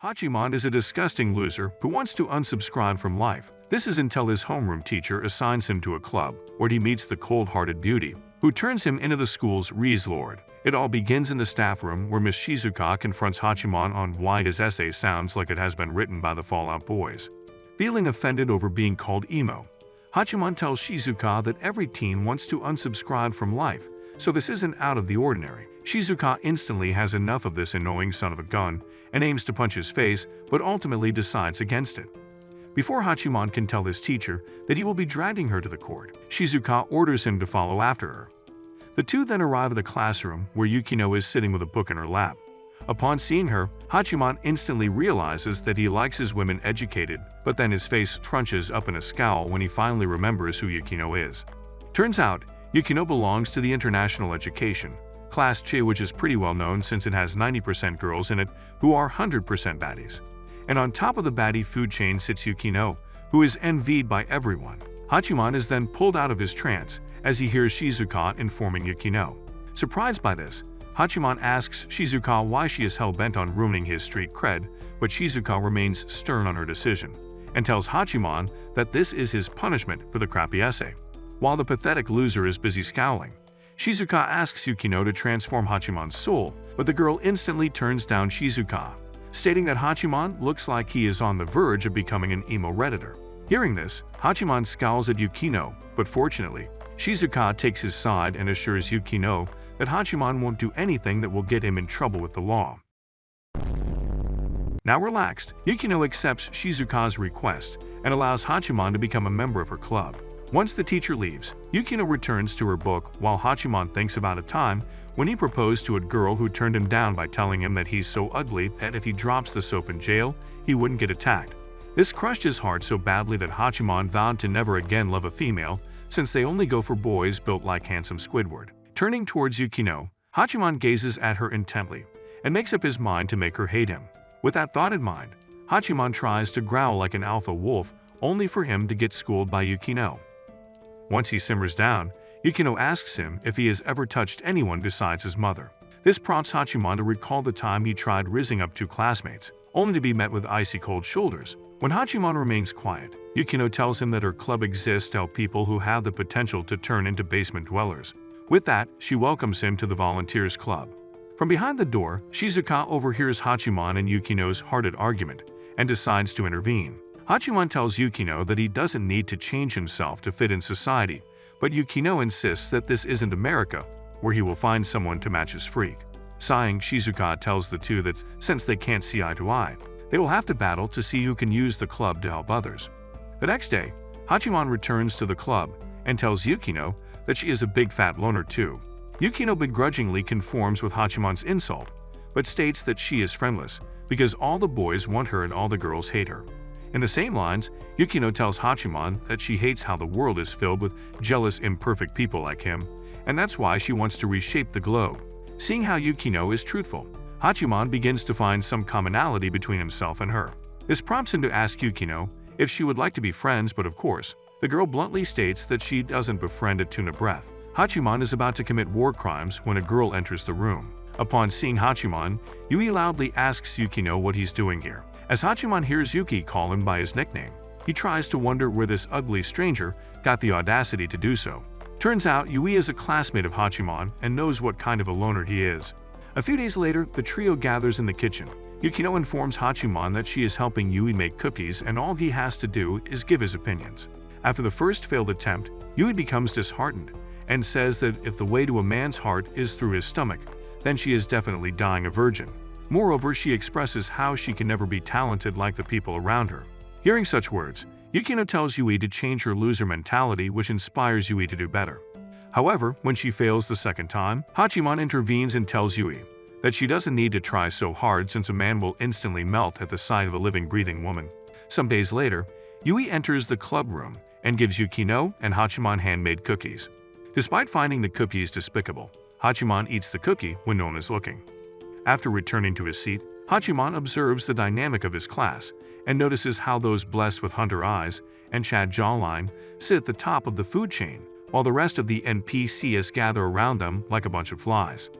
Hachiman is a disgusting loser who wants to unsubscribe from life. This is until his homeroom teacher assigns him to a club, where he meets the cold-hearted beauty, who turns him into the school's Lord. It all begins in the staff room where Miss Shizuka confronts Hachiman on why his essay sounds like it has been written by the Fallout Boys. Feeling offended over being called emo, Hachiman tells Shizuka that every teen wants to unsubscribe from life, so this isn't out of the ordinary. Shizuka instantly has enough of this annoying son of a gun and aims to punch his face, but ultimately decides against it. Before Hachiman can tell his teacher that he will be dragging her to the court, Shizuka orders him to follow after her. The two then arrive at a classroom where Yukino is sitting with a book in her lap. Upon seeing her, Hachiman instantly realizes that he likes his women educated, but then his face crunches up in a scowl when he finally remembers who Yukino is. Turns out, Yukino belongs to the International Education, Class Ch, which is pretty well known since it has 90% girls in it who are 100% baddies. And on top of the baddie food chain sits Yukino, who is envied by everyone. Hachiman is then pulled out of his trance as he hears Shizuka informing Yukino. Surprised by this, Hachiman asks Shizuka why she is hell-bent on ruining his street cred, but Shizuka remains stern on her decision, and tells Hachiman that this is his punishment for the crappy essay. While the pathetic loser is busy scowling, Shizuka asks Yukino to transform Hachiman's soul, but the girl instantly turns down Shizuka, stating that Hachiman looks like he is on the verge of becoming an emo redditor. Hearing this, Hachiman scowls at Yukino, but fortunately, Shizuka takes his side and assures Yukino that Hachiman won't do anything that will get him in trouble with the law. Now relaxed, Yukino accepts Shizuka's request and allows Hachiman to become a member of her club. Once the teacher leaves, Yukino returns to her book while Hachiman thinks about a time when he proposed to a girl who turned him down by telling him that he's so ugly that if he drops the soap in jail, he wouldn't get attacked. This crushed his heart so badly that Hachiman vowed to never again love a female, since they only go for boys built like handsome Squidward. Turning towards Yukino, Hachiman gazes at her intently and makes up his mind to make her hate him. With that thought in mind, Hachiman tries to growl like an alpha wolf, only for him to get schooled by Yukino. Once he simmers down, Yukino asks him if he has ever touched anyone besides his mother. This prompts Hachiman to recall the time he tried rizzing up two classmates, only to be met with icy cold shoulders. When Hachiman remains quiet, Yukino tells him that her club exists to help people who have the potential to turn into basement dwellers. With that, she welcomes him to the Volunteers Club. From behind the door, Shizuka overhears Hachiman and Yukino's heated argument and decides to intervene. Hachiman tells Yukino that he doesn't need to change himself to fit in society, but Yukino insists that this isn't America, where he will find someone to match his freak. Sighing, Shizuka tells the two that since they can't see eye to eye, they will have to battle to see who can use the club to help others. The next day, Hachiman returns to the club and tells Yukino that she is a big fat loner too. Yukino begrudgingly conforms with Hachiman's insult, but states that she is friendless because all the boys want her and all the girls hate her. In the same lines, Yukino tells Hachiman that she hates how the world is filled with jealous, imperfect people like him, and that's why she wants to reshape the globe. Seeing how Yukino is truthful, Hachiman begins to find some commonality between himself and her. This prompts him to ask Yukino if she would like to be friends, but of course, the girl bluntly states that she doesn't befriend a tuna breath. Hachiman is about to commit war crimes when a girl enters the room. Upon seeing Hachiman, Yui loudly asks Yukino what he's doing here. As Hachiman hears Yuki call him by his nickname, he tries to wonder where this ugly stranger got the audacity to do so. Turns out Yui is a classmate of Hachiman and knows what kind of a loner he is. A few days later, the trio gathers in the kitchen. Yukino informs Hachiman that she is helping Yui make cookies and all he has to do is give his opinions. After the first failed attempt, Yui becomes disheartened and says that if the way to a man's heart is through his stomach, then she is definitely dying a virgin. Moreover, she expresses how she can never be talented like the people around her. Hearing such words, Yukino tells Yui to change her loser mentality, which inspires Yui to do better. However, when she fails the second time, Hachiman intervenes and tells Yui that she doesn't need to try so hard since a man will instantly melt at the sight of a living, breathing woman. Some days later, Yui enters the club room and gives Yukino and Hachiman handmade cookies. Despite finding the cookies despicable, Hachiman eats the cookie when no one is looking. After returning to his seat, Hachiman observes the dynamic of his class and notices how those blessed with hunter eyes and Chad jawline sit at the top of the food chain, while the rest of the NPCs gather around them like a bunch of flies.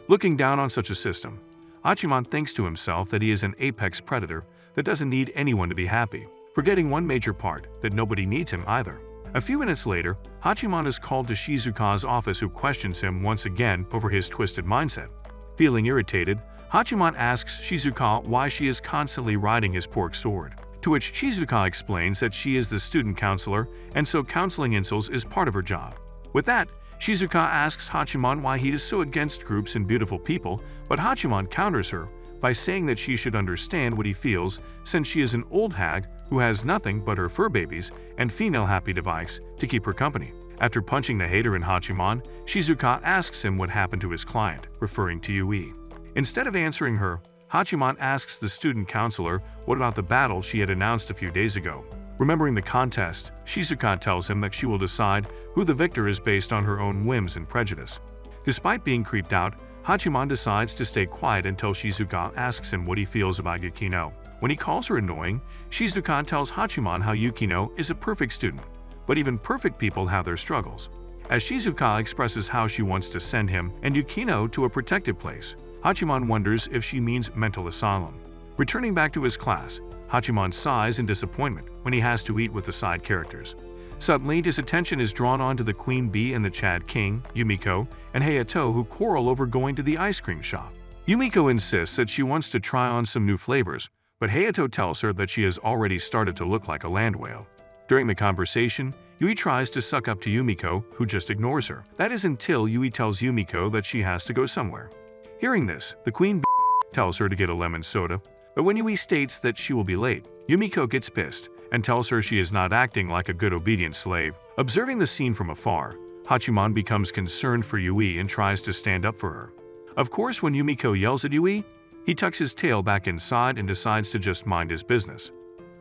Looking down on such a system, Hachiman thinks to himself that he is an apex predator that doesn't need anyone to be happy, forgetting one major part, that nobody needs him either. A few minutes later, Hachiman is called to Shizuka's office, who questions him once again over his twisted mindset. Feeling irritated, Hachiman asks Shizuka why she is constantly riding his pork sword, to which Shizuka explains that she is the student counselor and so counseling insults is part of her job. With that, Shizuka asks Hachiman why he is so against groups and beautiful people, but Hachiman counters her by saying that she should understand what he feels since she is an old hag who has nothing but her fur babies and female happy device to keep her company. After punching the hater in Hachiman, Shizuka asks him what happened to his client, referring to Yui. Instead of answering her, Hachiman asks the student counselor what about the battle she had announced a few days ago. Remembering the contest, Shizuka tells him that she will decide who the victor is based on her own whims and prejudice. Despite being creeped out, Hachiman decides to stay quiet until Shizuka asks him what he feels about Yukino. When he calls her annoying, Shizuka tells Hachiman how Yukino is a perfect student, but even perfect people have their struggles. As Shizuka expresses how she wants to send him and Yukino to a protected place, Hachiman wonders if she means mental asylum. Returning back to his class, Hachiman sighs in disappointment when he has to eat with the side characters. Suddenly, his attention is drawn onto the Queen Bee and the Chad King, Yumiko, and Hayato, who quarrel over going to the ice cream shop. Yumiko insists that she wants to try on some new flavors, but Hayato tells her that she has already started to look like a land whale. During the conversation, Yui tries to suck up to Yumiko, who just ignores her. That is until Yui tells Yumiko that she has to go somewhere. Hearing this, the Queen Bee tells her to get a lemon soda, but when Yui states that she will be late, Yumiko gets pissed and tells her she is not acting like a good obedient slave. Observing the scene from afar, Hachiman becomes concerned for Yui and tries to stand up for her. Of course, when Yumiko yells at Yui, he tucks his tail back inside and decides to just mind his business.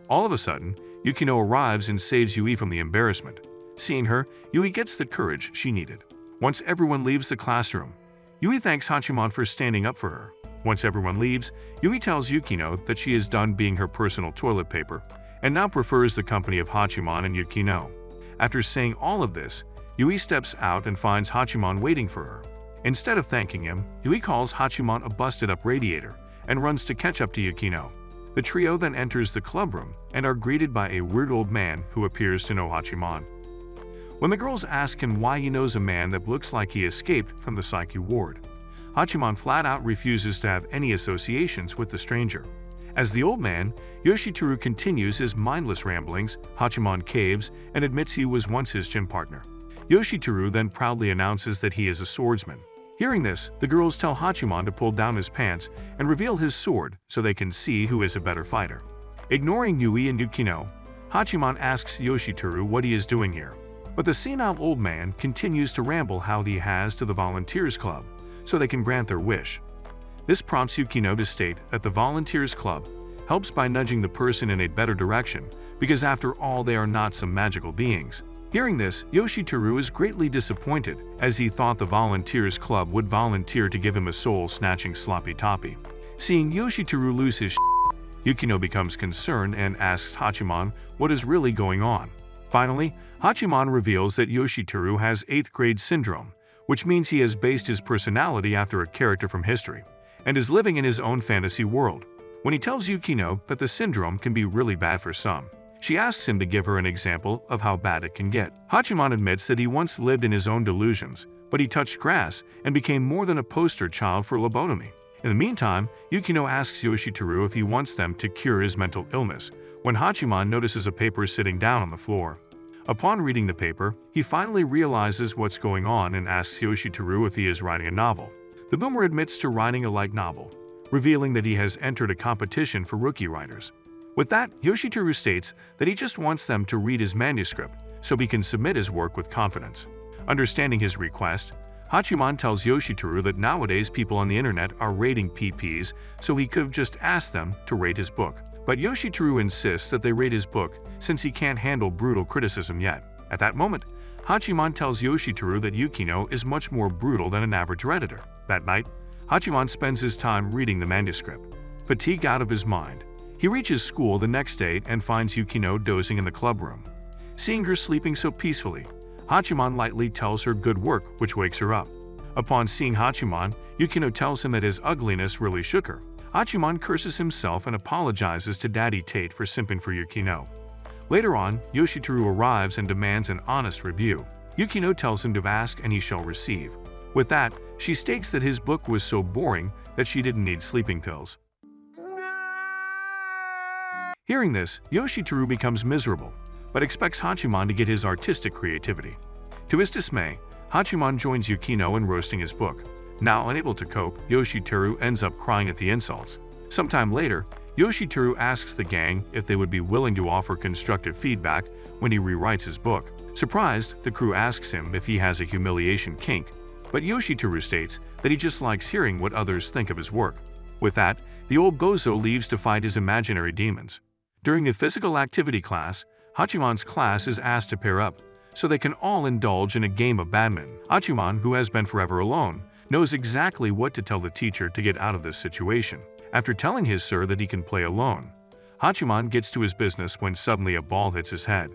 All of a sudden, Yukino arrives and saves Yui from the embarrassment. Seeing her, Yui gets the courage she needed. Once everyone leaves the classroom, Yui thanks Hachiman for standing up for her. Once everyone leaves, Yui tells Yukino that she is done being her personal toilet paper and now prefers the company of Hachiman and Yukino. After saying all of this, Yui steps out and finds Hachiman waiting for her. Instead of thanking him, Yui calls Hachiman a busted-up radiator and runs to catch up to Yukino. The trio then enters the clubroom and are greeted by a weird old man who appears to know Hachiman. When the girls ask him why he knows a man that looks like he escaped from the Saki ward, Hachiman flat-out refuses to have any associations with the stranger. As the old man, Yoshiteru continues his mindless ramblings, Hachiman caves and admits he was once his gym partner. Yoshiteru then proudly announces that he is a swordsman. Hearing this, the girls tell Hachiman to pull down his pants and reveal his sword so they can see who is a better fighter. Ignoring Yui and Yukino, Hachiman asks Yoshiteru what he is doing here. But the senile old man continues to ramble how he has to the Volunteers Club, so they can grant their wish. This prompts Yukino to state that the Volunteers Club helps by nudging the person in a better direction, because after all they are not some magical beings. Hearing this, Yoshiteru is greatly disappointed, as he thought the Volunteers Club would volunteer to give him a soul-snatching sloppy toppy. Seeing Yoshiteru lose his Yukino becomes concerned and asks Hachiman what is really going on. Finally, Hachiman reveals that Yoshiteru has 8th grade syndrome, which means he has based his personality after a character from history, and is living in his own fantasy world. When he tells Yukino that the syndrome can be really bad for some, she asks him to give her an example of how bad it can get. Hachiman admits that he once lived in his own delusions, but he touched grass and became more than a poster child for lobotomy. In the meantime, Yukino asks Yoshiteru if he wants them to cure his mental illness, when Hachiman notices a paper sitting down on the floor. Upon reading the paper, he finally realizes what's going on and asks Yoshiteru if he is writing a novel. The boomer admits to writing a light novel, revealing that he has entered a competition for rookie writers. With that, Yoshiteru states that he just wants them to read his manuscript so he can submit his work with confidence. Understanding his request, Hachiman tells Yoshiteru that nowadays people on the internet are rating PPs, so he could have just asked them to rate his book. But Yoshiteru insists that they rate his book since he can't handle brutal criticism yet. At that moment, Hachiman tells Yoshiteru that Yukino is much more brutal than an average redditor. That night, Hachiman spends his time reading the manuscript. Fatigued out of his mind, he reaches school the next day and finds Yukino dozing in the clubroom. Seeing her sleeping so peacefully, Hachiman lightly tells her good work, which wakes her up. Upon seeing Hachiman, Yukino tells him that his ugliness really shook her. Hachiman curses himself and apologizes to Daddy Tate for simping for Yukino. Later on, Yoshiteru arrives and demands an honest review. Yukino tells him to ask and he shall receive. With that, she states that his book was so boring that she didn't need sleeping pills. Hearing this, Yoshiteru becomes miserable, but expects Hachiman to get his artistic creativity. To his dismay, Hachiman joins Yukino in roasting his book. Now unable to cope, Yoshiteru ends up crying at the insults. Sometime later, Yoshiteru asks the gang if they would be willing to offer constructive feedback when he rewrites his book. Surprised, the crew asks him if he has a humiliation kink, but Yoshiteru states that he just likes hearing what others think of his work. With that, the old bozo leaves to fight his imaginary demons. During the physical activity class, Hachiman's class is asked to pair up, so they can all indulge in a game of badminton. Hachiman, who has been forever alone, knows exactly what to tell the teacher to get out of this situation. After telling his sir that he can play alone, Hachiman gets to his business when suddenly a ball hits his head.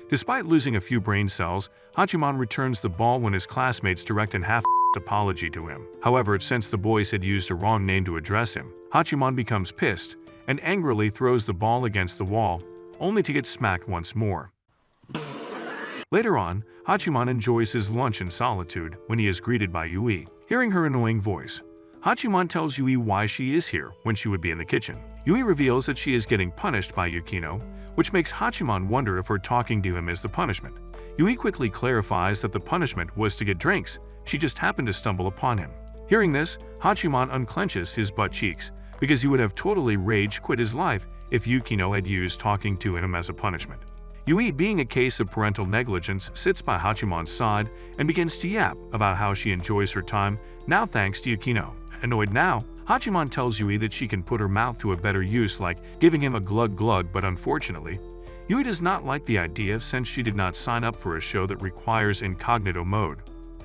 Despite losing a few brain cells, Hachiman returns the ball when his classmates direct an half-assed apology to him. However, since the boys had used a wrong name to address him, Hachiman becomes pissed and angrily throws the ball against the wall, only to get smacked once more. Later on, Hachiman enjoys his lunch in solitude when he is greeted by Yui. Hearing her annoying voice, Hachiman tells Yui why she is here when she would be in the kitchen. Yui reveals that she is getting punished by Yukino, which makes Hachiman wonder if her talking to him is the punishment. Yui quickly clarifies that the punishment was to get drinks, she just happened to stumble upon him. Hearing this, Hachiman unclenches his butt cheeks, because he would have totally rage quit his life if Yukino had used talking to him as a punishment. Yui, being a case of parental negligence, sits by Hachiman's side and begins to yap about how she enjoys her time now thanks to Yukino. Annoyed now, Hachiman tells Yui that she can put her mouth to a better use, like giving him a glug-glug, but unfortunately, Yui does not like the idea since she did not sign up for a show that requires incognito mode.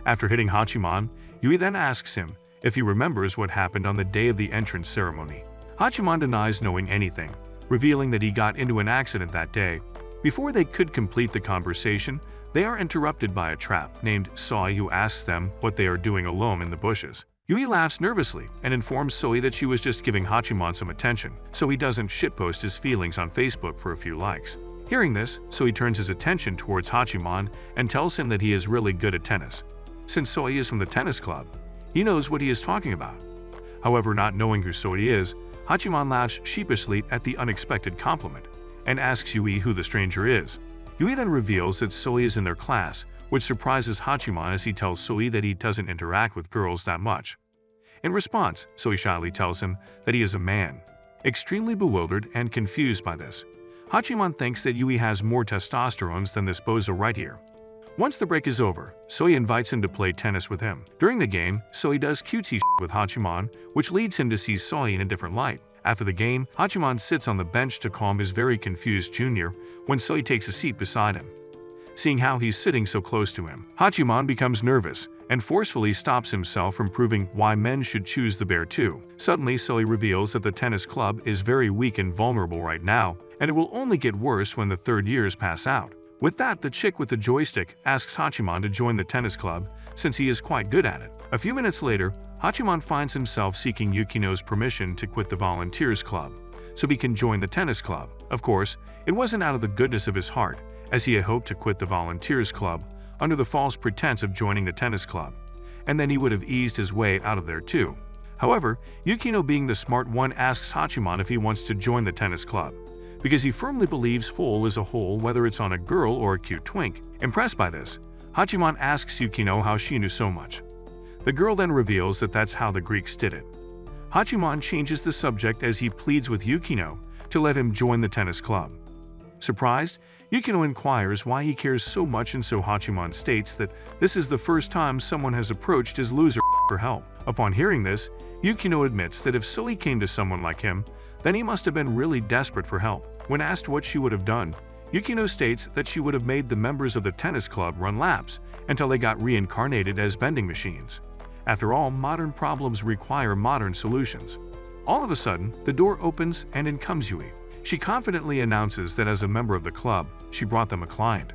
After hitting Hachiman, Yui then asks him if he remembers what happened on the day of the entrance ceremony. Hachiman denies knowing anything, revealing that he got into an accident that day. Before they could complete the conversation, they are interrupted by a trap named Soi, who asks them what they are doing alone in the bushes. Yui laughs nervously and informs Soi that she was just giving Hachiman some attention, so he doesn't shitpost his feelings on Facebook for a few likes. Hearing this, Soi turns his attention towards Hachiman and tells him that he is really good at tennis. Since Soi is from the tennis club, he knows what he is talking about. However, not knowing who Soi is, Hachiman laughs sheepishly at the unexpected compliment and asks Yui who the stranger is. Yui then reveals that Soi is in their class, which surprises Hachiman as he tells Soi that he doesn't interact with girls that much. In response, Soi shyly tells him that he is a man. Extremely bewildered and confused by this, Hachiman thinks that Yui has more testosterone than this bozo right here. Once the break is over, Soi invites him to play tennis with him. During the game, Soi does cutesy shit with Hachiman, which leads him to see Soi in a different light. After the game, Hachiman sits on the bench to calm his very confused junior when Soi takes a seat beside him. Seeing how he's sitting so close to him, Hachiman becomes nervous and forcefully stops himself from proving why men should choose the bear too. Suddenly, Soi reveals that the tennis club is very weak and vulnerable right now, and it will only get worse when the third years pass out. With that, the chick with the joystick asks Hachiman to join the tennis club since he is quite good at it. A few minutes later, Hachiman finds himself seeking Yukino's permission to quit the volunteers club so he can join the tennis club. Of course, it wasn't out of the goodness of his heart, as he had hoped to quit the volunteers club under the false pretense of joining the tennis club, and then he would have eased his way out of there too. However, Yukino, being the smart one, asks Hachiman if he wants to join the tennis club, because he firmly believes hole is a hole whether it's on a girl or a cute twink. Impressed by this, Hachiman asks Yukino how she knew so much. The girl then reveals that that's how the Greeks did it. Hachiman changes the subject as he pleads with Yukino to let him join the tennis club. Surprised, Yukino inquires why he cares so much, and so Hachiman states that this is the first time someone has approached his loser for help. Upon hearing this, Yukino admits that if Soi came to someone like him, then he must have been really desperate for help. When asked what she would have done, Yukino states that she would have made the members of the tennis club run laps until they got reincarnated as vending machines. After all, modern problems require modern solutions. All of a sudden, the door opens and in comes Yui. She confidently announces that as a member of the club, she brought them a client.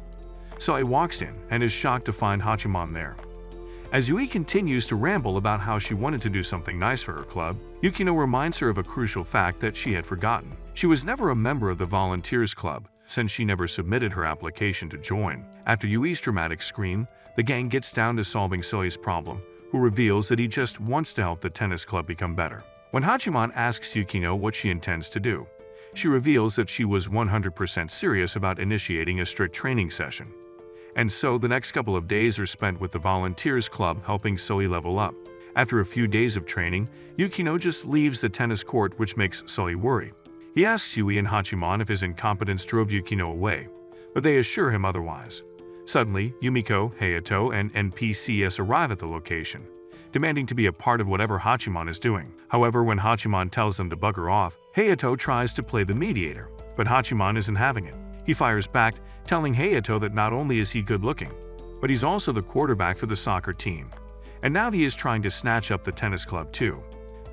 Soi walks in and is shocked to find Hachiman there. As Yui continues to ramble about how she wanted to do something nice for her club, Yukino reminds her of a crucial fact that she had forgotten. She was never a member of the Volunteers Club, since she never submitted her application to join. After Yui's dramatic scream, the gang gets down to solving Soi's problem, who reveals that he just wants to help the tennis club become better. When Hachiman asks Yukino what she intends to do, she reveals that she was 100% serious about initiating a strict training session. And so the next couple of days are spent with the Volunteers Club helping Soi level up. After a few days of training, Yukino just leaves the tennis court, which makes Soi worry. He asks Yui and Hachiman if his incompetence drove Yukino away, but they assure him otherwise. Suddenly, Yumiko, Hayato, and NPCs arrive at the location, demanding to be a part of whatever Hachiman is doing. However, when Hachiman tells them to bugger off, Hayato tries to play the mediator, but Hachiman isn't having it. He fires back, telling Hayato that not only is he good-looking, but he's also the quarterback for the soccer team. And now he is trying to snatch up the tennis club too.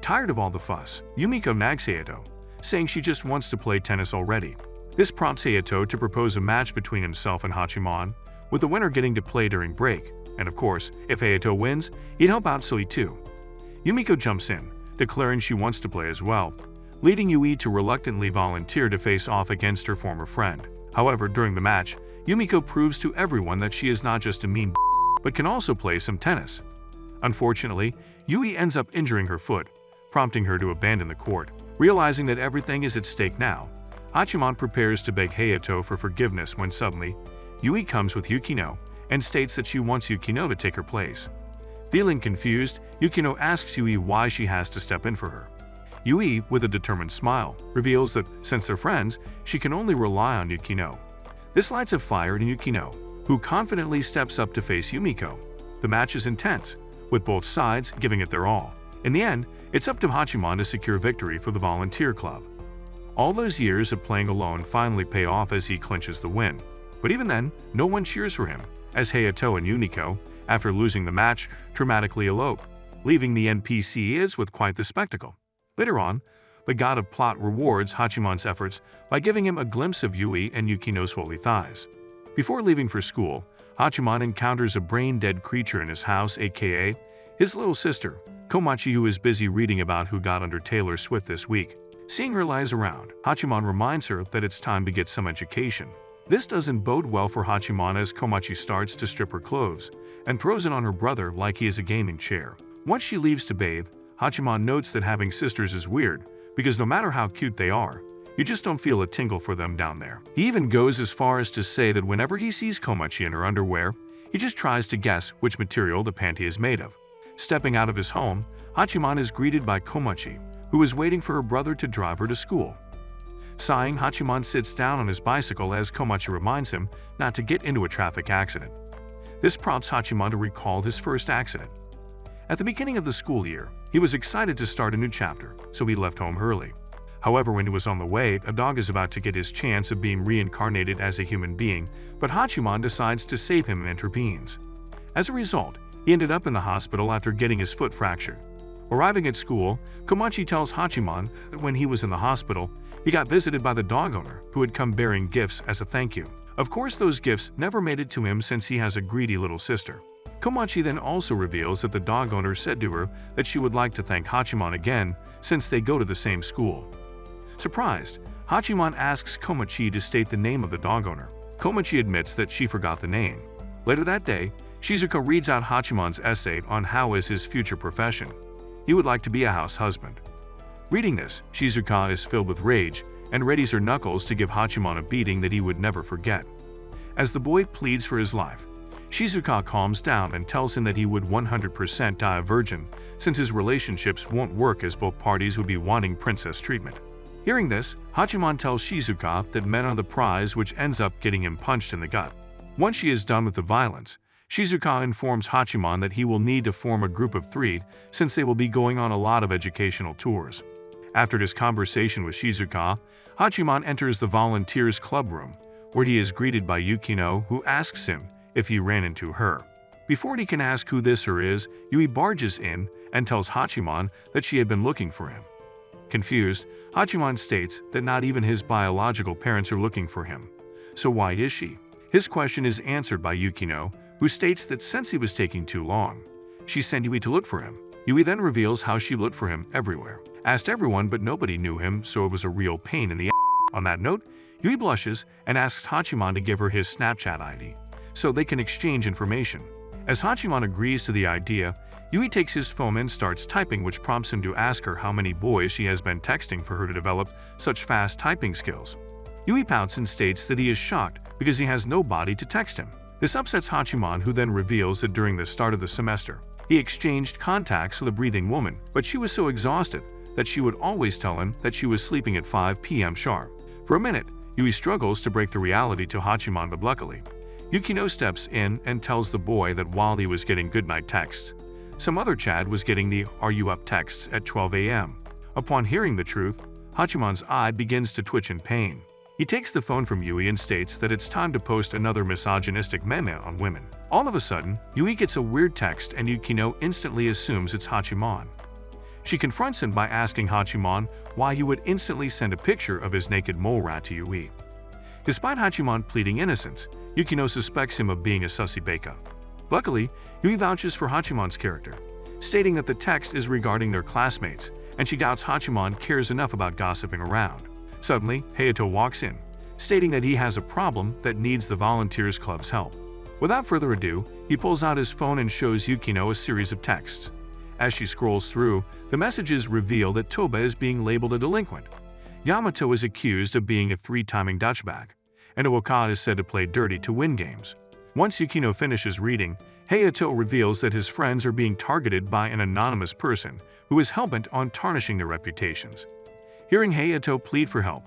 Tired of all the fuss, Yumiko nags Hayato, saying she just wants to play tennis already. This prompts Hayato to propose a match between himself and Hachiman, with the winner getting to play during break. And of course, if Hayato wins, he'd help out Soi too. Yumiko jumps in, declaring she wants to play as well, leading Yui to reluctantly volunteer to face off against her former friend. However, during the match, Yumiko proves to everyone that she is not just a mean but can also play some tennis. Unfortunately, Yui ends up injuring her foot, prompting her to abandon the court. Realizing that everything is at stake now, Hachiman prepares to beg Hayato for forgiveness when suddenly, Yui comes with Yukino and states that she wants Yukino to take her place. Feeling confused, Yukino asks Yui why she has to step in for her. Yui, with a determined smile, reveals that since they're friends, she can only rely on Yukino. This lights a fire in Yukino, who confidently steps up to face Yumiko. The match is intense, with both sides giving it their all. In the end, it's up to Hachiman to secure victory for the Volunteer Club. All those years of playing alone finally pay off as he clinches the win. But even then, no one cheers for him, as Hayato and Yumiko, after losing the match, dramatically elope, leaving the NPCs with quite the spectacle. Later on, the god of plot rewards Hachiman's efforts by giving him a glimpse of Yui and Yukino's holy thighs. Before leaving for school, Hachiman encounters a brain-dead creature in his house, aka his little sister, Komachi, who is busy reading about who got under Taylor Swift this week. Seeing her lies around, Hachiman reminds her that it's time to get some education. This doesn't bode well for Hachiman as Komachi starts to strip her clothes and throws it on her brother like he is a gaming chair. Once she leaves to bathe, Hachiman notes that having sisters is weird because no matter how cute they are, you just don't feel a tingle for them down there. He even goes as far as to say that whenever he sees Komachi in her underwear, he just tries to guess which material the panty is made of. Stepping out of his home, Hachiman is greeted by Komachi, who is waiting for her brother to drive her to school. Sighing, Hachiman sits down on his bicycle as Komachi reminds him not to get into a traffic accident. This prompts Hachiman to recall his first accident. At the beginning of the school year, he was excited to start a new chapter, so he left home early. However, when he was on the way, a dog is about to get his chance of being reincarnated as a human being, but Hachiman decides to save him and intervenes. As a result, he ended up in the hospital after getting his foot fractured. Arriving at school, Komachi tells Hachiman that when he was in the hospital, he got visited by the dog owner, who had come bearing gifts as a thank you. Of course, those gifts never made it to him since he has a greedy little sister. Komachi then also reveals that the dog owner said to her that she would like to thank Hachiman again since they go to the same school. Surprised, Hachiman asks Komachi to state the name of the dog owner. Komachi admits that she forgot the name. Later that day, Shizuka reads out Hachiman's essay on how is his future profession. He would like to be a house husband. Reading this, Shizuka is filled with rage and readies her knuckles to give Hachiman a beating that he would never forget. As the boy pleads for his life, Shizuka calms down and tells him that he would 100% die a virgin since his relationships won't work as both parties would be wanting princess treatment. Hearing this, Hachiman tells Shizuka that men are the prize, which ends up getting him punched in the gut. Once she is done with the violence, Shizuka informs Hachiman that he will need to form a group of 3 since they will be going on a lot of educational tours. After this conversation with Shizuka, Hachiman enters the Volunteers Club room, where he is greeted by Yukino, who asks him if he ran into her. Before he can ask who this her is, Yui barges in and tells Hachiman that she had been looking for him. Confused, Hachiman states that not even his biological parents are looking for him. So why is she? His question is answered by Yukino, who states that since he was taking too long, She sent Yui to look for him. Yui then reveals how she looked for him everywhere. Asked everyone but nobody knew him, so it was a real pain in the ass. On that note, Yui blushes and asks Hachiman to give her his Snapchat ID so they can exchange information. As Hachiman agrees to the idea, Yui takes his phone and starts typing, which prompts him to ask her how many boys she has been texting for her to develop such fast typing skills. Yui pouts and states that he is shocked because he has nobody to text him. This upsets Hachiman, who then reveals that during the start of the semester, he exchanged contacts with a breathing woman, but she was so exhausted that she would always tell him that she was sleeping at 5 p.m. sharp. For a minute, Yui struggles to break the reality to Hachiman, but luckily, Yukino steps in and tells the boy that while he was getting goodnight texts, some other Chad was getting the "Are you up?" texts at 12 a.m. Upon hearing the truth, Hachiman's eye begins to twitch in pain. He takes the phone from Yui and states that it's time to post another misogynistic meme on women. All of a sudden, Yui gets a weird text and Yukino instantly assumes it's Hachiman. She confronts him by asking Hachiman why he would instantly send a picture of his naked mole rat to Yui. Despite Hachiman pleading innocence, Yukino suspects him of being a sussy beka. Luckily, Yui vouches for Hachiman's character, stating that the text is regarding their classmates, and she doubts Hachiman cares enough about gossiping around. Suddenly, Hayato walks in, stating that he has a problem that needs the Volunteers Club's help. Without further ado, he pulls out his phone and shows Yukino a series of texts. As she scrolls through, the messages reveal that Toba is being labeled a delinquent. Yamato is accused of being a 3-timing Dutchbag, and Iroa is said to play dirty to win games. Once Yukino finishes reading, Hayato reveals that his friends are being targeted by an anonymous person who is hell-bent on tarnishing their reputations. Hearing Hayato plead for help,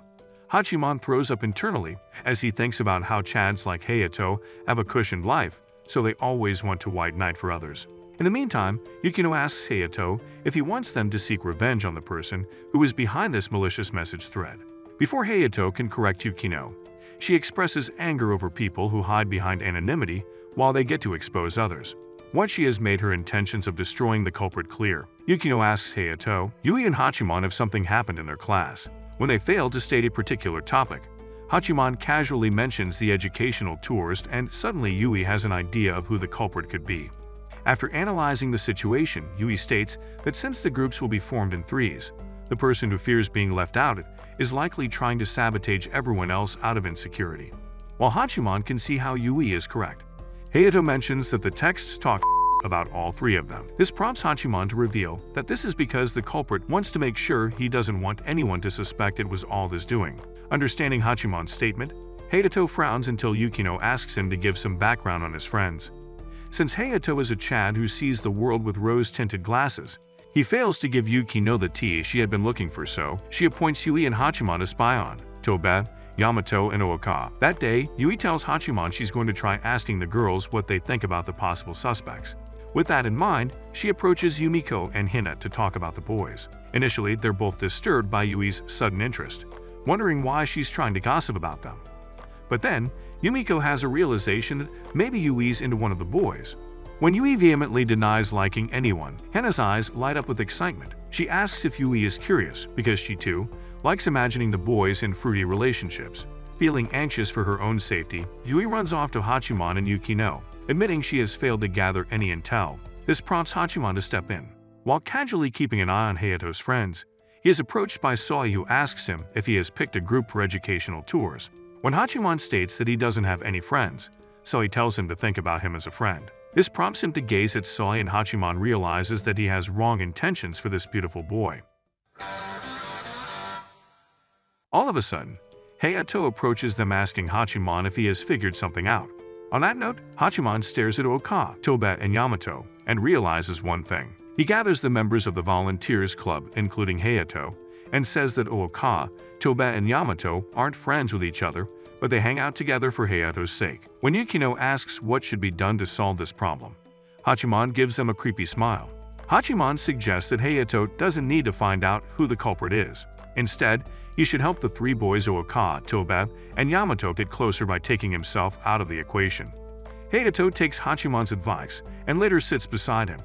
Hachiman throws up internally as he thinks about how Chads like Hayato have a cushioned life, so they always want to white knight for others. In the meantime, Yukino asks Hayato if he wants them to seek revenge on the person who is behind this malicious message thread. Before Hayato can correct Yukino, she expresses anger over people who hide behind anonymity while they get to expose others. Once she has made her intentions of destroying the culprit clear, Yukino asks Hayato, Yui and Hachiman if something happened in their class. When they fail to state a particular topic, Hachiman casually mentions the educational tours, and suddenly Yui has an idea of who the culprit could be. After analyzing the situation, Yui states that since the groups will be formed in threes, the person who fears being left out is likely trying to sabotage everyone else out of insecurity. While Hachiman can see how Yui is correct, Hayato mentions that the texts talk about all three of them. This prompts Hachiman to reveal that this is because the culprit wants to make sure he doesn't want anyone to suspect it was all his doing. Understanding Hachiman's statement, Hayato frowns until Yukino asks him to give some background on his friends. Since Hayato is a Chad who sees the world with rose-tinted glasses, he fails to give Yukino the tea she had been looking for, so she appoints Yui and Hachiman to spy on Toba, Yamato, and Iroa. That day, Yui tells Hachiman she's going to try asking the girls what they think about the possible suspects. With that in mind, she approaches Yumiko and Hina to talk about the boys. Initially, they're both disturbed by Yui's sudden interest, wondering why she's trying to gossip about them. But then, Yumiko has a realization that maybe Yui's into one of the boys. When Yui vehemently denies liking anyone, Hina's eyes light up with excitement. She asks if Yui is curious, because she too likes imagining the boys in fruity relationships. Feeling anxious for her own safety, Yui runs off to Hachiman and Yukino, admitting she has failed to gather any intel. This prompts Hachiman to step in. While casually keeping an eye on Hayato's friends, he is approached by Saki, who asks him if he has picked a group for educational tours. When Hachiman states that he doesn't have any friends, Saki tells him to think about him as a friend. This prompts him to gaze at Saki, and Hachiman realizes that he has wrong intentions for this beautiful boy. All of a sudden, Hayato approaches them asking Hachiman if he has figured something out. On that note, Hachiman stares at Iroa, Toba, and Yamato and realizes one thing. He gathers the members of the Volunteers Club, including Hayato, and says that Iroa, Toba, and Yamato aren't friends with each other, but they hang out together for Hayato's sake. When Yukino asks what should be done to solve this problem, Hachiman gives them a creepy smile. Hachiman suggests that Hayato doesn't need to find out who the culprit is. Instead, he should help the three boys Iroa, Toba, and Yamato get closer by taking himself out of the equation. Hayato takes Hachiman's advice and later sits beside him,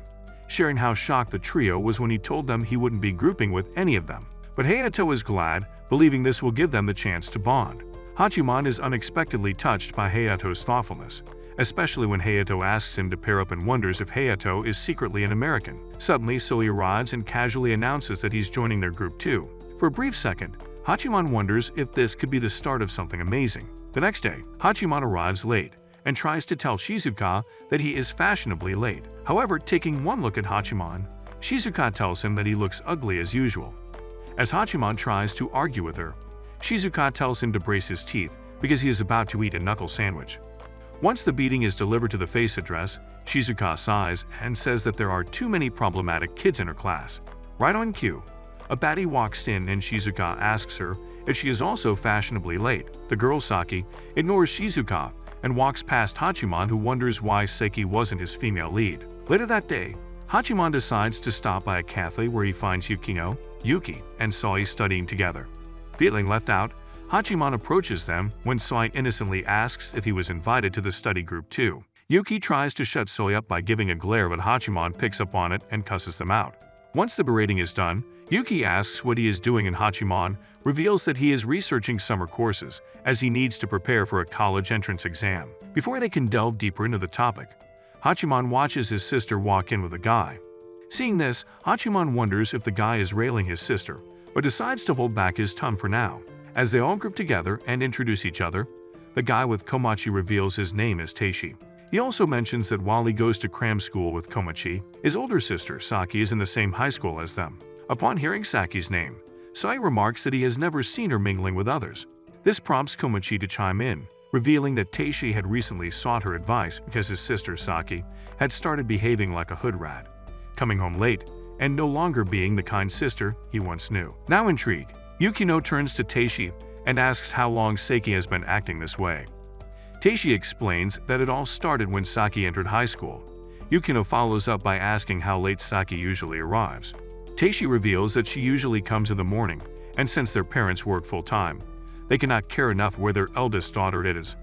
sharing how shocked the trio was when he told them he wouldn't be grouping with any of them. But Hayato is glad, believing this will give them the chance to bond. Hachiman is unexpectedly touched by Hayato's thoughtfulness, especially when Hayato asks him to pair up and wonders if Hayato is secretly an American. Suddenly, Soi arrives and casually announces that he's joining their group too. For a brief second, Hachiman wonders if this could be the start of something amazing. The next day, Hachiman arrives late and tries to tell Shizuka that he is fashionably late. However, taking one look at Hachiman, Shizuka tells him that he looks ugly as usual. As Hachiman tries to argue with her, Shizuka tells him to brace his teeth because he is about to eat a knuckle sandwich. Once the beating is delivered to the face address, Shizuka sighs and says that there are too many problematic kids in her class. Right on cue, a baddie walks in and Shizuka asks her if she is also fashionably late. The girl Saki ignores Shizuka and walks past Hachiman, who wonders why Saki wasn't his female lead. Later that day, Hachiman decides to stop by a cafe where he finds Yukino, Yuki, and Soi studying together. Feeling left out, Hachiman approaches them when Soi innocently asks if he was invited to the study group too. Yuki tries to shut Soi up by giving a glare, but Hachiman picks up on it and cusses them out. Once the berating is done, Yuki asks what he is doing and Hachiman reveals that he is researching summer courses as he needs to prepare for a college entrance exam. Before they can delve deeper into the topic, Hachiman watches his sister walk in with a guy. Seeing this, Hachiman wonders if the guy is railing his sister, but decides to hold back his tongue for now. As they all group together and introduce each other, the guy with Komachi reveals his name as Teishi. He also mentions that while he goes to cram school with Komachi, his older sister Saki is in the same high school as them. Upon hearing Saki's name, Soi remarks that he has never seen her mingling with others. This prompts Komachi to chime in, revealing that Teishi had recently sought her advice because his sister Saki had started behaving like a hood rat, coming home late, and no longer being the kind sister he once knew. Now intrigued, Yukino turns to Teishi and asks how long Saki has been acting this way. Teishi explains that it all started when Saki entered high school. Yukino follows up by asking how late Saki usually arrives. Teishi reveals that she usually comes in the morning, and since their parents work full-time, they cannot care enough where their eldest daughter is.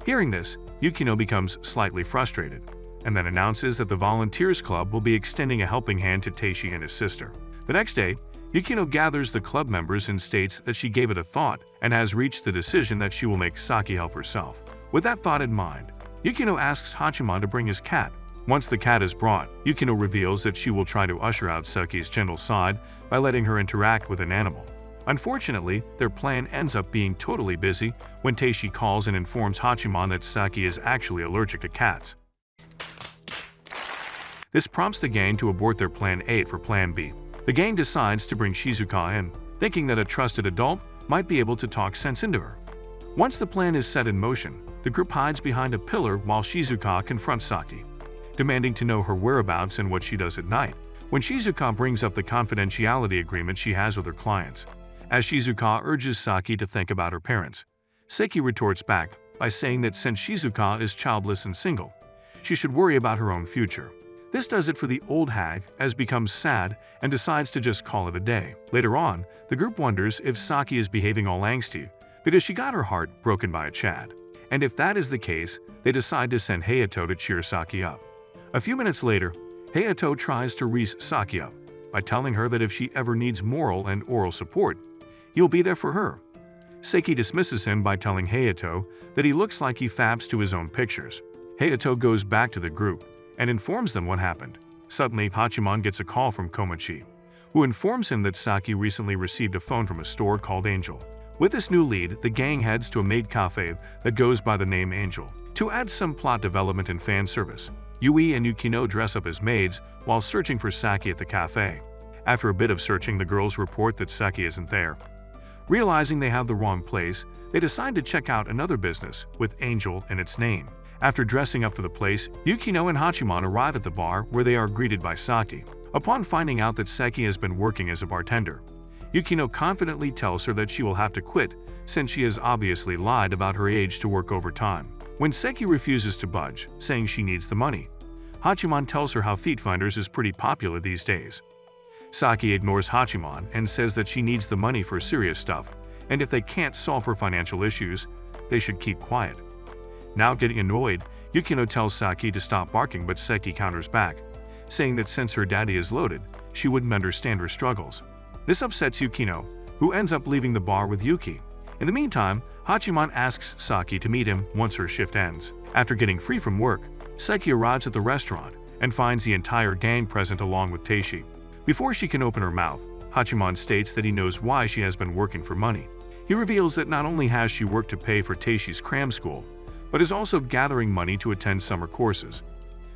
Hearing this, Yukino becomes slightly frustrated, and then announces that the Volunteers Club will be extending a helping hand to Teishi and his sister. The next day, Yukino gathers the club members and states that she gave it a thought and has reached the decision that she will make Saki help herself. With that thought in mind, Yukino asks Hachiman to bring his cat. Once the cat is brought, Yukino reveals that she will try to usher out Saki's gentle side by letting her interact with an animal. Unfortunately, their plan ends up being totally busy when Teishi calls and informs Hachiman that Saki is actually allergic to cats. This prompts the gang to abort their Plan A for Plan B. The gang decides to bring Shizuka in, thinking that a trusted adult might be able to talk sense into her. Once the plan is set in motion, the group hides behind a pillar while Shizuka confronts Saki, demanding to know her whereabouts and what she does at night. When Shizuka brings up the confidentiality agreement she has with her clients, as Shizuka urges Saki to think about her parents, Saki retorts back by saying that since Shizuka is childless and single, she should worry about her own future. This does it for the old hag, as becomes sad and decides to just call it a day. Later on, the group wonders if Saki is behaving all angsty because she got her heart broken by a Chad. And if that is the case, they decide to send Hayato to cheer Saki up. A few minutes later, Hayato tries to raise Saki up by telling her that if she ever needs moral and oral support, he'll be there for her. Saki dismisses him by telling Hayato that he looks like he fabs to his own pictures. Hayato goes back to the group and informs them what happened. Suddenly, Hachiman gets a call from Komachi, who informs him that Saki recently received a phone from a store called Angel. With this new lead, the gang heads to a maid cafe that goes by the name Angel. To add some plot development and fan service, Yui and Yukino dress up as maids while searching for Saki at the cafe. After a bit of searching, the girls report that Saki isn't there. Realizing they have the wrong place, they decide to check out another business with Angel in its name. After dressing up for the place, Yukino and Hachiman arrive at the bar where they are greeted by Saki. Upon finding out that Saki has been working as a bartender, Yukino confidently tells her that she will have to quit since she has obviously lied about her age to work overtime. When Saki refuses to budge, saying she needs the money, Hachiman tells her how Feet Finders is pretty popular these days. Saki ignores Hachiman and says that she needs the money for serious stuff, and if they can't solve her financial issues, they should keep quiet. Now getting annoyed, Yukino tells Saki to stop barking, but Saki counters back, saying that since her daddy is loaded, she wouldn't understand her struggles. This upsets Yukino, who ends up leaving the bar with Yuki. In the meantime, Hachiman asks Saki to meet him once her shift ends. After getting free from work, Saki arrives at the restaurant and finds the entire gang present along with Teishi. Before she can open her mouth, Hachiman states that he knows why she has been working for money. He reveals that not only has she worked to pay for Teishi's cram school, but is also gathering money to attend summer courses.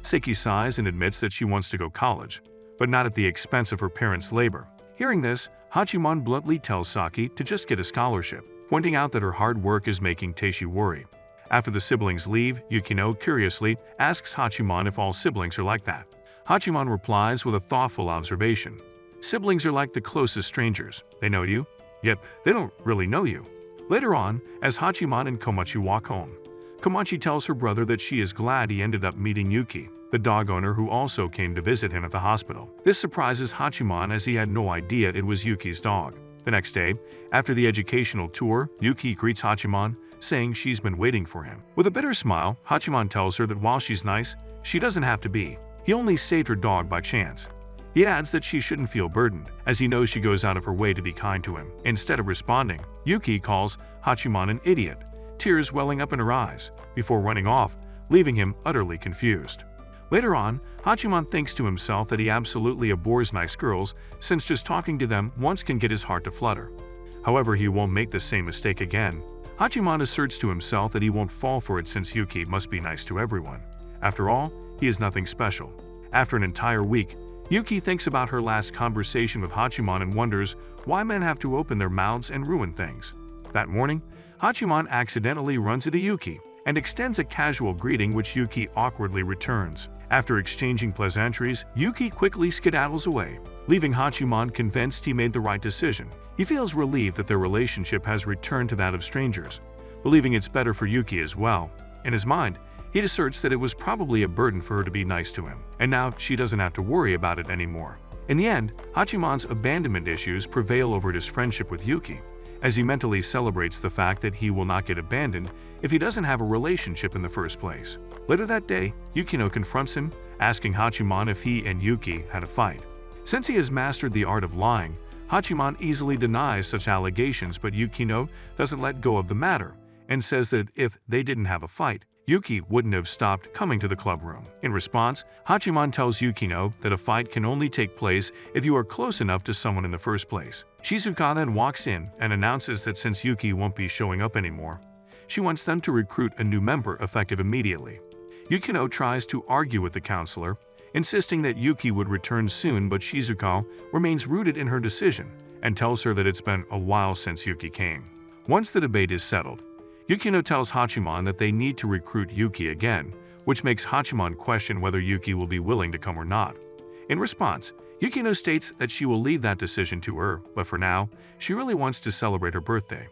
Saki sighs and admits that she wants to go college, but not at the expense of her parents' labor. Hearing this, Hachiman bluntly tells Saki to just get a scholarship, pointing out that her hard work is making Teishi worry. After the siblings leave, Yukino curiously asks Hachiman if all siblings are like that. Hachiman replies with a thoughtful observation. Siblings are like the closest strangers. They know you, yet they don't really know you. Later on, as Hachiman and Komachi walk home, Komachi tells her brother that she is glad he ended up meeting Yuki, the dog owner who also came to visit him at the hospital. This surprises Hachiman as he had no idea it was Yuki's dog. The next day, after the educational tour, Yuki greets Hachiman, saying she's been waiting for him. With a bitter smile, Hachiman tells her that while she's nice, she doesn't have to be. He only saved her dog by chance. He adds that she shouldn't feel burdened, as he knows she goes out of her way to be kind to him. Instead of responding, Yuki calls Hachiman an idiot, tears welling up in her eyes, before running off, leaving him utterly confused. Later on, Hachiman thinks to himself that he absolutely abhors nice girls, since just talking to them once can get his heart to flutter. However, he won't make the same mistake again. Hachiman asserts to himself that he won't fall for it since Yuki must be nice to everyone. After all, he is nothing special. After an entire week, Yuki thinks about her last conversation with Hachiman and wonders why men have to open their mouths and ruin things. That morning, Hachiman accidentally runs into Yuki and extends a casual greeting which Yuki awkwardly returns. After exchanging pleasantries, Yuki quickly skedaddles away, leaving Hachiman convinced he made the right decision. He feels relieved that their relationship has returned to that of strangers, believing it's better for Yuki as well. In his mind, he asserts that it was probably a burden for her to be nice to him, and now she doesn't have to worry about it anymore. In the end, Hachiman's abandonment issues prevail over his friendship with Yuki, as he mentally celebrates the fact that he will not get abandoned if he doesn't have a relationship in the first place. Later that day, Yukino confronts him, asking Hachiman if he and Yuki had a fight. Since he has mastered the art of lying, Hachiman easily denies such allegations, but Yukino doesn't let go of the matter and says that if they didn't have a fight, Yuki wouldn't have stopped coming to the club room. In response, Hachiman tells Yukino that a fight can only take place if you are close enough to someone in the first place. Shizuka then walks in and announces that since Yuki won't be showing up anymore, she wants them to recruit a new member effective immediately. Yukino tries to argue with the counselor, insisting that Yuki would return soon, but Shizuka remains rooted in her decision and tells her that it's been a while since Yuki came. Once the debate is settled, Yukino tells Hachiman that they need to recruit Yuki again, which makes Hachiman question whether Yuki will be willing to come or not. In response, Yukino states that she will leave that decision to her, but for now, she really wants to celebrate her birthday.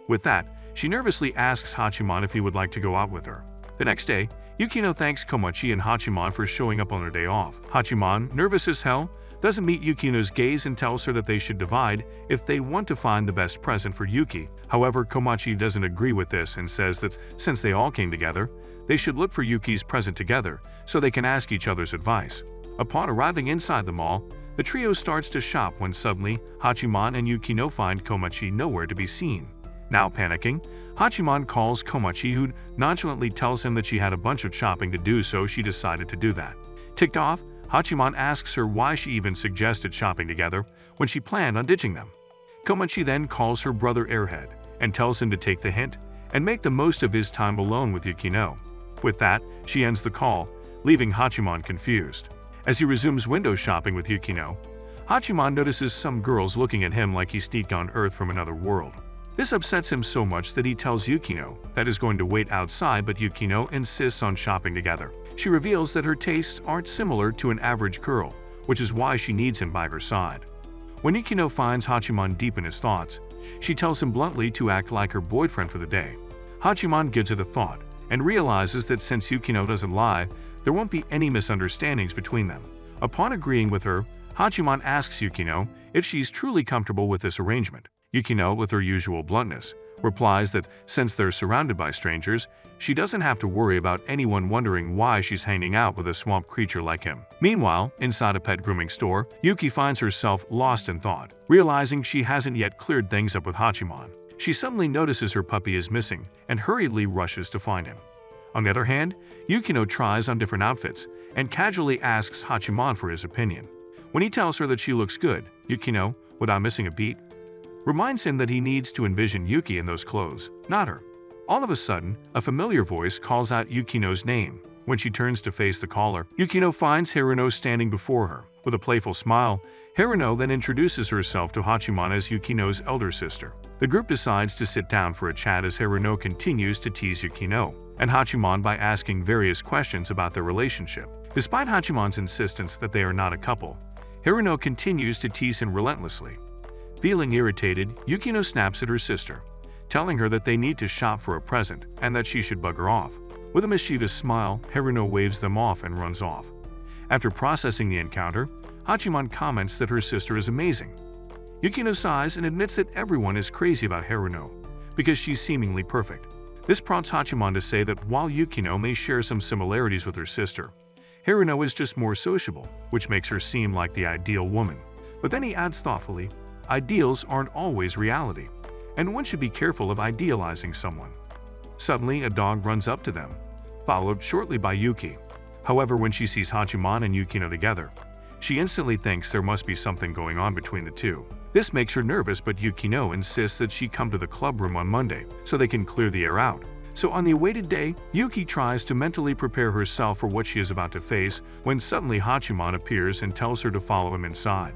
With that, she nervously asks Hachiman if he would like to go out with her. The next day, Yukino thanks Komachi and Hachiman for showing up on their day off. Hachiman, nervous as hell, doesn't meet Yukino's gaze and tells her that they should divide if they want to find the best present for Yuki. However, Komachi doesn't agree with this and says that since they all came together, they should look for Yuki's present together so they can ask each other's advice. Upon arriving inside the mall, the trio starts to shop when suddenly Hachiman and Yukino find Komachi nowhere to be seen. Now panicking, Hachiman calls Komachi, who nonchalantly tells him that she had a bunch of shopping to do, so she decided to do that. Ticked off, Hachiman asks her why she even suggested shopping together when she planned on ditching them. Komachi then calls her brother Airhead and tells him to take the hint and make the most of his time alone with Yukino. With that, she ends the call, leaving Hachiman confused. As he resumes window shopping with Yukino, Hachiman notices some girls looking at him like he sneaked on Earth from another world. This upsets him so much that he tells Yukino that is going to wait outside, but Yukino insists on shopping together. She reveals that her tastes aren't similar to an average girl, which is why she needs him by her side. When Yukino finds Hachiman deep in his thoughts, she tells him bluntly to act like her boyfriend for the day. Hachiman gives it a thought and realizes that since Yukino doesn't lie, there won't be any misunderstandings between them. Upon agreeing with her, Hachiman asks Yukino if she's truly comfortable with this arrangement. Yukino, with her usual bluntness, replies that since they're surrounded by strangers, she doesn't have to worry about anyone wondering why she's hanging out with a swamp creature like him. Meanwhile, inside a pet grooming store, Yuki finds herself lost in thought, realizing she hasn't yet cleared things up with Hachiman. She suddenly notices her puppy is missing and hurriedly rushes to find him. On the other hand, Yukino tries on different outfits and casually asks Hachiman for his opinion. When he tells her that she looks good, Yukino, without missing a beat, reminds him that he needs to envision Yuki in those clothes, not her. All of a sudden, a familiar voice calls out Yukino's name. When she turns to face the caller, Yukino finds Haruno standing before her. With a playful smile, Haruno then introduces herself to Hachiman as Yukino's elder sister. The group decides to sit down for a chat as Haruno continues to tease Yukino and Hachiman by asking various questions about their relationship. Despite Hachiman's insistence that they are not a couple, Haruno continues to tease him relentlessly. Feeling irritated, Yukino snaps at her sister, telling her that they need to shop for a present and that she should bug her off. With a mischievous smile, Haruno waves them off and runs off. After processing the encounter, Hachiman comments that her sister is amazing. Yukino sighs and admits that everyone is crazy about Haruno because she's seemingly perfect. This prompts Hachiman to say that while Yukino may share some similarities with her sister, Haruno is just more sociable, which makes her seem like the ideal woman. But then he adds thoughtfully, ideals aren't always reality, and one should be careful of idealizing someone. Suddenly, a dog runs up to them, followed shortly by Yuki. However, when she sees Hachiman and Yukino together, she instantly thinks there must be something going on between the two. This makes her nervous, but Yukino insists that she come to the club room on Monday so they can clear the air out. So on the awaited day, Yuki tries to mentally prepare herself for what she is about to face when suddenly Hachiman appears and tells her to follow him inside.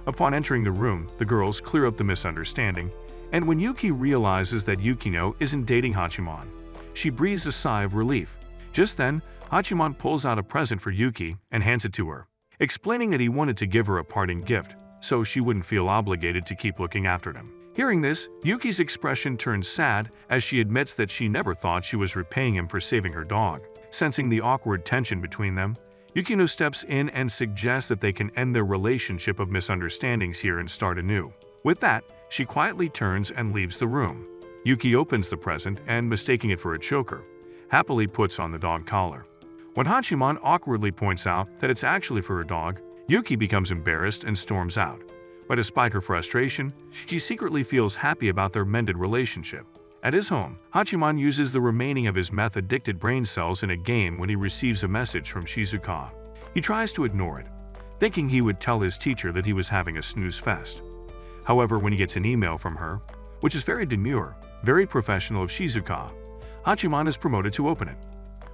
Upon entering the room, the girls clear up the misunderstanding, and when Yuki realizes that Yukino isn't dating Hachiman, she breathes a sigh of relief. Just then, Hachiman pulls out a present for Yuki and hands it to her, explaining that he wanted to give her a parting gift so she wouldn't feel obligated to keep looking after him. Hearing this, Yuki's expression turns sad as she admits that she never thought she was repaying him for saving her dog. Sensing the awkward tension between them, Yukino steps in and suggests that they can end their relationship of misunderstandings here and start anew. With that, she quietly turns and leaves the room. Yuki opens the present and, mistaking it for a choker, happily puts on the dog collar. When Hachiman awkwardly points out that it's actually for her dog, Yuki becomes embarrassed and storms out. But despite her frustration, she secretly feels happy about their mended relationship. At his home, Hachiman uses the remaining of his meth-addicted brain cells in a game when he receives a message from Shizuka. He tries to ignore it, thinking he would tell his teacher that he was having a snooze fest. However, when he gets an email from her, which is very demure, very professional of Shizuka, Hachiman is promoted to open it.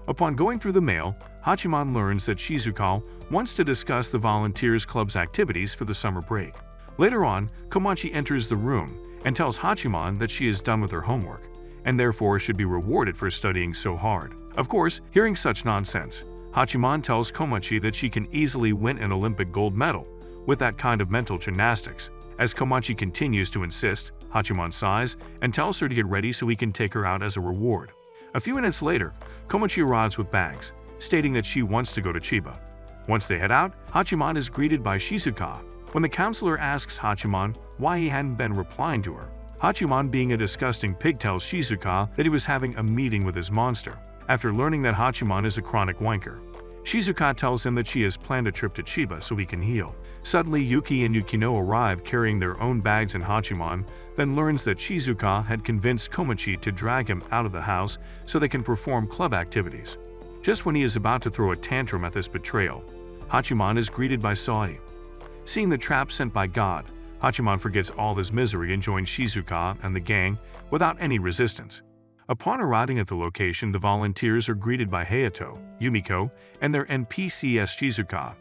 Upon going through the mail, Hachiman learns that Shizuka wants to discuss the Volunteers Club's activities for the summer break. Later on, Komachi enters the room and tells Hachiman that she is done with her homework and therefore should be rewarded for studying so hard. Of course, hearing such nonsense, Hachiman tells Komachi that she can easily win an Olympic gold medal with that kind of mental gymnastics. As Komachi continues to insist, Hachiman sighs and tells her to get ready so he can take her out as a reward. A few minutes later, Komachi arrives with bags, stating that she wants to go to Chiba. Once they head out, Hachiman is greeted by Shizuka. When the counselor asks Hachiman why he hadn't been replying to her, Hachiman, being a disgusting pig, tells Shizuka that he was having a meeting with his monster. After learning that Hachiman is a chronic wanker, Shizuka tells him that she has planned a trip to Chiba so he can heal. Suddenly, Yuki and Yukino arrive carrying their own bags, and Hachiman then learns that Shizuka had convinced Komachi to drag him out of the house so they can perform club activities. Just when he is about to throw a tantrum at this betrayal, Hachiman is greeted by Saki. Seeing the trap sent by God, Hachiman forgets all his misery and joins Shizuka and the gang without any resistance. Upon arriving at the location, the volunteers are greeted by Hayato, Yumiko, and their NPCs Shizuka,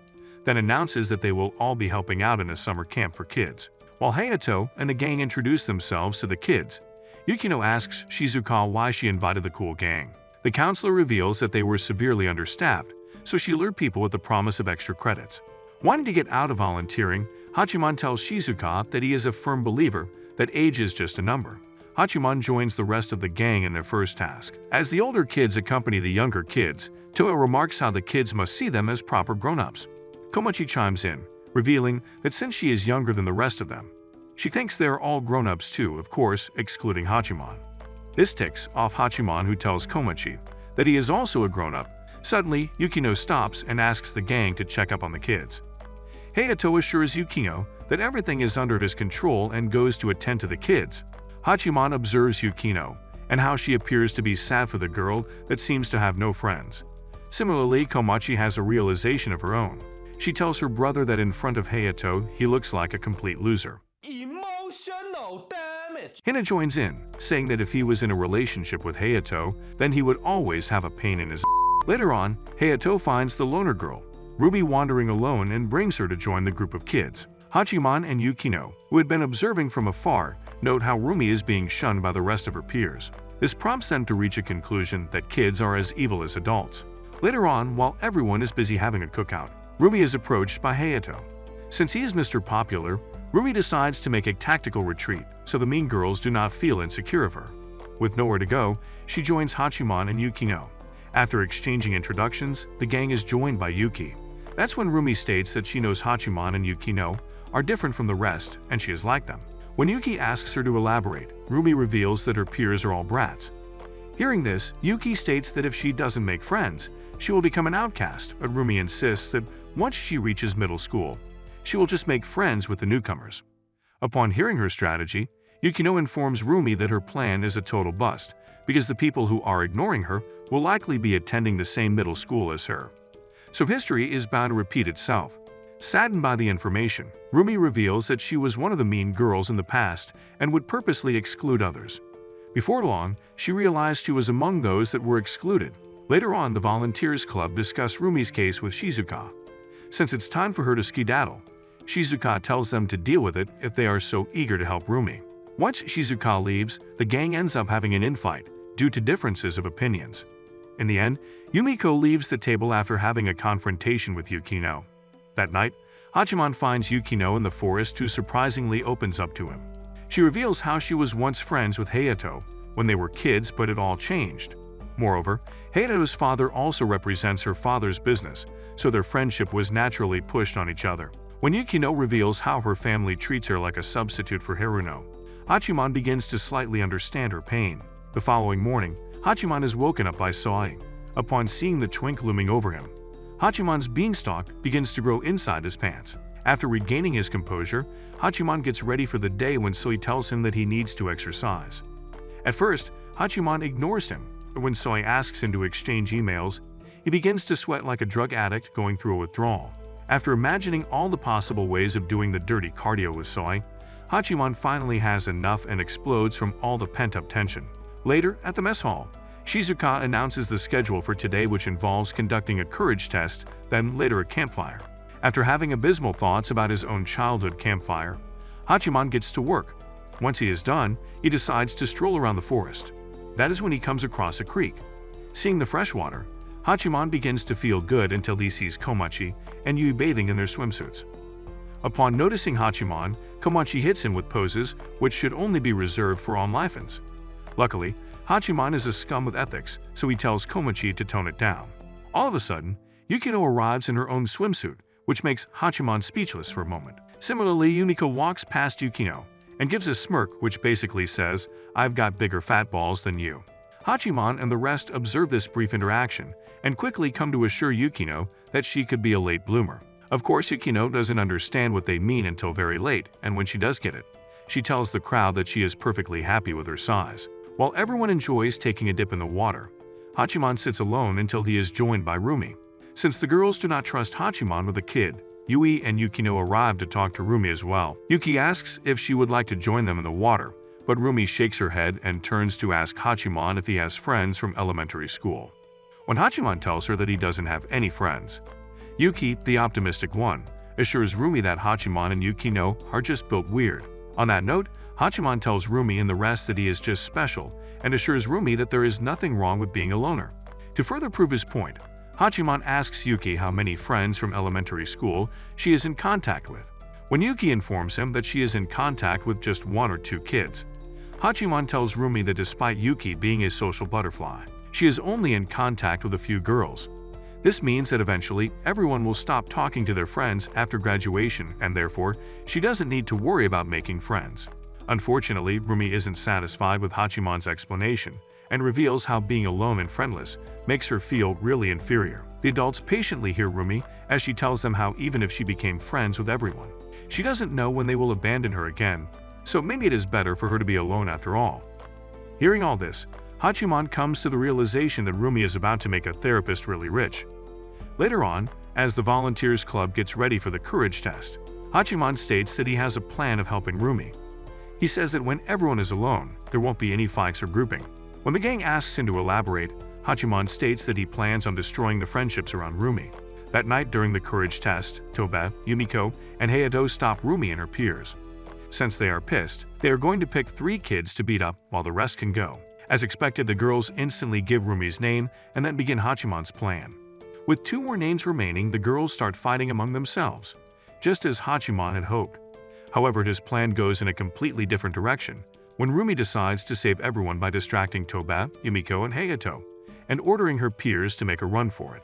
then announces that they will all be helping out in a summer camp for kids. While Hayato and the gang introduce themselves to the kids, Yukino asks Shizuka why she invited the cool gang. The counselor reveals that they were severely understaffed, so she lured people with the promise of extra credits. Wanting to get out of volunteering, Hachiman tells Shizuka that he is a firm believer that age is just a number. Hachiman joins the rest of the gang in their first task. As the older kids accompany the younger kids, Toa remarks how the kids must see them as proper grown-ups. Komachi chimes in, revealing that since she is younger than the rest of them, she thinks they are all grown-ups too, of course, excluding Hachiman. This ticks off Hachiman, who tells Komachi that he is also a grown-up. Suddenly, Yukino stops and asks the gang to check up on the kids. Hayato assures Yukino that everything is under his control and goes to attend to the kids. Hachiman observes Yukino and how she appears to be sad for the girl that seems to have no friends. Similarly, Komachi has a realization of her own. She tells her brother that in front of Hayato, he looks like a complete loser. Emotional damage. Hina joins in, saying that if he was in a relationship with Hayato, then he would always have a pain in his Later on, Hayato finds the loner girl, Ruby, wandering alone and brings her to join the group of kids. Hachiman and Yukino, who had been observing from afar, note how Rumi is being shunned by the rest of her peers. This prompts them to reach a conclusion that kids are as evil as adults. Later on, while everyone is busy having a cookout, Rumi is approached by Hayato. Since he is Mr. Popular, Rumi decides to make a tactical retreat so the mean girls do not feel insecure of her. With nowhere to go, she joins Hachiman and Yukino. After exchanging introductions, the gang is joined by Yuki. That's when Rumi states that she knows Hachiman and Yukino are different from the rest and she is like them. When Yuki asks her to elaborate, Rumi reveals that her peers are all brats. Hearing this, Yuki states that if she doesn't make friends, she will become an outcast, but Rumi insists that once she reaches middle school, she will just make friends with the newcomers. Upon hearing her strategy, Yukino informs Rumi that her plan is a total bust, because the people who are ignoring her will likely be attending the same middle school as her. So history is bound to repeat itself. Saddened by the information, Rumi reveals that she was one of the mean girls in the past and would purposely exclude others. Before long, she realized she was among those that were excluded. Later on, the Volunteers Club discuss Rumi's case with Shizuka. Since it's time for her to skedaddle, Shizuka tells them to deal with it if they are so eager to help Rumi. Once Shizuka leaves, the gang ends up having an infight due to differences of opinions. In the end, Yumiko leaves the table after having a confrontation with Yukino. That night, Hachiman finds Yukino in the forest who surprisingly opens up to him. She reveals how she was once friends with Hayato when they were kids, but it all changed. Moreover, Hayato's father also represents her father's business, so their friendship was naturally pushed on each other. When Yukino reveals how her family treats her like a substitute for Haruno, Hachiman begins to slightly understand her pain. The following morning, Hachiman is woken up by Saki. Upon seeing the twink looming over him, Hachiman's beanstalk begins to grow inside his pants. After regaining his composure, Hachiman gets ready for the day when Soi tells him that he needs to exercise. At first, Hachiman ignores him, but when Soi asks him to exchange emails, he begins to sweat like a drug addict going through a withdrawal. After imagining all the possible ways of doing the dirty cardio with Soi, Hachiman finally has enough and explodes from all the pent-up tension. Later, at the mess hall, Shizuka announces the schedule for today, which involves conducting a courage test, then later a campfire. After having abysmal thoughts about his own childhood campfire, Hachiman gets to work. Once he is done, he decides to stroll around the forest. That is when he comes across a creek. Seeing the fresh water, Hachiman begins to feel good until he sees Komachi and Yui bathing in their swimsuits. Upon noticing Hachiman, Komachi hits him with poses which should only be reserved for on-lifans. Luckily, Hachiman is a scum with ethics, so he tells Komachi to tone it down. All of a sudden, Yukino arrives in her own swimsuit, which makes Hachiman speechless for a moment. Similarly, Yumiko walks past Yukino and gives a smirk which basically says, "I've got bigger fat balls than you." Hachiman and the rest observe this brief interaction and quickly come to assure Yukino that she could be a late bloomer. Of course, Yukino doesn't understand what they mean until very late, and when she does get it, she tells the crowd that she is perfectly happy with her size. While everyone enjoys taking a dip in the water, Hachiman sits alone until he is joined by Rumi. Since the girls do not trust Hachiman with a kid, Yui and Yukino arrive to talk to Rumi as well. Yuki asks if she would like to join them in the water, but Rumi shakes her head and turns to ask Hachiman if he has friends from elementary school. When Hachiman tells her that he doesn't have any friends, Yuki, the optimistic one, assures Rumi that Hachiman and Yukino are just built weird. On that note, Hachiman tells Rumi and the rest that he is just special and assures Rumi that there is nothing wrong with being a loner. To further prove his point, Hachiman asks Yuki how many friends from elementary school she is in contact with. When Yuki informs him that she is in contact with just 1 or 2 kids, Hachiman tells Rumi that despite Yuki being a social butterfly, she is only in contact with a few girls. This means that eventually everyone will stop talking to their friends after graduation, and therefore she doesn't need to worry about making friends. Unfortunately, Rumi isn't satisfied with Hachiman's explanation and reveals how being alone and friendless makes her feel really inferior. The adults patiently hear Rumi as she tells them how even if she became friends with everyone, she doesn't know when they will abandon her again, so maybe it is better for her to be alone after all. Hearing all this, Hachiman comes to the realization that Rumi is about to make a therapist really rich. Later on, as the Volunteers Club gets ready for the courage test, Hachiman states that he has a plan of helping Rumi. He says that when everyone is alone, there won't be any fights or grouping. When the gang asks him to elaborate, Hachiman states that he plans on destroying the friendships around Rumi. That night during the courage test, Toba, Yumiko, and Hayato stop Rumi and her peers. Since they are pissed, they are going to pick 3 kids to beat up while the rest can go. As expected, the girls instantly give Rumi's name and then begin Hachiman's plan. With 2 more names remaining, the girls start fighting among themselves, just as Hachiman had hoped. However, his plan goes in a completely different direction when Rumi decides to save everyone by distracting Toba, Yumiko, and Hayato, and ordering her peers to make a run for it.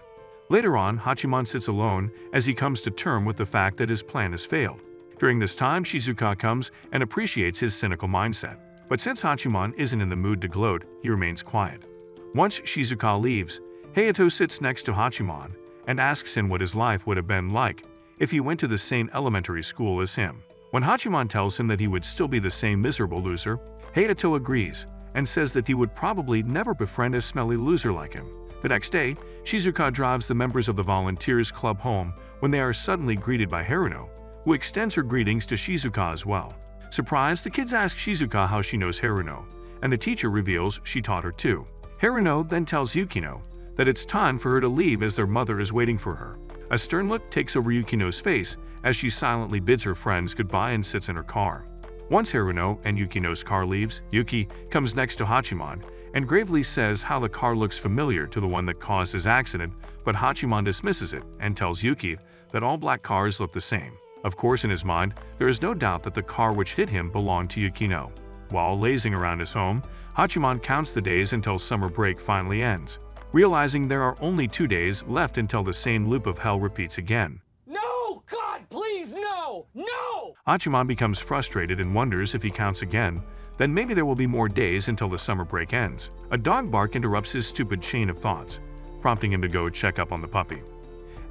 Later on, Hachiman sits alone as he comes to terms with the fact that his plan has failed. During this time, Shizuka comes and appreciates his cynical mindset. But since Hachiman isn't in the mood to gloat, he remains quiet. Once Shizuka leaves, Hayato sits next to Hachiman and asks him what his life would have been like if he went to the same elementary school as him. When Hachiman tells him that he would still be the same miserable loser, Hayato agrees and says that he would probably never befriend a smelly loser like him. The next day, Shizuka drives the members of the Volunteers Club home when they are suddenly greeted by Haruno, who extends her greetings to Shizuka as well. Surprised, the kids ask Shizuka how she knows Haruno, and the teacher reveals she taught her too. Haruno then tells Yukino that it's time for her to leave as their mother is waiting for her. A stern look takes over Yukino's face as she silently bids her friends goodbye and sits in her car. Once Haruno and Yukino's car leaves, Yuki comes next to Hachiman and gravely says how the car looks familiar to the one that caused his accident, but Hachiman dismisses it and tells Yuki that all black cars look the same. Of course, in his mind, there is no doubt that the car which hit him belonged to Yukino. While lazing around his home, Hachiman counts the days until summer break finally ends, realizing there are only 2 days left until the same loop of hell repeats again. No! God, please, no! No! Hachiman becomes frustrated and wonders if he counts again, then maybe there will be more days until the summer break ends. A dog bark interrupts his stupid chain of thoughts, prompting him to go check up on the puppy.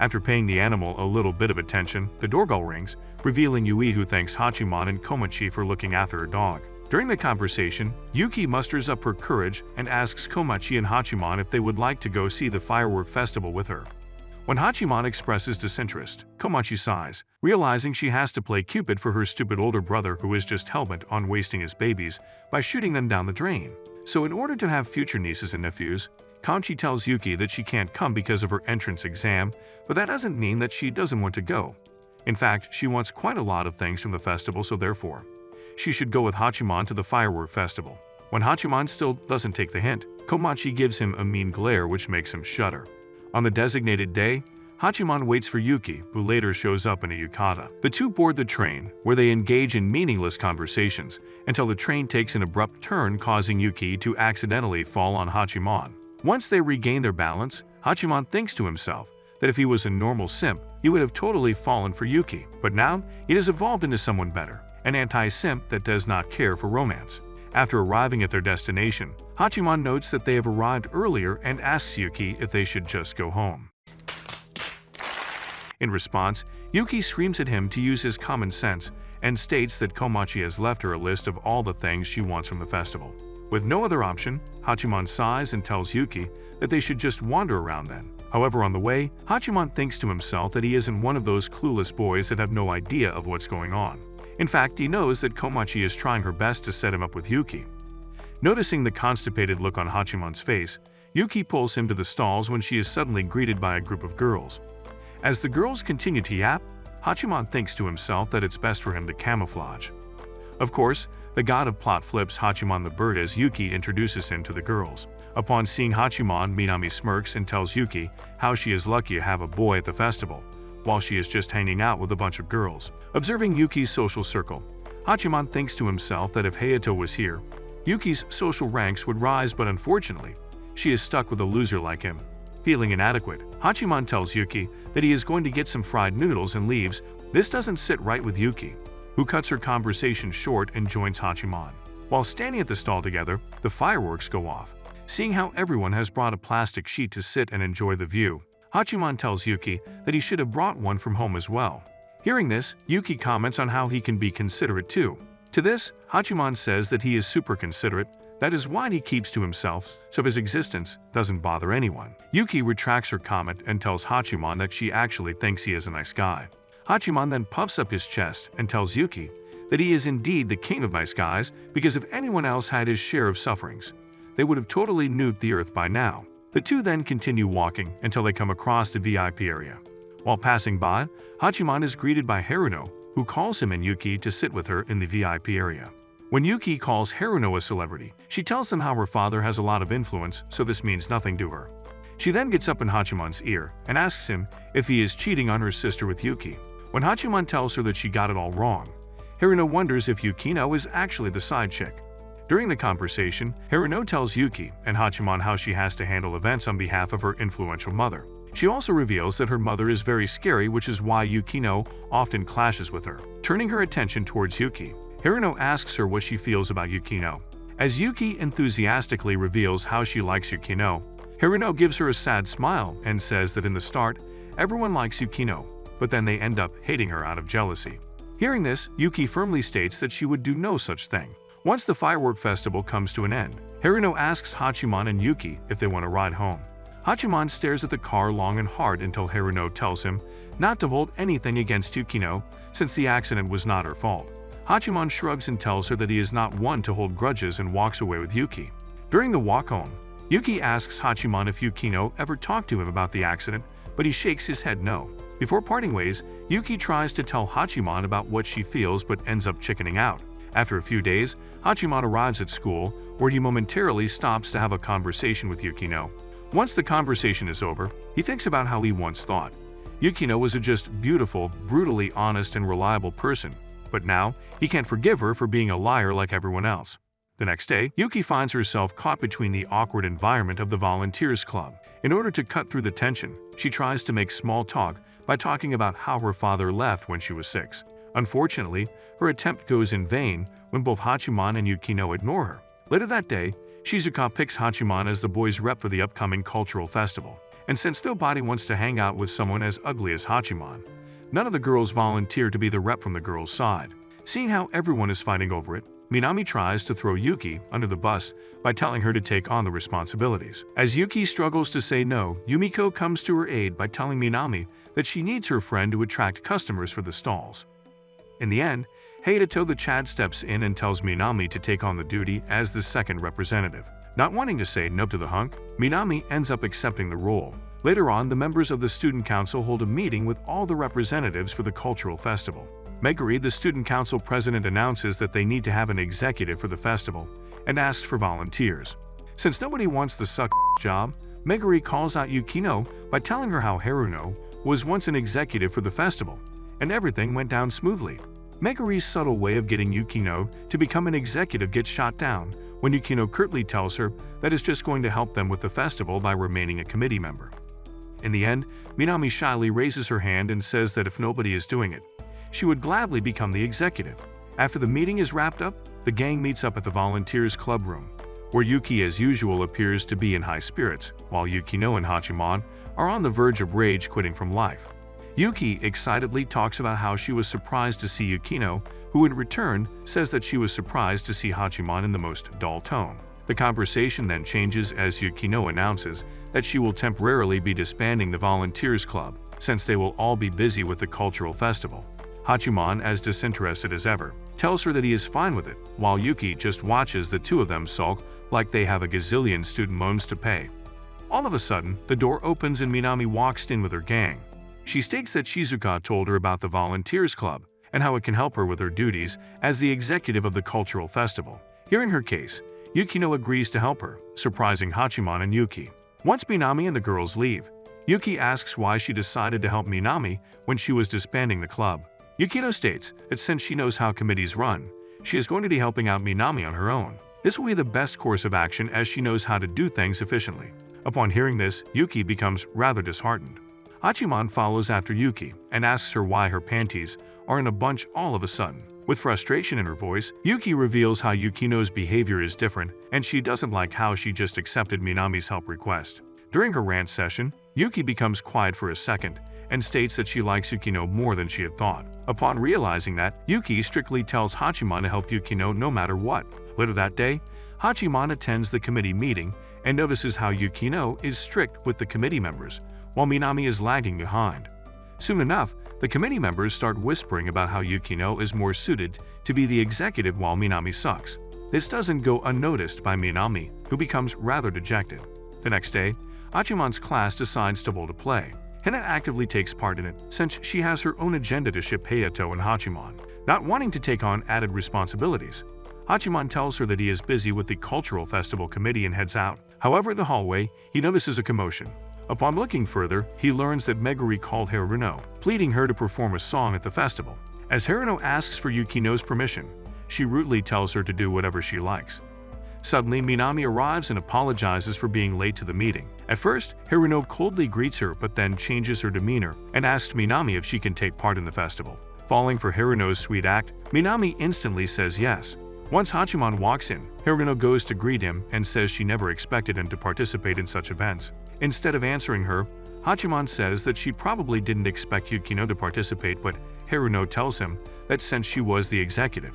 After paying the animal a little bit of attention, the doorbell rings, revealing Yui, who thanks Hachiman and Komachi for looking after her dog. During the conversation, Yuki musters up her courage and asks Komachi and Hachiman if they would like to go see the firework festival with her. When Hachiman expresses disinterest, Komachi sighs, realizing she has to play Cupid for her stupid older brother who is just hell-bent on wasting his babies by shooting them down the drain. So in order to have future nieces and nephews, Kanchi tells Yuki that she can't come because of her entrance exam, but that doesn't mean that she doesn't want to go. In fact, she wants quite a lot of things from the festival, so therefore, she should go with Hachiman to the firework festival. When Hachiman still doesn't take the hint, Komachi gives him a mean glare which makes him shudder. On the designated day, Hachiman waits for Yuki, who later shows up in a yukata. The two board the train, where they engage in meaningless conversations until the train takes an abrupt turn, causing Yuki to accidentally fall on Hachiman. Once they regain their balance, Hachiman thinks to himself that if he was a normal simp, he would have totally fallen for Yuki. But now, it has evolved into someone better, an anti-simp that does not care for romance. After arriving at their destination, Hachiman notes that they have arrived earlier and asks Yuki if they should just go home. In response, Yuki screams at him to use his common sense and states that Komachi has left her a list of all the things she wants from the festival. With no other option, Hachiman sighs and tells Yuki that they should just wander around then. However, on the way, Hachiman thinks to himself that he isn't one of those clueless boys that have no idea of what's going on. In fact, he knows that Komachi is trying her best to set him up with Yuki. Noticing the constipated look on Hachiman's face, Yuki pulls him to the stalls when she is suddenly greeted by a group of girls. As the girls continue to yap, Hachiman thinks to himself that it's best for him to camouflage. Of course, the god of plot flips Hachiman the bird as Yuki introduces him to the girls. Upon seeing Hachiman, Minami smirks and tells Yuki how she is lucky to have a boy at the festival, while she is just hanging out with a bunch of girls. Observing Yuki's social circle, Hachiman thinks to himself that if Hayato was here, Yuki's social ranks would rise, but unfortunately, she is stuck with a loser like him. Feeling inadequate, Hachiman tells Yuki that he is going to get some fried noodles and leaves. This doesn't sit right with Yuki, who cuts her conversation short and joins Hachiman. While standing at the stall together, the fireworks go off. Seeing how everyone has brought a plastic sheet to sit and enjoy the view, Hachiman tells Yuki that he should have brought one from home as well. Hearing this, Yuki comments on how he can be considerate too. To this, Hachiman says that he is super considerate, that his wine he keeps to himself, so his existence doesn't bother anyone. Yuki retracts her comment and tells Hachiman that she actually thinks he is a nice guy. Hachiman then puffs up his chest and tells Yuki that he is indeed the king of nice guys because if anyone else had his share of sufferings, they would have totally nuked the earth by now. The two then continue walking until they come across the VIP area. While passing by, Hachiman is greeted by Haruno, who calls him and Yuki to sit with her in the VIP area. When Yuki calls Haruno a celebrity, she tells him how her father has a lot of influence, so this means nothing to her. She then gets up in Hachiman's ear and asks him if he is cheating on her sister with Yuki. When Hachiman tells her that she got it all wrong, Haruno wonders if Yukino is actually the side chick. During the conversation, Haruno tells Yuki and Hachiman how she has to handle events on behalf of her influential mother. She also reveals that her mother is very scary, which is why Yukino often clashes with her. Turning her attention towards Yuki, Haruno asks her what she feels about Yukino. As Yuki enthusiastically reveals how she likes Yukino, Haruno gives her a sad smile and says that in the start, everyone likes Yukino, but then they end up hating her out of jealousy. Hearing this, Yuki firmly states that she would do no such thing. Once the firework festival comes to an end, Haruno asks Hachiman and Yuki if they want to ride home. Hachiman stares at the car long and hard until Haruno tells him not to hold anything against Yukino since the accident was not her fault. Hachiman shrugs and tells her that he is not one to hold grudges and walks away with Yuki. During the walk home, Yuki asks Hachiman if Yukino ever talked to him about the accident, but he shakes his head no. Before parting ways, Yuki tries to tell Hachiman about what she feels but ends up chickening out. After a few days, Hachiman arrives at school, where he momentarily stops to have a conversation with Yukino. Once the conversation is over, he thinks about how he once thought Yukino was a just beautiful, brutally honest and reliable person, but now he can't forgive her for being a liar like everyone else. The next day, Yuki finds herself caught between the awkward environment of the Volunteers Club. In order to cut through the tension, she tries to make small talk by talking about how her father left when she was 6. Unfortunately, her attempt goes in vain when both Hachiman and Yukino ignore her. Later that day, Shizuka picks Hachiman as the boys' rep for the upcoming cultural festival. And since nobody wants to hang out with someone as ugly as Hachiman, none of the girls volunteer to be the rep from the girls' side. Seeing how everyone is fighting over it, Minami tries to throw Yuki under the bus by telling her to take on the responsibilities. As Yuki struggles to say no, Yumiko comes to her aid by telling Minami that she needs her friend to attract customers for the stalls. In the end, Hayato the Chad steps in and tells Minami to take on the duty as the second representative. Not wanting to say no to the hunk, Minami ends up accepting the role. Later on, the members of the student council hold a meeting with all the representatives for the cultural festival. Meguri, the student council president, announces that they need to have an executive for the festival and asks for volunteers. Since nobody wants the suck job, Meguri calls out Yukino by telling her how Haruno was once an executive for the festival, and everything went down smoothly. Meguri's subtle way of getting Yukino to become an executive gets shot down when Yukino curtly tells her that it's just going to help them with the festival by remaining a committee member. In the end, Minami shyly raises her hand and says that if nobody is doing it, she would gladly become the executive. After the meeting is wrapped up, the gang meets up at the Volunteers Club room, where Yuki as usual appears to be in high spirits, while Yukino and Hachiman are on the verge of rage quitting from life. Yuki excitedly talks about how she was surprised to see Yukino, who in return says that she was surprised to see Hachiman in the most dull tone. The conversation then changes as Yukino announces that she will temporarily be disbanding the Volunteers Club, since they will all be busy with the cultural festival. Hachiman, as disinterested as ever, tells her that he is fine with it, while Yuki just watches the two of them sulk like they have a gazillion student loans to pay. All of a sudden, the door opens and Minami walks in with her gang. She states that Shizuka told her about the Volunteers Club and how it can help her with her duties as the executive of the cultural festival. Hearing her case, Yukino agrees to help her, surprising Hachiman and Yuki. Once Minami and the girls leave, Yuki asks why she decided to help Minami when she was disbanding the club. Yukino states that since she knows how committees run, she is going to be helping out Minami on her own. This will be the best course of action as she knows how to do things efficiently. Upon hearing this, Yuki becomes rather disheartened. Hachiman follows after Yuki and asks her why her panties are in a bunch all of a sudden. With frustration in her voice, Yuki reveals how Yukino's behavior is different and she doesn't like how she just accepted Minami's help request. During her rant session, Yuki becomes quiet for a second and states that she likes Yukino more than she had thought. Upon realizing that, Yuki strictly tells Hachiman to help Yukino no matter what. Later that day, Hachiman attends the committee meeting and notices how Yukino is strict with the committee members, while Minami is lagging behind. Soon enough, the committee members start whispering about how Yukino is more suited to be the executive while Minami sucks. This doesn't go unnoticed by Minami, who becomes rather dejected. The next day, Hachiman's class decides to bowl to play. Hina actively takes part in it since she has her own agenda to ship Hayato and Hachiman. Not wanting to take on added responsibilities, Hachiman tells her that he is busy with the cultural festival committee and heads out. However, in the hallway, he notices a commotion. Upon looking further, he learns that Meguri called Haruno, pleading her to perform a song at the festival. As Haruno asks for Yukino's permission, she rudely tells her to do whatever she likes. Suddenly, Minami arrives and apologizes for being late to the meeting. At first, Haruno coldly greets her but then changes her demeanor and asks Minami if she can take part in the festival. Falling for Haruno's sweet act, Minami instantly says yes. Once Hachiman walks in, Haruno goes to greet him and says she never expected him to participate in such events. Instead of answering her, Hachiman says that she probably didn't expect Yukino to participate, but Haruno tells him that since she was the executive,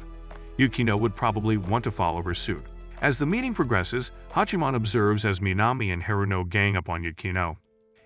Yukino would probably want to follow her suit. As the meeting progresses, Hachiman observes as Minami and Haruno gang up on Yukino.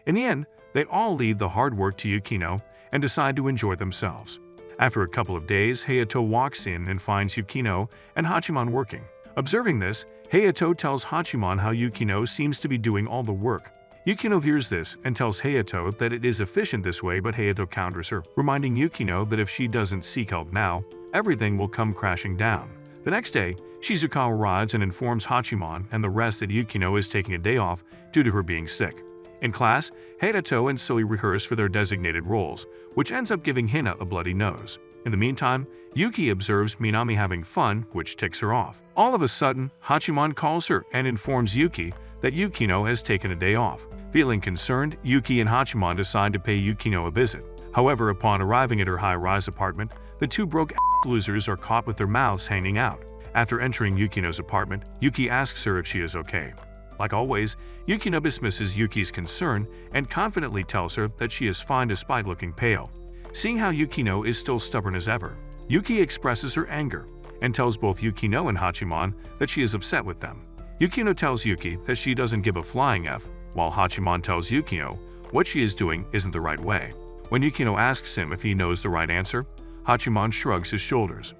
In the end, they all leave the hard work to Yukino and decide to enjoy themselves. After a couple of days, Hayato walks in and finds Yukino and Hachiman working. Observing this, Hayato tells Hachiman how Yukino seems to be doing all the work. Yukino hears this and tells Hayato that it is efficient this way, but Hayato counters her, reminding Yukino that if she doesn't seek help now, everything will come crashing down. The next day, Shizuka arrives and informs Hachiman and the rest that Yukino is taking a day off due to her being sick. In class, Hayato and Sui rehearse for their designated roles, which ends up giving Hina a bloody nose. In the meantime, Yuki observes Minami having fun, which ticks her off. All of a sudden, Hachiman calls her and informs Yuki that Yukino has taken a day off. Feeling concerned, Yuki and Hachiman decide to pay Yukino a visit. However, upon arriving at her high-rise apartment, the two broke losers are caught with their mouths hanging out. After entering Yukino's apartment, Yuki asks her if she is okay. Like always, Yukino dismisses Yuki's concern and confidently tells her that she is fine despite looking pale. Seeing how Yukino is still stubborn as ever, Yuki expresses her anger and tells both Yukino and Hachiman that she is upset with them. Yukino tells Yuki that she doesn't give a flying F, while Hachiman tells Yukino what she is doing isn't the right way. When Yukino asks him if he knows the right answer, Hachiman shrugs his shoulders.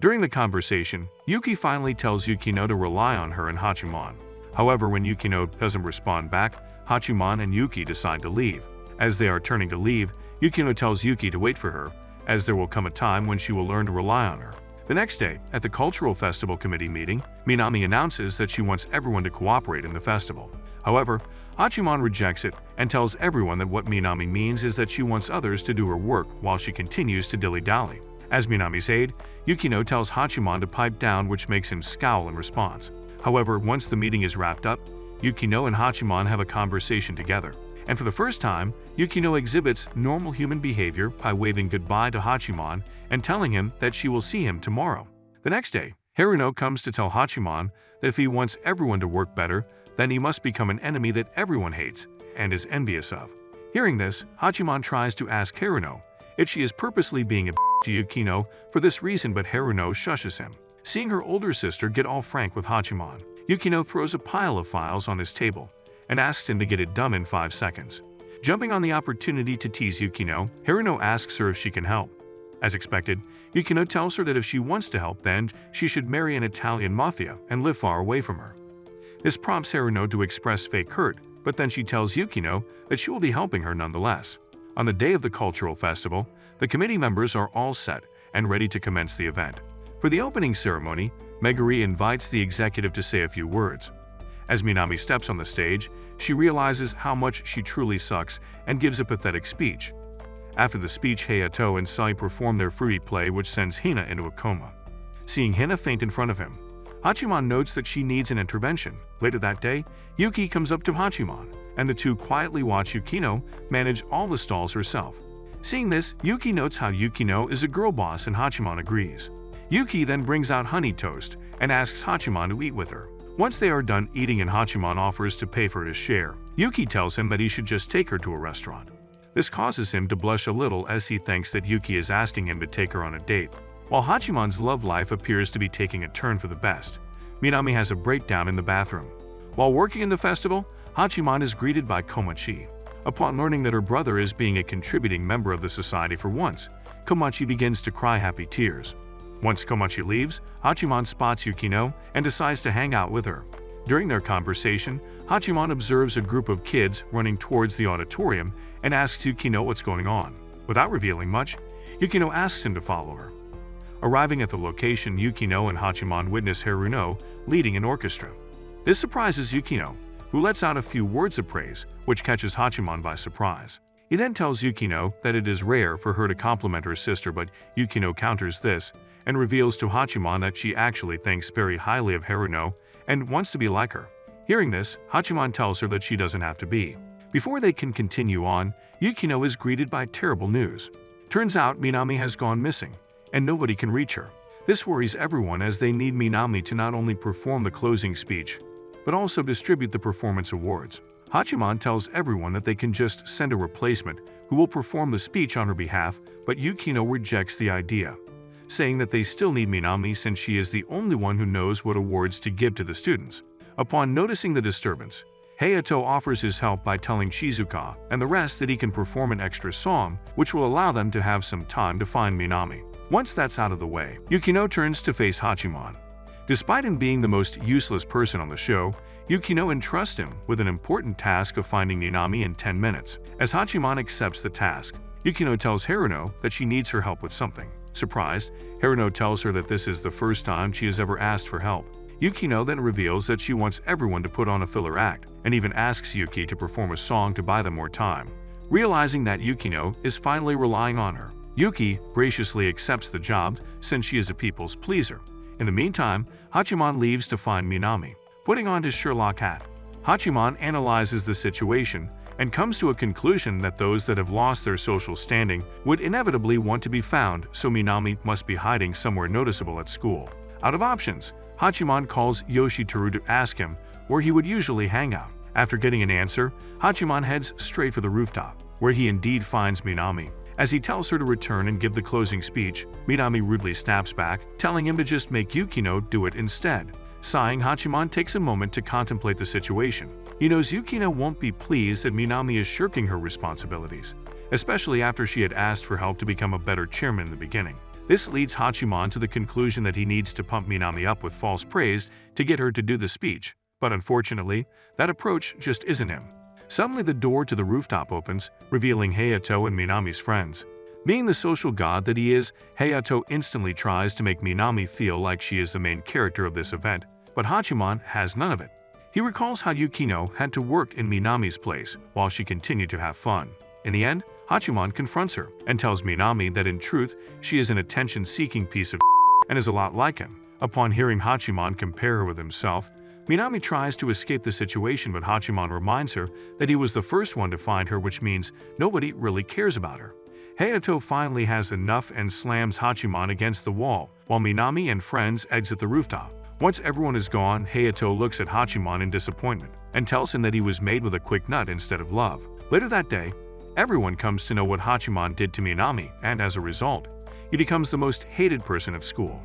During the conversation, Yuki finally tells Yukino to rely on her and Hachiman. However, when Yukino doesn't respond back, Hachiman and Yuki decide to leave. As they are turning to leave, Yukino tells Yuki to wait for her, as there will come a time when she will learn to rely on her. The next day, at the Cultural Festival Committee meeting, Minami announces that she wants everyone to cooperate in the festival. However, Hachiman rejects it and tells everyone that what Minami means is that she wants others to do her work while she continues to dilly-dally. As Minami's aide, Yukino tells Hachiman to pipe down, which makes him scowl in response. However, once the meeting is wrapped up, Yukino and Hachiman have a conversation together. And for the first time, Yukino exhibits normal human behavior by waving goodbye to Hachiman and telling him that she will see him tomorrow. The next day, Haruno comes to tell Hachiman that if he wants everyone to work better, then he must become an enemy that everyone hates and is envious of. Hearing this, Hachiman tries to ask Haruno if she is purposely being a to Yukino for this reason, but Haruno shushes him. Seeing her older sister get all frank with Hachiman, Yukino throws a pile of files on his table and asks him to get it done in 5 seconds. Jumping on the opportunity to tease Yukino, Haruno asks her if she can help. As expected, Yukino tells her that if she wants to help, then she should marry an Italian mafia and live far away from her. This prompts Haruno to express fake hurt, but then she tells Yukino that she will be helping her nonetheless. On the day of the cultural festival, the committee members are all set and ready to commence the event. For the opening ceremony, Meguri invites the executive to say a few words. As Minami steps on the stage, she realizes how much she truly sucks and gives a pathetic speech. After the speech, Hayato and Sai perform their fruity play, which sends Hina into a coma. Seeing Hina faint in front of him, Hachiman notes that she needs an intervention. Later that day, Yuki comes up to Hachiman, and the two quietly watch Yukino manage all the stalls herself. Seeing this, Yuki notes how Yukino is a girl boss and Hachiman agrees. Yuki then brings out honey toast and asks Hachiman to eat with her. Once they are done eating and Hachiman offers to pay for his share, Yuki tells him that he should just take her to a restaurant. This causes him to blush a little as he thinks that Yuki is asking him to take her on a date. While Hachiman's love life appears to be taking a turn for the best, Minami has a breakdown in the bathroom. While working in the festival, Hachiman is greeted by Komachi. Upon learning that her brother is being a contributing member of the society for once, Komachi begins to cry happy tears. Once Komachi leaves, Hachiman spots Yukino and decides to hang out with her. During their conversation, Hachiman observes a group of kids running towards the auditorium and asks Yukino what's going on. Without revealing much, Yukino asks him to follow her. Arriving at the location, Yukino and Hachiman witness Haruno leading an orchestra. This surprises Yukino, who lets out a few words of praise, which catches Hachiman by surprise. He then tells Yukino that it is rare for her to compliment her sister, but Yukino counters this and reveals to Hachiman that she actually thinks very highly of Haruno and wants to be like her. Hearing this, Hachiman tells her that she doesn't have to be. Before they can continue on, Yukino is greeted by terrible news. Turns out Minami has gone missing, and nobody can reach her. This worries everyone as they need Minami to not only perform the closing speech, but also distribute the performance awards. Hachiman tells everyone that they can just send a replacement who will perform the speech on her behalf, but Yukino rejects the idea, saying that they still need Minami since she is the only one who knows what awards to give to the students. Upon noticing the disturbance, Hayato offers his help by telling Shizuka and the rest that he can perform an extra song, which will allow them to have some time to find Minami. Once that's out of the way, Yukino turns to face Hachiman. Despite him being the most useless person on the show, Yukino entrusts him with an important task of finding Minami in 10 minutes. As Hachiman accepts the task, Yukino tells Haruno that she needs her help with something. Surprised, Haruno tells her that this is the first time she has ever asked for help. Yukino then reveals that she wants everyone to put on a filler act, and even asks Yuki to perform a song to buy them more time. Realizing that Yukino is finally relying on her, Yuki graciously accepts the job since she is a people's pleaser. In the meantime, Hachiman leaves to find Minami. Putting on his Sherlock hat, Hachiman analyzes the situation and comes to a conclusion that those that have lost their social standing would inevitably want to be found, so Minami must be hiding somewhere noticeable at school. Out of options, Hachiman calls Yoshiteru to ask him where he would usually hang out. After getting an answer, Hachiman heads straight for the rooftop, where he indeed finds Minami. As he tells her to return and give the closing speech, Minami rudely snaps back, telling him to just make Yukino do it instead. Sighing, Hachiman takes a moment to contemplate the situation. He knows Yukino won't be pleased that Minami is shirking her responsibilities, especially after she had asked for help to become a better chairman in the beginning. This leads Hachiman to the conclusion that he needs to pump Minami up with false praise to get her to do the speech, but unfortunately, that approach just isn't him. Suddenly the door to the rooftop opens, revealing Hayato and Minami's friends. Being the social god that he is, Hayato instantly tries to make Minami feel like she is the main character of this event, but Hachiman has none of it. He recalls how Yukino had to work in Minami's place while she continued to have fun. In the end, Hachiman confronts her and tells Minami that in truth, she is an attention-seeking piece of and is a lot like him. Upon hearing Hachiman compare her with himself, Minami tries to escape the situation, but Hachiman reminds her that he was the first one to find her, which means nobody really cares about her. Hayato finally has enough and slams Hachiman against the wall, while Minami and friends exit the rooftop. Once everyone is gone, Hayato looks at Hachiman in disappointment and tells him that he was made with a quick nut instead of love. Later that day, everyone comes to know what Hachiman did to Minami, and as a result, he becomes the most hated person at school.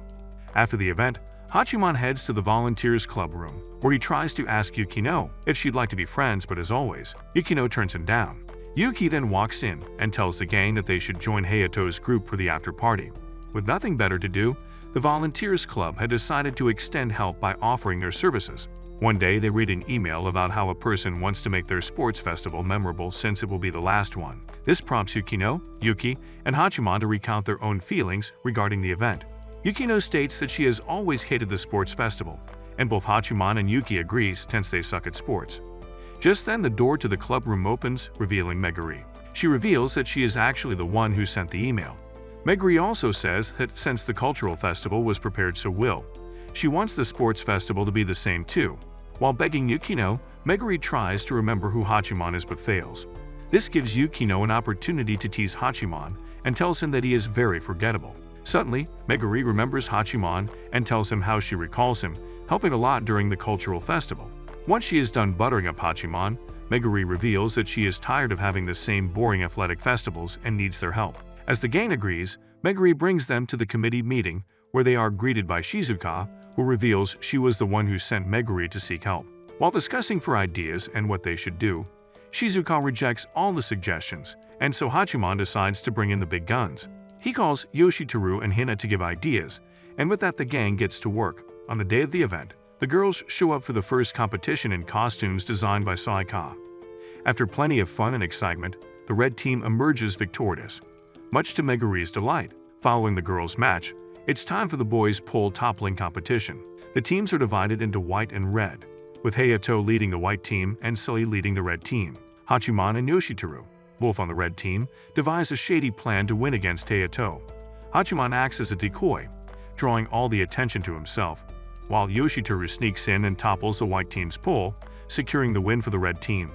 After the event, Hachiman heads to the Volunteers Club room, where he tries to ask Yukino if she'd like to be friends, but as always, Yukino turns him down. Yuki then walks in and tells the gang that they should join Hayato's group for the after-party. With nothing better to do, the Volunteers Club had decided to extend help by offering their services. One day, they read an email about how a person wants to make their sports festival memorable since it will be the last one. This prompts Yukino, Yuki, and Hachiman to recount their own feelings regarding the event. Yukino states that she has always hated the sports festival, and both Hachiman and Yuki agree since they suck at sports. Just then, the door to the club room opens, revealing Meguri. She reveals that she is actually the one who sent the email. Meguri also says that since the cultural festival was prepared so well, she wants the sports festival to be the same too. While begging Yukino, Meguri tries to remember who Hachiman is but fails. This gives Yukino an opportunity to tease Hachiman and tells him that he is very forgettable. Suddenly, Meguri remembers Hachiman and tells him how she recalls him, helping a lot during the cultural festival. Once she is done buttering up Hachiman, Meguri reveals that she is tired of having the same boring athletic festivals and needs their help. As the gang agrees, Meguri brings them to the committee meeting where they are greeted by Shizuka, who reveals she was the one who sent Meguri to seek help. While discussing for ideas and what they should do, Shizuka rejects all the suggestions, and so Hachiman decides to bring in the big guns. He calls Yoshiteru and Hina to give ideas, and with that the gang gets to work. On the day of the event, the girls show up for the first competition in costumes designed by Saki. After plenty of fun and excitement, the red team emerges victorious. Much to Meguri's delight, following the girls' match, it's time for the boys' pole toppling competition. The teams are divided into white and red, with Hayato leading the white team and Sully leading the red team. Hachiman and Yoshiteru, both on the red team, devise a shady plan to win against Hayato. Hachiman acts as a decoy, drawing all the attention to himself, while Yoshiteru sneaks in and topples the white team's pole, securing the win for the red team.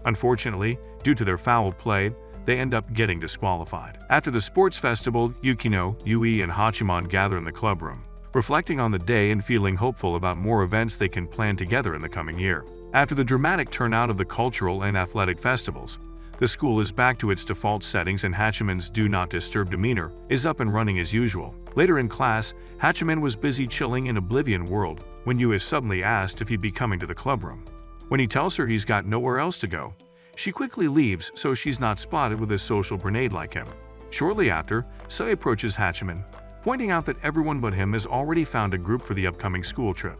Unfortunately, due to their foul play, they end up getting disqualified. After the sports festival, Yukino, Yui, and Hachiman gather in the club room, reflecting on the day and feeling hopeful about more events they can plan together in the coming year. After the dramatic turnout of the cultural and athletic festivals, the school is back to its default settings and Hachiman's do not disturb demeanor is up and running as usual. Later in class, Hachiman was busy chilling in Oblivion World when Yui is suddenly asked if he'd be coming to the club room. When he tells her he's got nowhere else to go, she quickly leaves so she's not spotted with a social grenade like him. Shortly after, Sai approaches Hachiman, pointing out that everyone but him has already found a group for the upcoming school trip.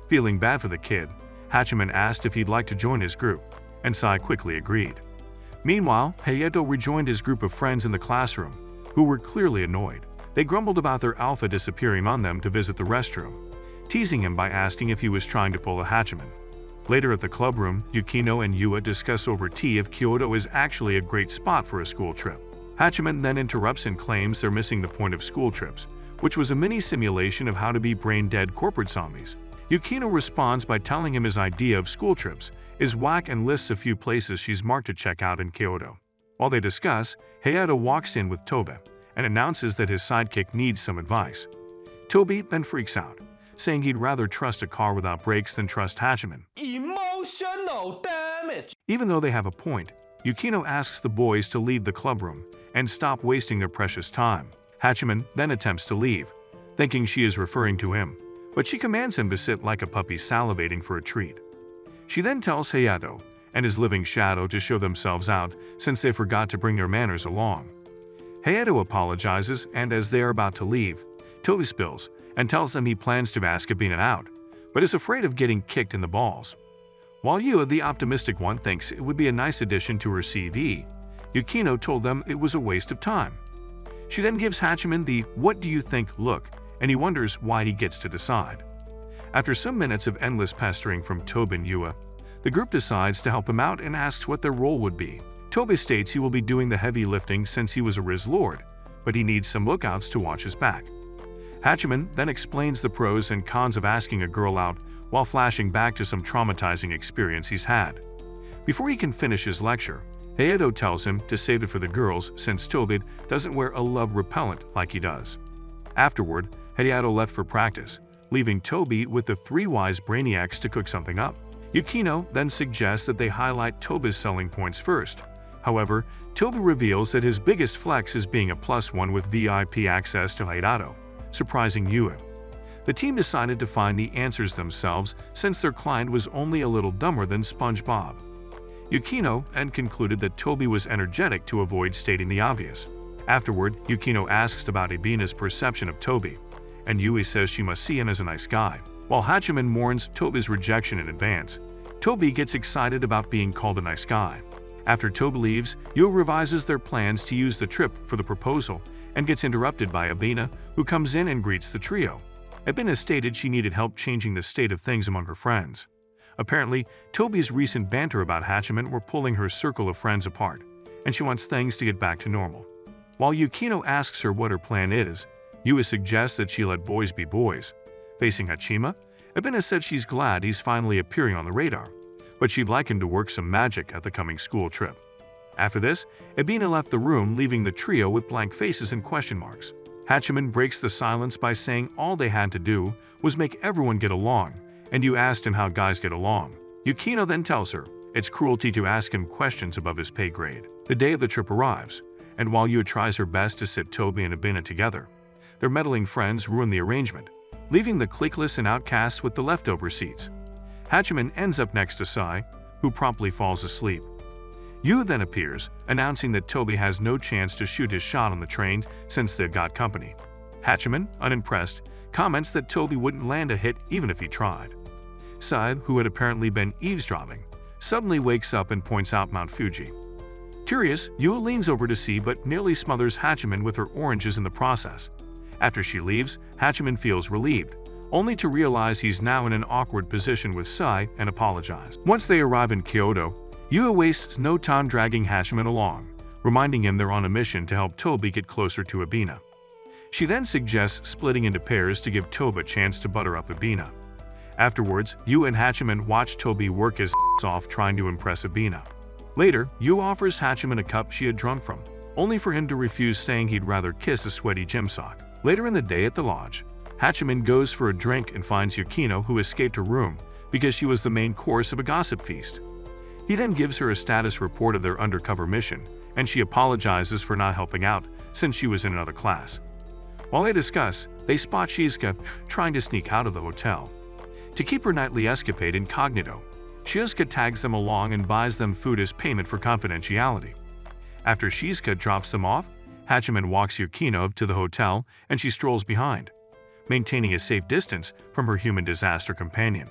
Feeling bad for the kid, Hachiman asked if he'd like to join his group, and Sai quickly agreed. Meanwhile, Hayato rejoined his group of friends in the classroom, who were clearly annoyed. They grumbled about their alpha disappearing on them to visit the restroom, teasing him by asking if he was trying to pull a Hachiman. Later at the club room, Yukino and Yua discuss over tea if Kyoto is actually a great spot for a school trip. Hachiman then interrupts and claims they're missing the point of school trips, which was a mini simulation of how to be brain-dead corporate zombies. Yukino responds by telling him his idea of school trips is whack and lists a few places she's marked to check out in Kyoto. While they discuss, Hayato walks in with Tobe and announces that his sidekick needs some advice. Tobe then freaks out, saying he'd rather trust a car without brakes than trust Hachiman. Emotional damage! Even though they have a point, Yukino asks the boys to leave the club room and stop wasting their precious time. Hachiman then attempts to leave, thinking she is referring to him, but she commands him to sit like a puppy salivating for a treat. She then tells Hayato and his living shadow to show themselves out since they forgot to bring their manners along. Hayato apologizes, and as they are about to leave, Tobe spills and tells them he plans to ask Abina out, but is afraid of getting kicked in the balls. While Yua, the optimistic one, thinks it would be a nice addition to her CV, Yukino told them it was a waste of time. She then gives Hachiman the "what do you think" look, and he wonders why he gets to decide. After some minutes of endless pestering from Tobe and Yua, the group decides to help him out and asks what their role would be. Tobe states he will be doing the heavy lifting since he was a Riz Lord, but he needs some lookouts to watch his back. Hachiman then explains the pros and cons of asking a girl out while flashing back to some traumatizing experience he's had. Before he can finish his lecture, Hayato tells him to save it for the girls since Tobe doesn't wear a love repellent like he does. Afterward, Hayato left for practice, leaving Tobe with the three wise brainiacs to cook something up. Yukino then suggests that they highlight Tobe's selling points first. However, Tobe reveals that his biggest flex is being a +1 with VIP access to Hayato, surprising Yua. The team decided to find the answers themselves since their client was only a little dumber than SpongeBob. Yukino then concluded that Tobe was energetic to avoid stating the obvious. Afterward, Yukino asks about Ibina's perception of Tobe, and Yui says she must see him as a nice guy. While Hachiman mourns Tobe's rejection in advance, Tobe gets excited about being called a nice guy. After Tobe leaves, Yui revises their plans to use the trip for the proposal and gets interrupted by Ibina, who comes in and greets the trio. Ibina stated she needed help changing the state of things among her friends. Apparently, Tobe's recent banter about Hachiman were pulling her circle of friends apart, and she wants things to get back to normal. While Yukino asks her what her plan is, Yui suggests that she let boys be boys. Facing Hachima, Ibina said she's glad he's finally appearing on the radar, but she'd like him to work some magic at the coming school trip. After this, Ibina left the room, leaving the trio with blank faces and question marks. Hachiman breaks the silence by saying all they had to do was make everyone get along, and you asked him how guys get along. Yukino then tells her, it's cruelty to ask him questions above his pay grade. The day of the trip arrives, and while Yui tries her best to sit Toby and Abina together, their meddling friends ruin the arrangement, leaving the cliqueless and outcasts with the leftover seats. Hachiman ends up next to Sai, who promptly falls asleep. Yui then appears, announcing that Toby has no chance to shoot his shot on the train since they've got company. Hachiman, unimpressed, comments that Toby wouldn't land a hit even if he tried. Sai, who had apparently been eavesdropping, suddenly wakes up and points out Mount Fuji. Curious, Yui leans over to see but nearly smothers Hachiman with her oranges in the process. After she leaves, Hachiman feels relieved, only to realize he's now in an awkward position with Sai and apologizes. Once they arrive in Kyoto, Yui wastes no time dragging Hachiman along, reminding him they're on a mission to help Toby get closer to Abina. She then suggests splitting into pairs to give Toby a chance to butter up Abina. Afterwards, Yui and Hachiman watch Toby work his off trying to impress Abina. Later, Yui offers Hachiman a cup she had drunk from, only for him to refuse, saying he'd rather kiss a sweaty gym sock. Later in the day at the lodge, Hachiman goes for a drink and finds Yukino, who escaped her room because she was the main course of a gossip feast. He then gives her a status report of their undercover mission, and she apologizes for not helping out since she was in another class. While they discuss, they spot Shizuka trying to sneak out of the hotel. To keep her nightly escapade incognito, Shizuka tags them along and buys them food as payment for confidentiality. After Shizuka drops them off, Hachiman walks Yukino to the hotel and she strolls behind, maintaining a safe distance from her human disaster companion.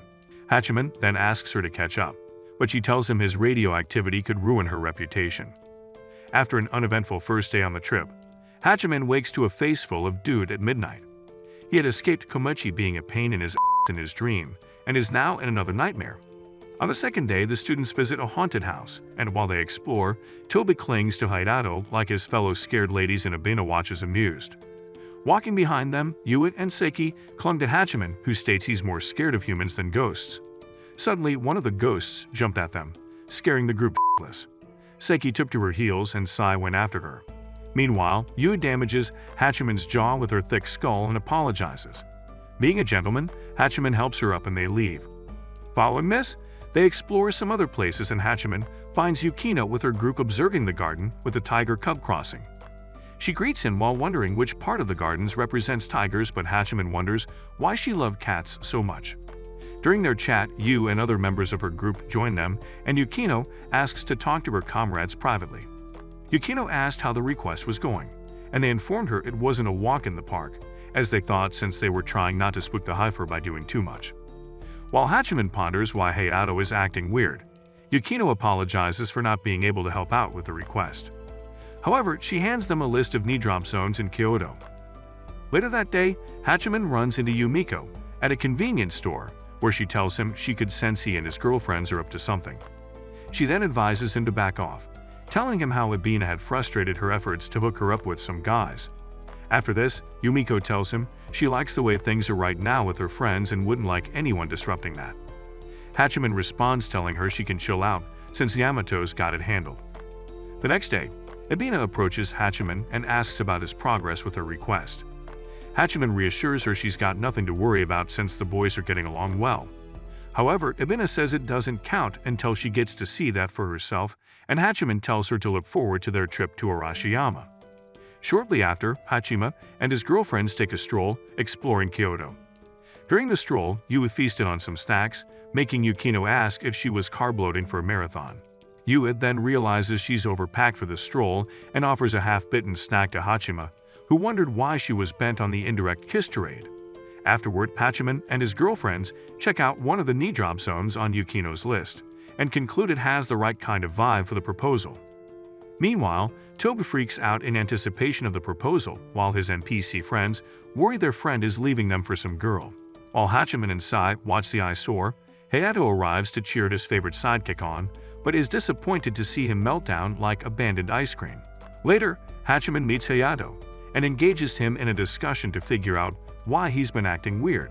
Hachiman then asks her to catch up, but she tells him his radioactivity could ruin her reputation. After an uneventful first day on the trip, Hachiman wakes to a face full of dude at midnight. He had escaped Komichi being a pain in his dream and is now in another nightmare. On the second day, the students visit a haunted house, and while they explore, Toby clings to Hidato like his fellow scared ladies and Abina watches amused. Walking behind them, Yui and Saki clung to Hachiman, who states he's more scared of humans than ghosts. Suddenly, one of the ghosts jumped at them, scaring the group shitless. Saki took to her heels and Sai went after her. Meanwhile, Yui damages Hachiman's jaw with her thick skull and apologizes. Being a gentleman, Hachiman helps her up and they leave. Following this, they explore some other places and Hachiman finds Yukino with her group observing the garden with a tiger cub crossing. She greets him while wondering which part of the gardens represents tigers, but Hachiman wonders why she loved cats so much. During their chat, Yui and other members of her group join them, and Yukino asks to talk to her comrades privately. Yukino asked how the request was going, and they informed her it wasn't a walk in the park, as they thought since they were trying not to spook the heifer by doing too much. While Hachiman ponders why Hayato is acting weird, Yukino apologizes for not being able to help out with the request. However, she hands them a list of knee-drop zones in Kyoto. Later that day, Hachiman runs into Yumiko at a convenience store, where she tells him she could sense he and his girlfriends are up to something. She then advises him to back off, telling him how Abina had frustrated her efforts to hook her up with some guys. After this, Yumiko tells him she likes the way things are right now with her friends and wouldn't like anyone disrupting that. Hachiman responds telling her she can chill out since Yamato's got it handled. The next day, Abina approaches Hachiman and asks about his progress with her request. Hachiman reassures her she's got nothing to worry about since the boys are getting along well. However, Abina says it doesn't count until she gets to see that for herself, and Hachiman tells her to look forward to their trip to Arashiyama. Shortly after, Hachima and his girlfriends take a stroll, exploring Kyoto. During the stroll, Yui feasted on some snacks, making Yukino ask if she was carb loading for a marathon. Yui then realizes she's overpacked for the stroll and offers a half-bitten snack to Hachima, who wondered why she was bent on the indirect kiss charade. Afterward, Hachiman and his girlfriends check out one of the knee-drop zones on Yukino's list, and conclude it has the right kind of vibe for the proposal. Meanwhile, Toby freaks out in anticipation of the proposal, while his NPC friends worry their friend is leaving them for some girl. While Hachiman and Sai watch the eyesore, Hayato arrives to cheer his favorite sidekick on, but is disappointed to see him melt down like abandoned ice cream. Later, Hachiman meets Hayato and engages him in a discussion to figure out why he's been acting weird.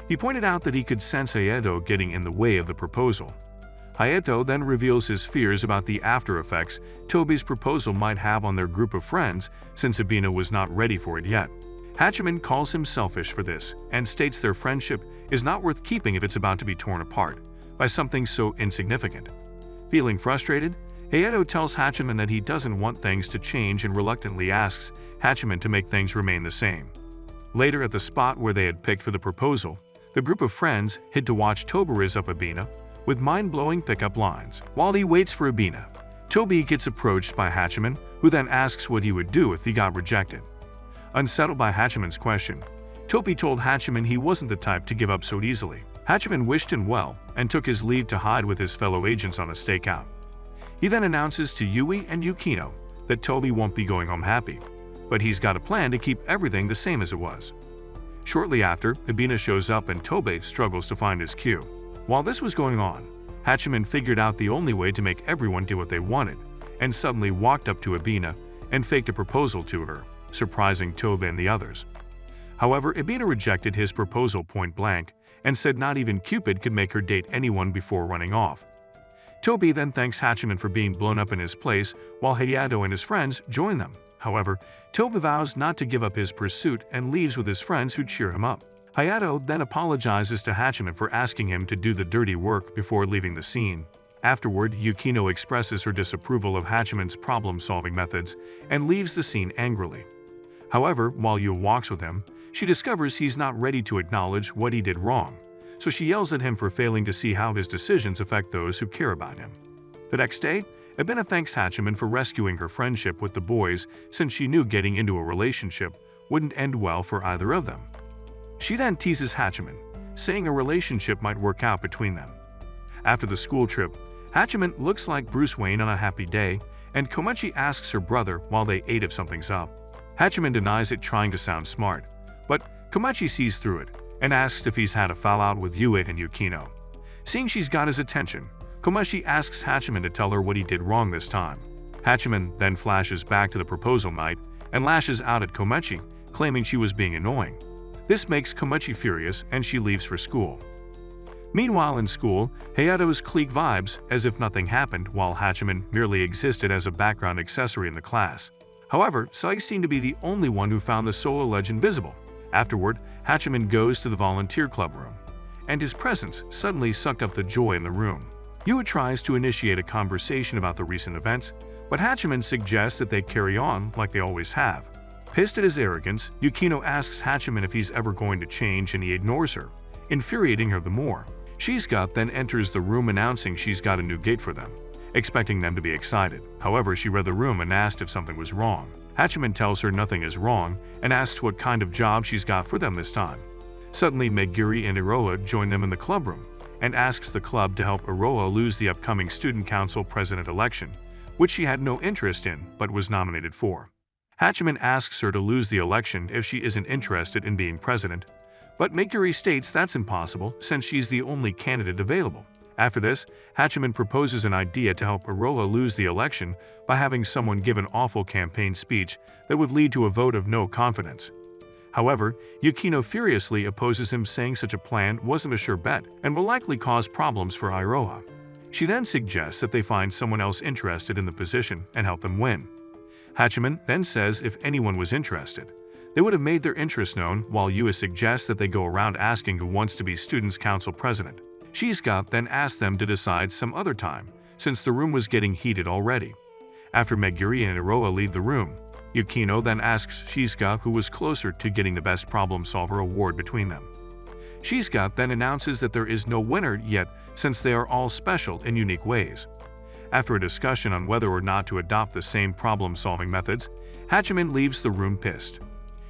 He pointed out that he could sense Hayato getting in the way of the proposal. Hayato then reveals his fears about the after effects Toby's proposal might have on their group of friends since Abina was not ready for it yet. Hachiman calls him selfish for this and states their friendship is not worth keeping if it's about to be torn apart by something so insignificant. Feeling frustrated, Hayato tells Hachiman that he doesn't want things to change and reluctantly asks Hachiman to make things remain the same. Later, at the spot where they had picked for the proposal, the group of friends hid to watch Toba riz up Abina with mind-blowing pickup lines. While he waits for Abina, Toby gets approached by Hachiman, who then asks what he would do if he got rejected. Unsettled by Hachiman's question, Toby told Hachiman he wasn't the type to give up so easily. Hachiman wished him well and took his leave to hide with his fellow agents on a stakeout. He then announces to Yui and Yukino that Toby won't be going home happy, but he's got a plan to keep everything the same as it was. Shortly after, Abina shows up and Toby struggles to find his cue. While this was going on, Hachiman figured out the only way to make everyone do what they wanted, and suddenly walked up to Abina and faked a proposal to her, surprising Toby and the others. However, Abina rejected his proposal point blank and said not even Cupid could make her date anyone before running off. Toby then thanks Hachiman for being blown up in his place, while Hayato and his friends join them. However, Toby vows not to give up his pursuit and leaves with his friends who cheer him up. Hayato then apologizes to Hachiman for asking him to do the dirty work before leaving the scene. Afterward, Yukino expresses her disapproval of Hachiman's problem-solving methods and leaves the scene angrily. However, while Yu walks with him, she discovers he's not ready to acknowledge what he did wrong, so she yells at him for failing to see how his decisions affect those who care about him. The next day, Abina thanks Hachiman for rescuing her friendship with the boys since she knew getting into a relationship wouldn't end well for either of them. She then teases Hachiman, saying a relationship might work out between them. After the school trip, Hachiman looks like Bruce Wayne on a happy day, and Komachi asks her brother while they ate if something's up. Hachiman denies it, trying to sound smart, but Komachi sees through it and asks if he's had a fallout with Yui and Yukino. Seeing she's got his attention, Komachi asks Hachiman to tell her what he did wrong this time. Hachiman then flashes back to the proposal night and lashes out at Komachi, claiming she was being annoying. This makes Komachi furious and she leaves for school. Meanwhile in school, Hayato's clique vibes as if nothing happened while Hachiman merely existed as a background accessory in the class. However, Saki seemed to be the only one who found the solo legend visible. Afterward, Hachiman goes to the volunteer club room, and his presence suddenly sucked up the joy in the room. Yui tries to initiate a conversation about the recent events, but Hachiman suggests that they carry on like they always have. Pissed at his arrogance, Yukino asks Hachiman if he's ever going to change and he ignores her, infuriating her the more. Shizuka then enters the room announcing she's got a new gate for them, expecting them to be excited. However, she read the room and asked if something was wrong. Hachiman tells her nothing is wrong and asks what kind of job she's got for them this time. Suddenly, Meguri and Iroa join them in the club room and asks the club to help Iroa lose the upcoming student council president election, which she had no interest in but was nominated for. Hachiman asks her to lose the election if she isn't interested in being president, but Meguri states that's impossible since she's the only candidate available. After this, Hachiman proposes an idea to help Iroa lose the election by having someone give an awful campaign speech that would lead to a vote of no confidence. However, Yukino furiously opposes him, saying such a plan wasn't a sure bet and will likely cause problems for Iroa. She then suggests that they find someone else interested in the position and help them win. Hachiman then says if anyone was interested, they would have made their interest known, while Yui suggests that they go around asking who wants to be students' council president. Shizuka then asks them to decide some other time, since the room was getting heated already. After Meguri and Iroa leave the room, Yukino then asks Shizuka who was closer to getting the Best Problem Solver award between them. Shizuka then announces that there is no winner yet since they are all special in unique ways. After a discussion on whether or not to adopt the same problem-solving methods, Hachiman leaves the room pissed.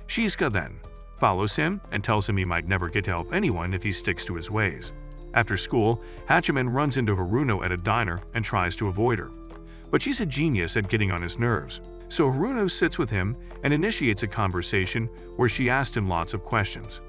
Shizuka then follows him and tells him he might never get to help anyone if he sticks to his ways. After school, Hachiman runs into Haruno at a diner and tries to avoid her, but she's a genius at getting on his nerves. So Haruno sits with him and initiates a conversation where she asks him lots of questions.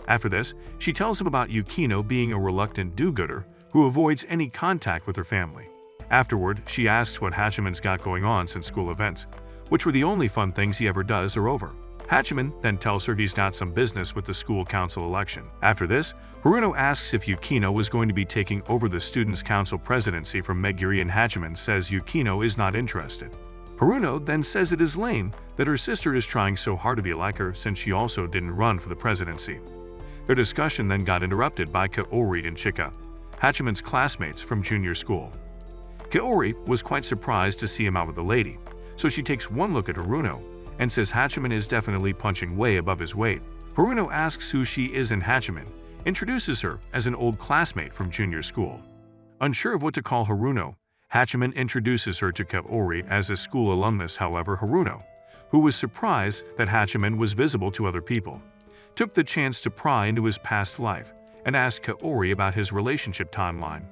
After this, she tells him about Yukino being a reluctant do-gooder who avoids any contact with her family. Afterward, she asks what Hachiman's got going on since school events, which were the only fun things he ever does, are over. Hachiman then tells her he's got some business with the school council election. After this, Haruno asks if Yukino was going to be taking over the students' council presidency from Meguri, and Hachiman says Yukino is not interested. Haruno then says it is lame that her sister is trying so hard to be like her since she also didn't run for the presidency. Their discussion then got interrupted by Kaori and Chika, Hachiman's classmates from junior school. Kaori was quite surprised to see him out with the lady, so she takes one look at Haruno and says Hachiman is definitely punching way above his weight. Haruno asks who she is and Hachiman introduces her as an old classmate from junior school. Unsure of what to call Haruno, Hachiman introduces her to Kaori as a school alumnus. However, Haruno, who was surprised that Hachiman was visible to other people, took the chance to pry into his past life and asked Kaori about his relationship timeline.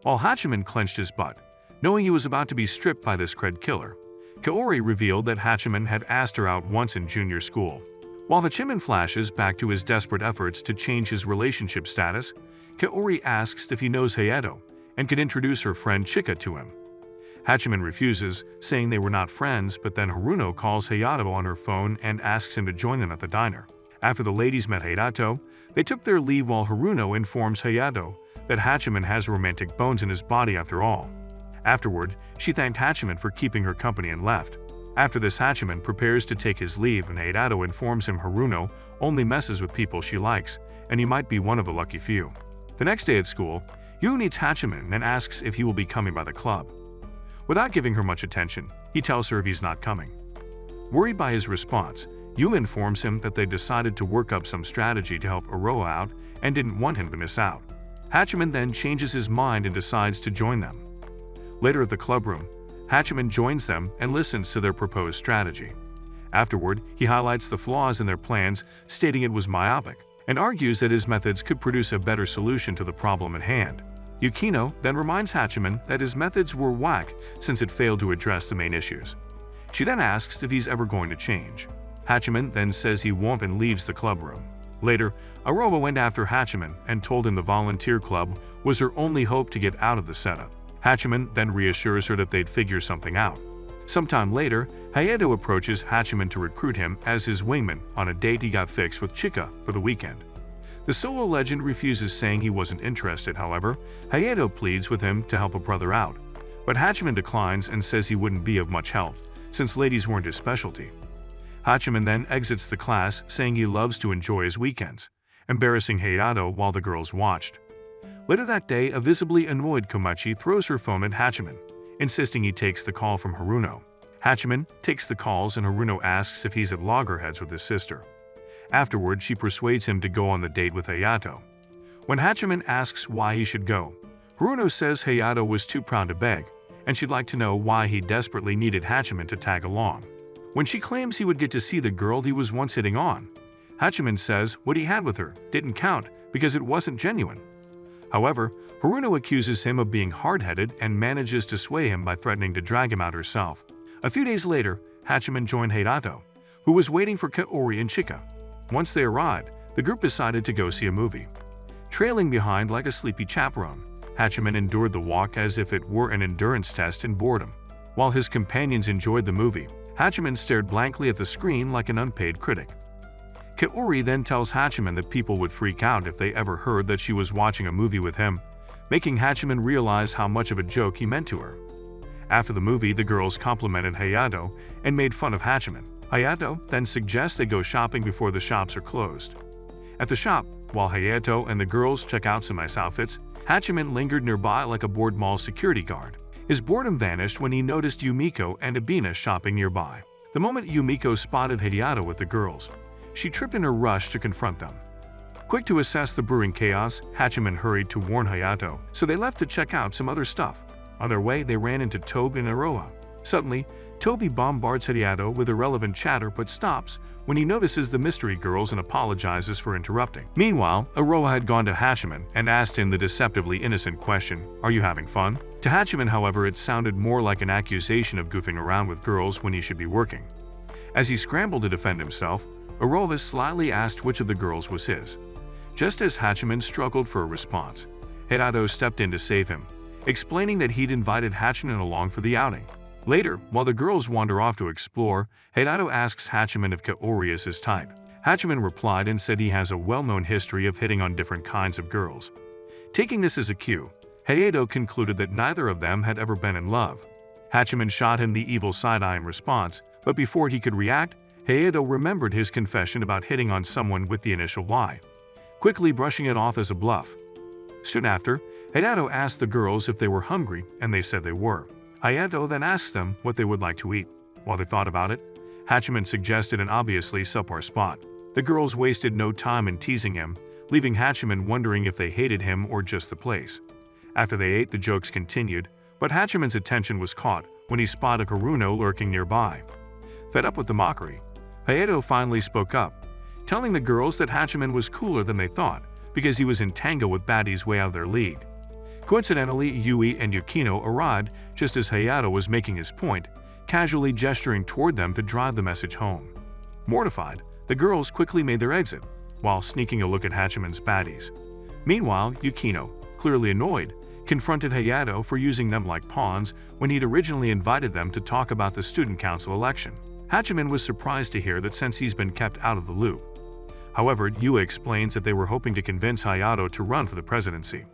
While Hachiman clenched his butt, knowing he was about to be stripped by this cred killer, Kaori revealed that Hachiman had asked her out once in junior school. While Hachiman flashes back to his desperate efforts to change his relationship status, Kaori asks if he knows Hayato and could introduce her friend Chika to him. Hachiman refuses, saying they were not friends, but then Haruno calls Hayato on her phone and asks him to join them at the diner. After the ladies met Hayato, they took their leave while Haruno informs Hayato that Hachiman has romantic bones in his body after all. Afterward, she thanked Hachiman for keeping her company and left. After this, Hachiman prepares to take his leave and Hayato informs him Haruno only messes with people she likes, and he might be one of the lucky few. The next day at school, Yu meets Hachiman and asks if he will be coming by the club. Without giving her much attention, he tells her he's not coming. Worried by his response, Yu informs him that they decided to work up some strategy to help Iroa out and didn't want him to miss out. Hachiman then changes his mind and decides to join them. Later at the clubroom, Hachiman joins them and listens to their proposed strategy. Afterward, he highlights the flaws in their plans, stating it was myopic, and argues that his methods could produce a better solution to the problem at hand. Yukino then reminds Hachiman that his methods were whack since it failed to address the main issues. She then asks if he's ever going to change. Hachiman then says he won't and leaves the clubroom. Later, Iroa went after Hachiman and told him the volunteer club was her only hope to get out of the setup. Hachiman then reassures her that they'd figure something out. Sometime later, Hayato approaches Hachiman to recruit him as his wingman on a date he got fixed with Chika for the weekend. The solo legend refuses, saying he wasn't interested. However, Hayato pleads with him to help a brother out, but Hachiman declines and says he wouldn't be of much help, since ladies weren't his specialty. Hachiman then exits the class, saying he loves to enjoy his weekends, embarrassing Hayato while the girls watched. Later that day, a visibly annoyed Komachi throws her phone at Hachiman, insisting he takes the call from Haruno. Hachiman takes the calls and Haruno asks if he's at loggerheads with his sister. Afterward, she persuades him to go on the date with Hayato. When Hachiman asks why he should go, Haruno says Hayato was too proud to beg, and she'd like to know why he desperately needed Hachiman to tag along. When she claims he would get to see the girl he was once hitting on, Hachiman says what he had with her didn't count because it wasn't genuine. However, Haruno accuses him of being hard-headed and manages to sway him by threatening to drag him out herself. A few days later, Hachiman joined Hayato, who was waiting for Kaori and Chika. Once they arrived, the group decided to go see a movie. Trailing behind like a sleepy chaperone, Hachiman endured the walk as if it were an endurance test in boredom. While his companions enjoyed the movie, Hachiman stared blankly at the screen like an unpaid critic. Kaori then tells Hachiman that people would freak out if they ever heard that she was watching a movie with him, making Hachiman realize how much of a joke he meant to her. After the movie, the girls complimented Hayato and made fun of Hachiman. Hayato then suggests they go shopping before the shops are closed. At the shop, while Hayato and the girls check out some nice outfits, Hachiman lingered nearby like a bored mall security guard. His boredom vanished when he noticed Yumiko and Abina shopping nearby. The moment Yumiko spotted Hayato with the girls, she tripped in her rush to confront them. Quick to assess the brewing chaos, Hachiman hurried to warn Hayato, so they left to check out some other stuff. On their way, they ran into Tobi and Iroa. Suddenly, Tobi bombards Hayato with irrelevant chatter but stops when he notices the mystery girls and apologizes for interrupting. Meanwhile, Iroa had gone to Hachiman and asked him the deceptively innocent question, "Are you having fun?" To Hachiman, however, it sounded more like an accusation of goofing around with girls when he should be working. As he scrambled to defend himself, Iroa slyly asked which of the girls was his. Just as Hachiman struggled for a response, Hayato stepped in to save him, explaining that he'd invited Hachiman along for the outing. Later, while the girls wander off to explore, Hayato asks Hachiman if Kaori is his type. Hachiman replied and said he has a well-known history of hitting on different kinds of girls. Taking this as a cue, Hayato concluded that neither of them had ever been in love. Hachiman shot him the evil side-eye in response, but before he could react, Hayato remembered his confession about hitting on someone with the initial Y, quickly brushing it off as a bluff. Soon after, Hayato asked the girls if they were hungry, and they said they were. Hayato then asked them what they would like to eat. While they thought about it, Hachiman suggested an obviously subpar spot. The girls wasted no time in teasing him, leaving Hachiman wondering if they hated him or just the place. After they ate, the jokes continued, but Hachiman's attention was caught when he spotted Haruno lurking nearby. Fed up with the mockery, Hayato finally spoke up, telling the girls that Hachiman was cooler than they thought because he was in tango with baddies way out of their league. Coincidentally, Yui and Yukino arrived just as Hayato was making his point, casually gesturing toward them to drive the message home. Mortified, the girls quickly made their exit, while sneaking a look at Hachiman's baddies. Meanwhile, Yukino, clearly annoyed, confronted Hayato for using them like pawns when he'd originally invited them to talk about the student council election. Hachiman was surprised to hear that since he's been kept out of the loop. However, Yui explains that they were hoping to convince Hayato to run for the presidency.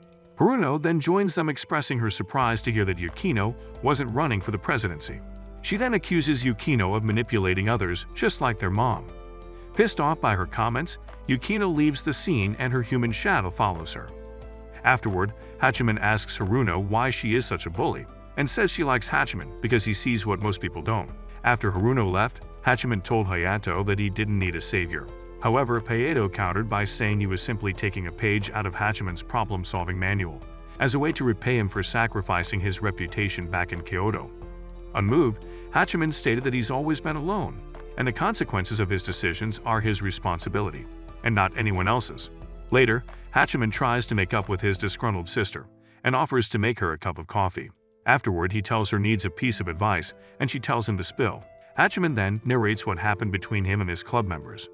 Haruno then joins them, expressing her surprise to hear that Yukino wasn't running for the presidency. She then accuses Yukino of manipulating others just like their mom. Pissed off by her comments, Yukino leaves the scene and her human shadow follows her. Afterward, Hachiman asks Haruno why she is such a bully, and says she likes Hachiman because he sees what most people don't. After Haruno left, Hachiman told Hayato that he didn't need a savior. However, Hayato countered by saying he was simply taking a page out of Hachiman's problem-solving manual, as a way to repay him for sacrificing his reputation back in Kyoto. Unmoved, Hachiman stated that he's always been alone, and the consequences of his decisions are his responsibility, and not anyone else's. Later, Hachiman tries to make up with his disgruntled sister, and offers to make her a cup of coffee. Afterward, he tells her needs a piece of advice, and she tells him to spill. Hachiman then narrates what happened between him and his club members.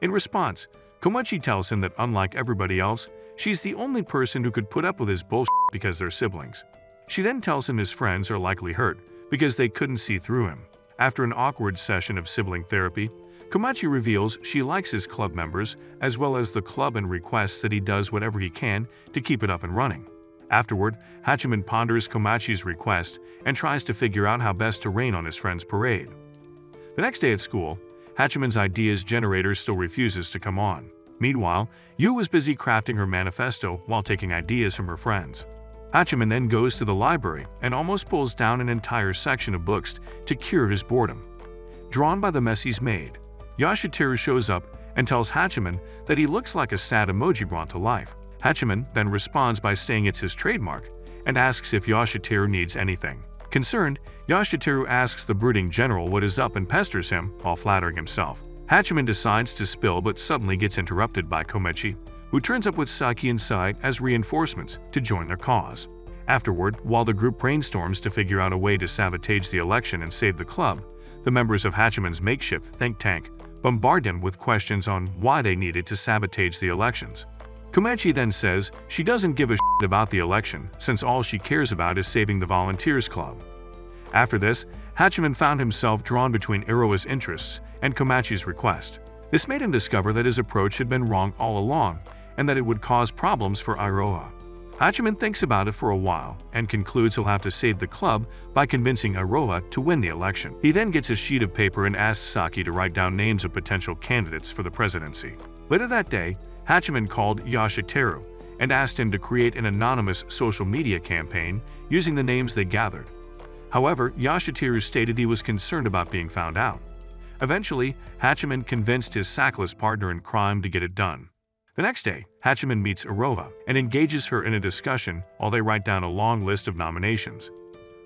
In response, Komachi tells him that unlike everybody else, she's the only person who could put up with his bullshit because they're siblings. She then tells him his friends are likely hurt because they couldn't see through him. After an awkward session of sibling therapy, Komachi reveals she likes his club members as well as the club and requests that he does whatever he can to keep it up and running. Afterward, Hachiman ponders Komachi's request and tries to figure out how best to rain on his friend's parade. The next day at school, Hachiman's ideas generator still refuses to come on. Meanwhile, Yu was busy crafting her manifesto while taking ideas from her friends. Hachiman then goes to the library and almost pulls down an entire section of books to cure his boredom. Drawn by the mess he's made, Yashiteru shows up and tells Hachiman that he looks like a sad emoji brought to life. Hachiman then responds by saying it's his trademark and asks if Yashiteru needs anything. Concerned, Yashiteru asks the brooding general what is up and pesters him while flattering himself. Hachiman decides to spill but suddenly gets interrupted by Komachi, who turns up with Saki inside as reinforcements to join their cause. Afterward, while the group brainstorms to figure out a way to sabotage the election and save the club, the members of Hachiman's makeshift think tank bombard him with questions on why they needed to sabotage the elections. Komachi then says she doesn't give a shit about the election since all she cares about is saving the Volunteers Club. After this, Hachiman found himself drawn between Iroa's interests and Komachi's request. This made him discover that his approach had been wrong all along and that it would cause problems for Iroa. Hachiman thinks about it for a while and concludes he'll have to save the club by convincing Iroa to win the election. He then gets a sheet of paper and asks Saki to write down names of potential candidates for the presidency. Later that day, Hachiman called Yashiteru and asked him to create an anonymous social media campaign using the names they gathered. However, Yashiteru stated he was concerned about being found out. Eventually, Hachiman convinced his sackless partner in crime to get it done. The next day, Hachiman meets Iroa and engages her in a discussion while they write down a long list of nominations.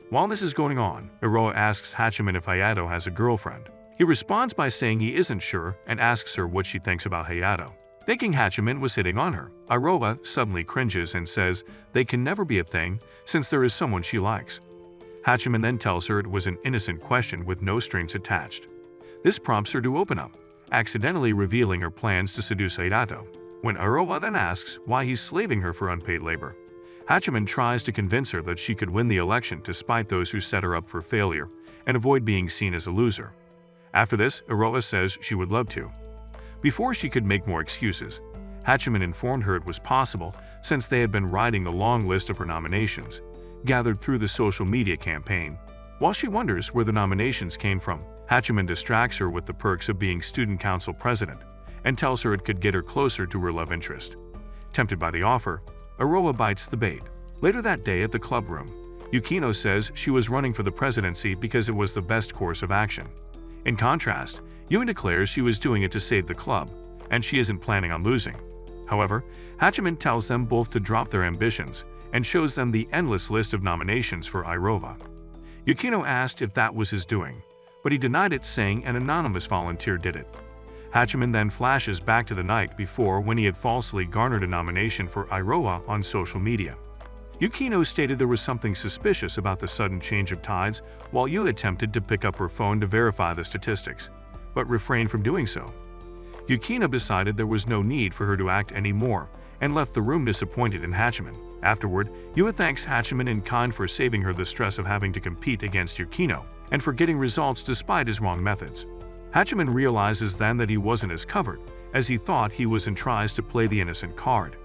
While this is going on, Iroa asks Hachiman if Hayato has a girlfriend. He responds by saying he isn't sure and asks her what she thinks about Hayato. Thinking Hachiman was hitting on her, Iroa suddenly cringes and says they can never be a thing since there is someone she likes. Hachiman then tells her it was an innocent question with no strings attached. This prompts her to open up, accidentally revealing her plans to seduce Hayato. When Iroa then asks why he's slaving her for unpaid labor, Hachiman tries to convince her that she could win the election despite those who set her up for failure and avoid being seen as a loser. After this, Iroa says she would love to. Before she could make more excuses, Hachiman informed her it was possible since they had been writing the long list of her nominations, gathered through the social media campaign. While she wonders where the nominations came from, Hachiman distracts her with the perks of being student council president and tells her it could get her closer to her love interest. Tempted by the offer, Iroa bites the bait. Later that day at the club room, Yukino says she was running for the presidency because it was the best course of action. In contrast, Yui declares she was doing it to save the club, and she isn't planning on losing. However, Hachiman tells them both to drop their ambitions and shows them the endless list of nominations for Iroa. Yukino asked if that was his doing, but he denied it, saying an anonymous volunteer did it. Hachiman then flashes back to the night before when he had falsely garnered a nomination for Iroa on social media. Yukino stated there was something suspicious about the sudden change of tides, while Yui attempted to pick up her phone to verify the statistics, but refrained from doing so. Yukino decided there was no need for her to act anymore and left the room disappointed in Hachiman. Afterward, Yui thanks Hachiman in kind for saving her the stress of having to compete against Yukino and for getting results despite his wrong methods. Hachiman realizes then that he wasn't as covered as he thought he was and tries to play the innocent card.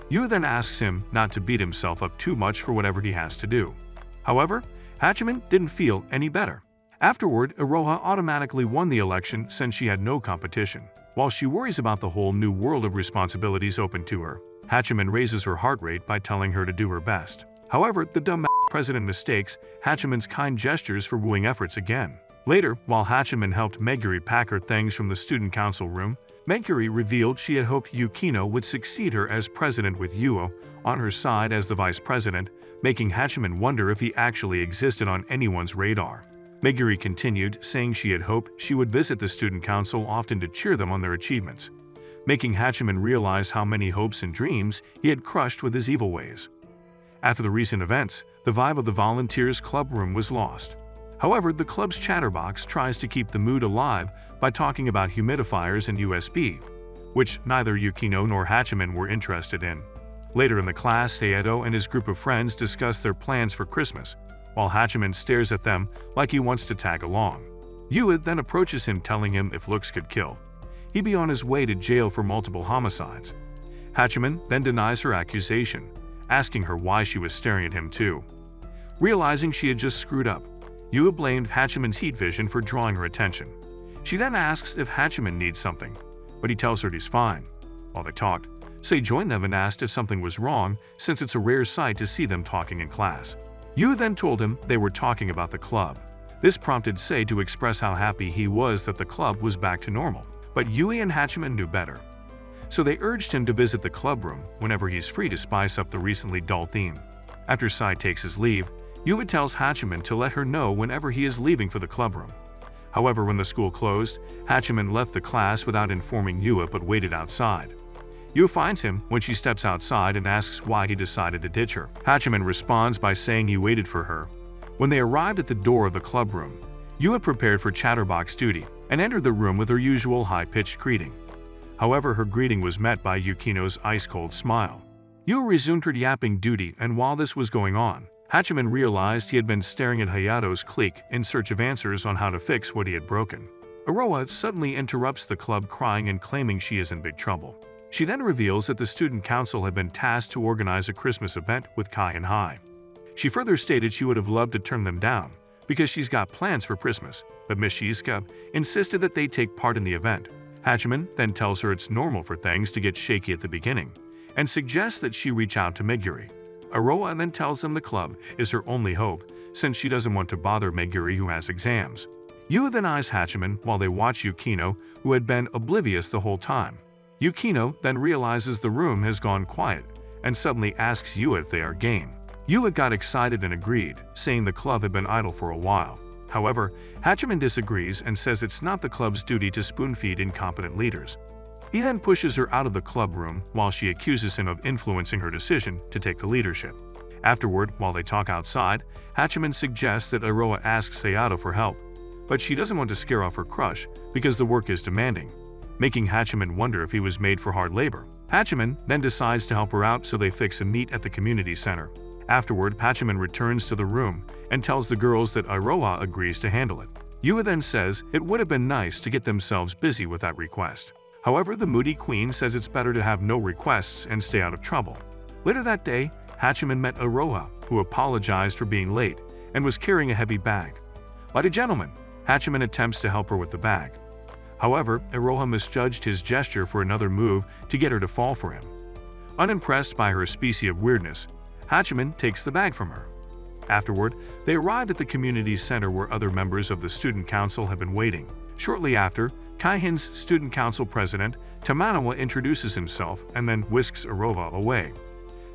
Yui then asks him not to beat himself up too much for whatever he has to do. However, Hachiman didn't feel any better. Afterward, Iroha automatically won the election since she had no competition. While she worries about the whole new world of responsibilities open to her, Hachiman raises her heart rate by telling her to do her best. However, the dumb president mistakes Hachiman's kind gestures for wooing efforts again. Later, while Hachiman helped Meguri pack her things from the student council room, Meguri revealed she had hoped Yukino would succeed her as president with Yuo on her side as the vice president, making Hachiman wonder if he actually existed on anyone's radar. Meguri continued, saying she had hoped she would visit the student council often to cheer them on their achievements, making Hachiman realize how many hopes and dreams he had crushed with his evil ways. After the recent events, the vibe of the volunteers' club room was lost. However, the club's chatterbox tries to keep the mood alive by talking about humidifiers and USB, which neither Yukino nor Hachiman were interested in. Later in the class, Hayato and his group of friends discuss their plans for Christmas, while Hachiman stares at them like he wants to tag along. Yui then approaches him, telling him if looks could kill, he'd be on his way to jail for multiple homicides. Hachiman then denies her accusation, asking her why she was staring at him too. Realizing she had just screwed up, Yui blamed Hachiman's heat vision for drawing her attention. She then asks if Hachiman needs something, but he tells her he's fine. While they talked, Sei joined them and asked if something was wrong, since it's a rare sight to see them talking in class. Yui then told him they were talking about the club. This prompted Sei to express how happy he was that the club was back to normal, but Yui and Hachiman knew better. So they urged him to visit the club room whenever he's free to spice up the recently dull theme. After Sei takes his leave, Yui tells Hachiman to let her know whenever he is leaving for the club room. However, when the school closed, Hachiman left the class without informing Yui but waited outside. Yui finds him when she steps outside and asks why he decided to ditch her. Hachiman responds by saying he waited for her. When they arrived at the door of the club room, Yui prepared for chatterbox duty and entered the room with her usual high-pitched greeting. However, her greeting was met by Yukino's ice-cold smile. Yui resumed her yapping duty, and while this was going on, Hachiman realized he had been staring at Hayato's clique in search of answers on how to fix what he had broken. Iroa suddenly interrupts the club, crying and claiming she is in big trouble. She then reveals that the student council had been tasked to organize a Christmas event with Kai and Hai. She further stated she would have loved to turn them down because she's got plans for Christmas, but Miss Shizuka insisted that they take part in the event. Hachiman then tells her it's normal for things to get shaky at the beginning and suggests that she reach out to Meguri. Iroa then tells them the club is her only hope since she doesn't want to bother Meguri, who has exams. Yui then eyes Hachiman while they watch Yukino, who had been oblivious the whole time. Yukino then realizes the room has gone quiet and suddenly asks Yui if they are game. Yui got excited and agreed, saying the club had been idle for a while. However, Hachiman disagrees and says it's not the club's duty to spoon-feed incompetent leaders. He then pushes her out of the club room while she accuses him of influencing her decision to take the leadership. Afterward, while they talk outside, Hachiman suggests that Iroa asks Hayato for help, but she doesn't want to scare off her crush because the work is demanding, making Hachiman wonder if he was made for hard labor. Hachiman then decides to help her out, so they fix a meet at the community center. Afterward, Hachiman returns to the room and tells the girls that Iroa agrees to handle it. Yui then says it would have been nice to get themselves busy with that request. However, the moody queen says it's better to have no requests and stay out of trouble. Later that day, Hachiman met Iroha, who apologized for being late and was carrying a heavy bag. Like a gentleman, Hachiman attempts to help her with the bag. However, Iroha misjudged his gesture for another move to get her to fall for him. Unimpressed by her species of weirdness, Hachiman takes the bag from her. Afterward, they arrived at the community center where other members of the student council had been waiting. Shortly after, Kaihin's student council president, Tamanawa, introduces himself and then whisks Iroa away.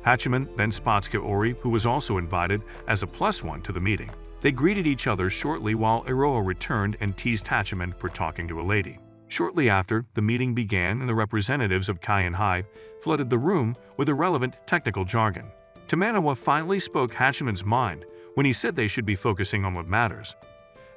Hachiman then spots Kaori, who was also invited as a +1 to the meeting. They greeted each other shortly while Iroa returned and teased Hachiman for talking to a lady. Shortly after, the meeting began and the representatives of Kaihin High flooded the room with irrelevant technical jargon. Tamanawa finally spoke Hachiman's mind when he said they should be focusing on what matters.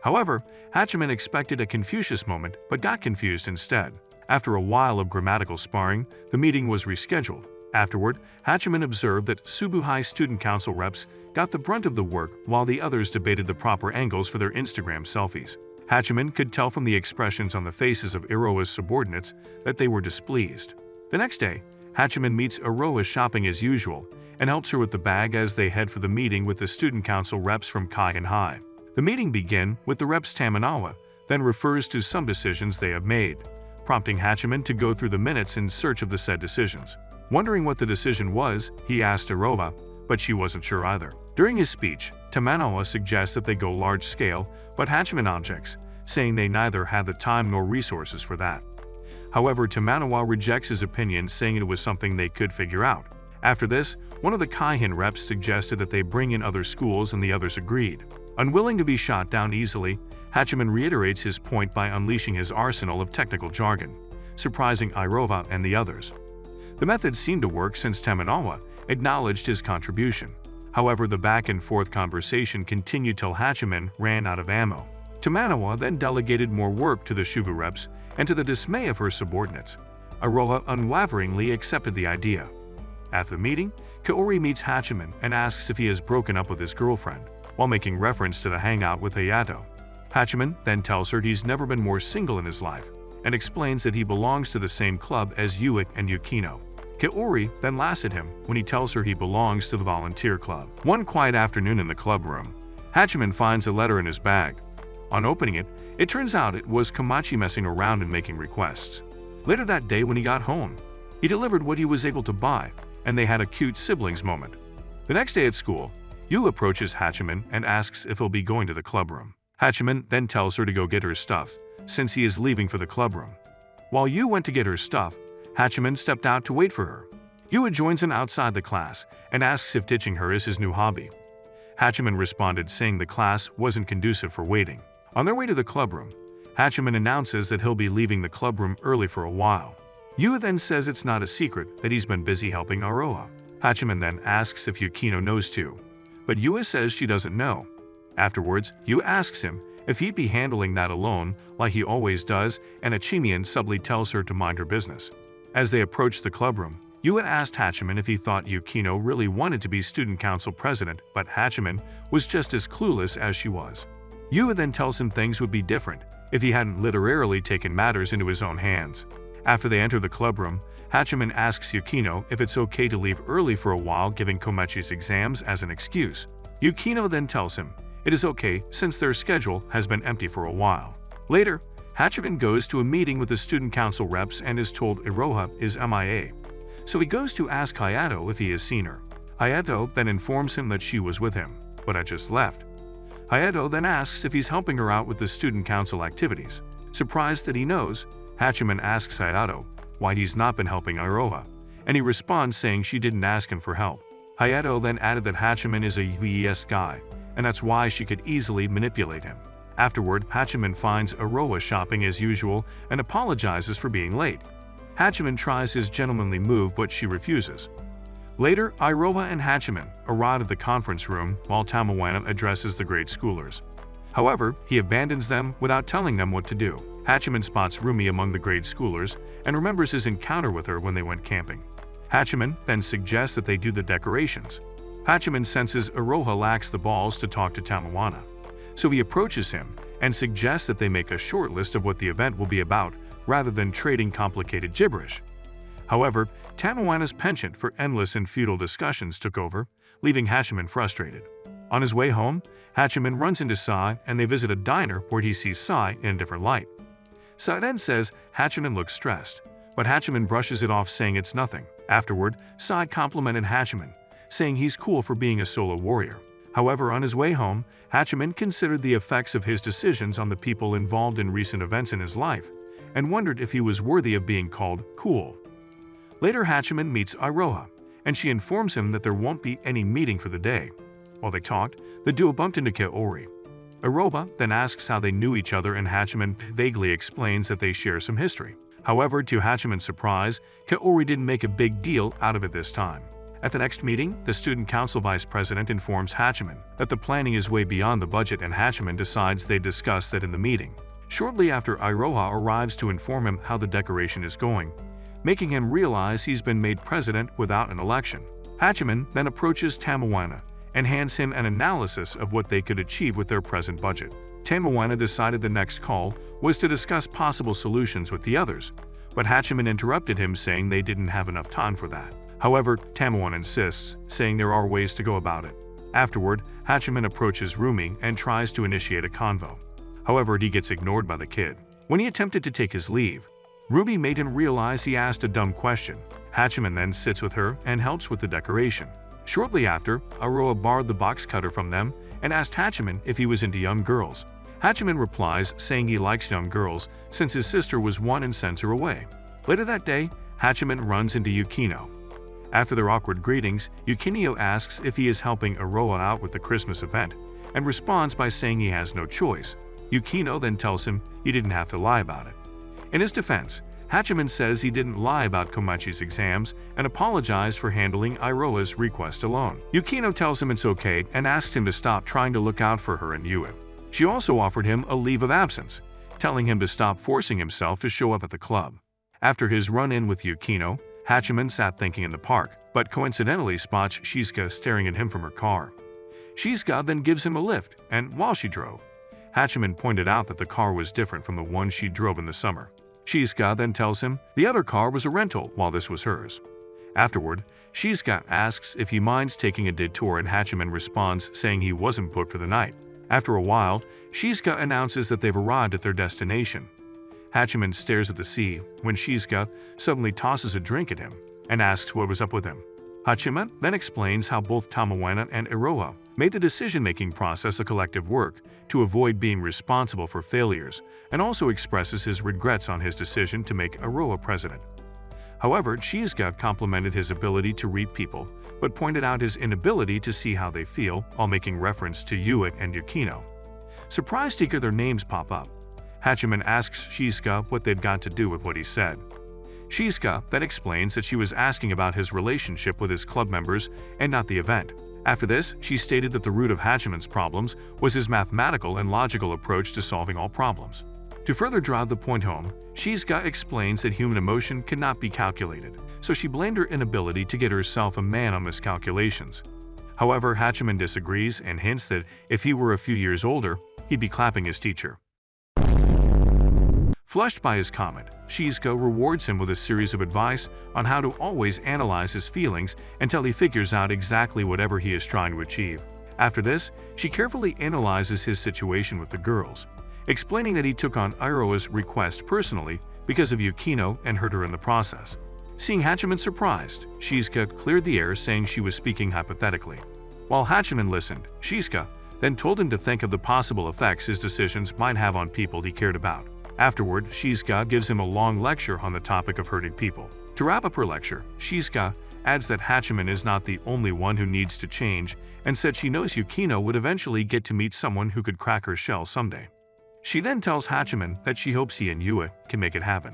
However, Hachiman expected a Confucius moment but got confused instead. After a while of grammatical sparring, the meeting was rescheduled. Afterward, Hachiman observed that Subu High student council reps got the brunt of the work while the others debated the proper angles for their Instagram selfies. Hachiman could tell from the expressions on the faces of Iroa's subordinates that they were displeased. The next day, Hachiman meets Iroa shopping as usual and helps her with the bag as they head for the meeting with the student council reps from Kaihin High. The meeting begins with the reps Tamanawa, then refers to some decisions they have made, prompting Hachiman to go through the minutes in search of the said decisions. Wondering what the decision was, he asked Iroa, but she wasn't sure either. During his speech, Tamanawa suggests that they go large-scale, but Hachiman objects, saying they neither had the time nor resources for that. However, Tamanawa rejects his opinion, saying it was something they could figure out. After this, one of the Kaihin reps suggested that they bring in other schools and the others agreed. Unwilling to be shot down easily, Hachiman reiterates his point by unleashing his arsenal of technical jargon, surprising Iroa and the others. The method seemed to work since Tamanawa acknowledged his contribution. However, the back-and-forth conversation continued till Hachiman ran out of ammo. Tamanawa then delegated more work to the Shubu reps, and to the dismay of her subordinates, Iroa unwaveringly accepted the idea. At the meeting, Kaori meets Hachiman and asks if he has broken up with his girlfriend, while making reference to the hangout with Hayato. Hachiman then tells her he's never been more single in his life, and explains that he belongs to the same club as Yui and Yukino. Kaori then laughs at him when he tells her he belongs to the volunteer club. One quiet afternoon in the club room, Hachiman finds a letter in his bag. On opening it, it turns out it was Komachi messing around and making requests. Later that day when he got home, he delivered what he was able to buy, and they had a cute siblings moment. The next day at school, Yu approaches Hachiman and asks if he'll be going to the clubroom. Hachiman then tells her to go get her stuff, since he is leaving for the clubroom. While Yu went to get her stuff, Hachiman stepped out to wait for her. Yu joins him outside the class and asks if ditching her is his new hobby. Hachiman responded saying the class wasn't conducive for waiting. On their way to the clubroom, Hachiman announces that he'll be leaving the clubroom early for a while. Yu then says it's not a secret that he's been busy helping Iroa. Hachiman then asks if Yukino knows too, but Yu says she doesn't know. Afterwards, Yu asks him if he'd be handling that alone like he always does, and Hachiman subtly tells her to mind her business. As they approach the clubroom, Yu asked Hachiman if he thought Yukino really wanted to be student council president, but Hachiman was just as clueless as she was. Yu then tells him things would be different if he hadn't literally taken matters into his own hands. After they enter the clubroom, Hachiman asks Yukino if it's okay to leave early for a while, giving Komachi's exams as an excuse. Yukino then tells him it is okay since their schedule has been empty for a while. Later, Hachiman goes to a meeting with the student council reps and is told Iroha is MIA. So he goes to ask Hayato if he has seen her. Hayato then informs him that she was with him, but had just left. Hayato then asks if he's helping her out with the student council activities. Surprised that he knows, Hachiman asks Hayato why he's not been helping Iroha, and he responds saying she didn't ask him for help. Hayato then added that Hachiman is a UES guy, and that's why she could easily manipulate him. Afterward, Hachiman finds Iroha shopping as usual and apologizes for being late. Hachiman tries his gentlemanly move, but she refuses. Later, Iroha and Hachiman arrive at the conference room while Tamanawa addresses the grade schoolers. However, he abandons them without telling them what to do. Hachiman spots Rumi among the grade schoolers and remembers his encounter with her when they went camping. Hachiman then suggests that they do the decorations. Hachiman senses Iroha lacks the balls to talk to Tamanawa, so he approaches him and suggests that they make a short list of what the event will be about rather than trading complicated gibberish. However, Tamanawa's penchant for endless and futile discussions took over, leaving Hachiman frustrated. On his way home, Hachiman runs into Sai and they visit a diner where he sees Sai in a different light. Sai then says Hachiman looks stressed, but Hachiman brushes it off saying it's nothing. Afterward, Sai complimented Hachiman, saying he's cool for being a solo warrior. However, on his way home, Hachiman considered the effects of his decisions on the people involved in recent events in his life, and wondered if he was worthy of being called cool. Later, Hachiman meets Iroa, and she informs him that there won't be any meeting for the day. While they talked, the duo bumped into Kaori. Iroa then asks how they knew each other, and Hachiman vaguely explains that they share some history. However, to Hachiman's surprise, Kaori didn't make a big deal out of it this time. At the next meeting, the student council vice president informs Hachiman that the planning is way beyond the budget, and Hachiman decides they discuss that in the meeting. Shortly after, Iroha arrives to inform him how the decoration is going, making him realize he's been made president without an election. Hachiman then approaches Tamawana and hands him an analysis of what they could achieve with their present budget. Tamawana decided the next call was to discuss possible solutions with the others, but Hachiman interrupted him, saying they didn't have enough time for that. However, Tamawana insists, saying there are ways to go about it. Afterward, Hachiman approaches Rumi and tries to initiate a convo. However, he gets ignored by the kid. When he attempted to take his leave, Rumi made him realize he asked a dumb question. Hachiman then sits with her and helps with the decoration. Shortly after, Iroa borrowed the box cutter from them and asked Hachiman if he was into young girls. Hachiman replies, saying he likes young girls since his sister was one and sends her away. Later that day, Hachiman runs into Yukino. After their awkward greetings, Yukino asks if he is helping Iroa out with the Christmas event, and responds by saying he has no choice. Yukino then tells him he didn't have to lie about it. In his defense, Hachiman says he didn't lie about Komachi's exams and apologized for handling Iroa's request alone. Yukino tells him it's okay and asks him to stop trying to look out for her and Yui. She also offered him a leave of absence, telling him to stop forcing himself to show up at the club. After his run-in with Yukino, Hachiman sat thinking in the park, but coincidentally spots Shizuka staring at him from her car. Shizuka then gives him a lift, and while she drove, Hachiman pointed out that the car was different from the one she drove in the summer. Shizuka then tells him the other car was a rental while this was hers. Afterward, Shizuka asks if he minds taking a detour, and Hachiman responds saying he wasn't booked for the night. After a while, Shizuka announces that they've arrived at their destination. Hachiman stares at the sea when Shizuka suddenly tosses a drink at him and asks what was up with him. Hachiman then explains how both Tamawana and Iroa made the decision-making process a collective work to avoid being responsible for failures, and also expresses his regrets on his decision to make Iroa president. However, Shizuka complimented his ability to read people, but pointed out his inability to see how they feel while making reference to Yui and Yukino. Surprised to hear their names pop up, Hachiman asks Shizuka what they'd got to do with what he said. Shizuka then explains that she was asking about his relationship with his club members and not the event. After this, she stated that the root of Hachiman's problems was his mathematical and logical approach to solving all problems. To further drive the point home, Shizuka explains that human emotion cannot be calculated, so she blamed her inability to get herself a man on miscalculations. However, Hachiman disagrees and hints that if he were a few years older, he'd be clapping his teacher. Flushed by his comment, Shizuka rewards him with a series of advice on how to always analyze his feelings until he figures out exactly whatever he is trying to achieve. After this, she carefully analyzes his situation with the girls, explaining that he took on Iroa's request personally because of Yukino and hurt her in the process. Seeing Hachiman surprised, Shizuka cleared the air, saying she was speaking hypothetically. While Hachiman listened, Shizuka then told him to think of the possible effects his decisions might have on people he cared about. Afterward, Shizuka gives him a long lecture on the topic of hurting people. To wrap up her lecture, Shizuka adds that Hachiman is not the only one who needs to change, and said she knows Yukino would eventually get to meet someone who could crack her shell someday. She then tells Hachiman that she hopes he and Yui can make it happen.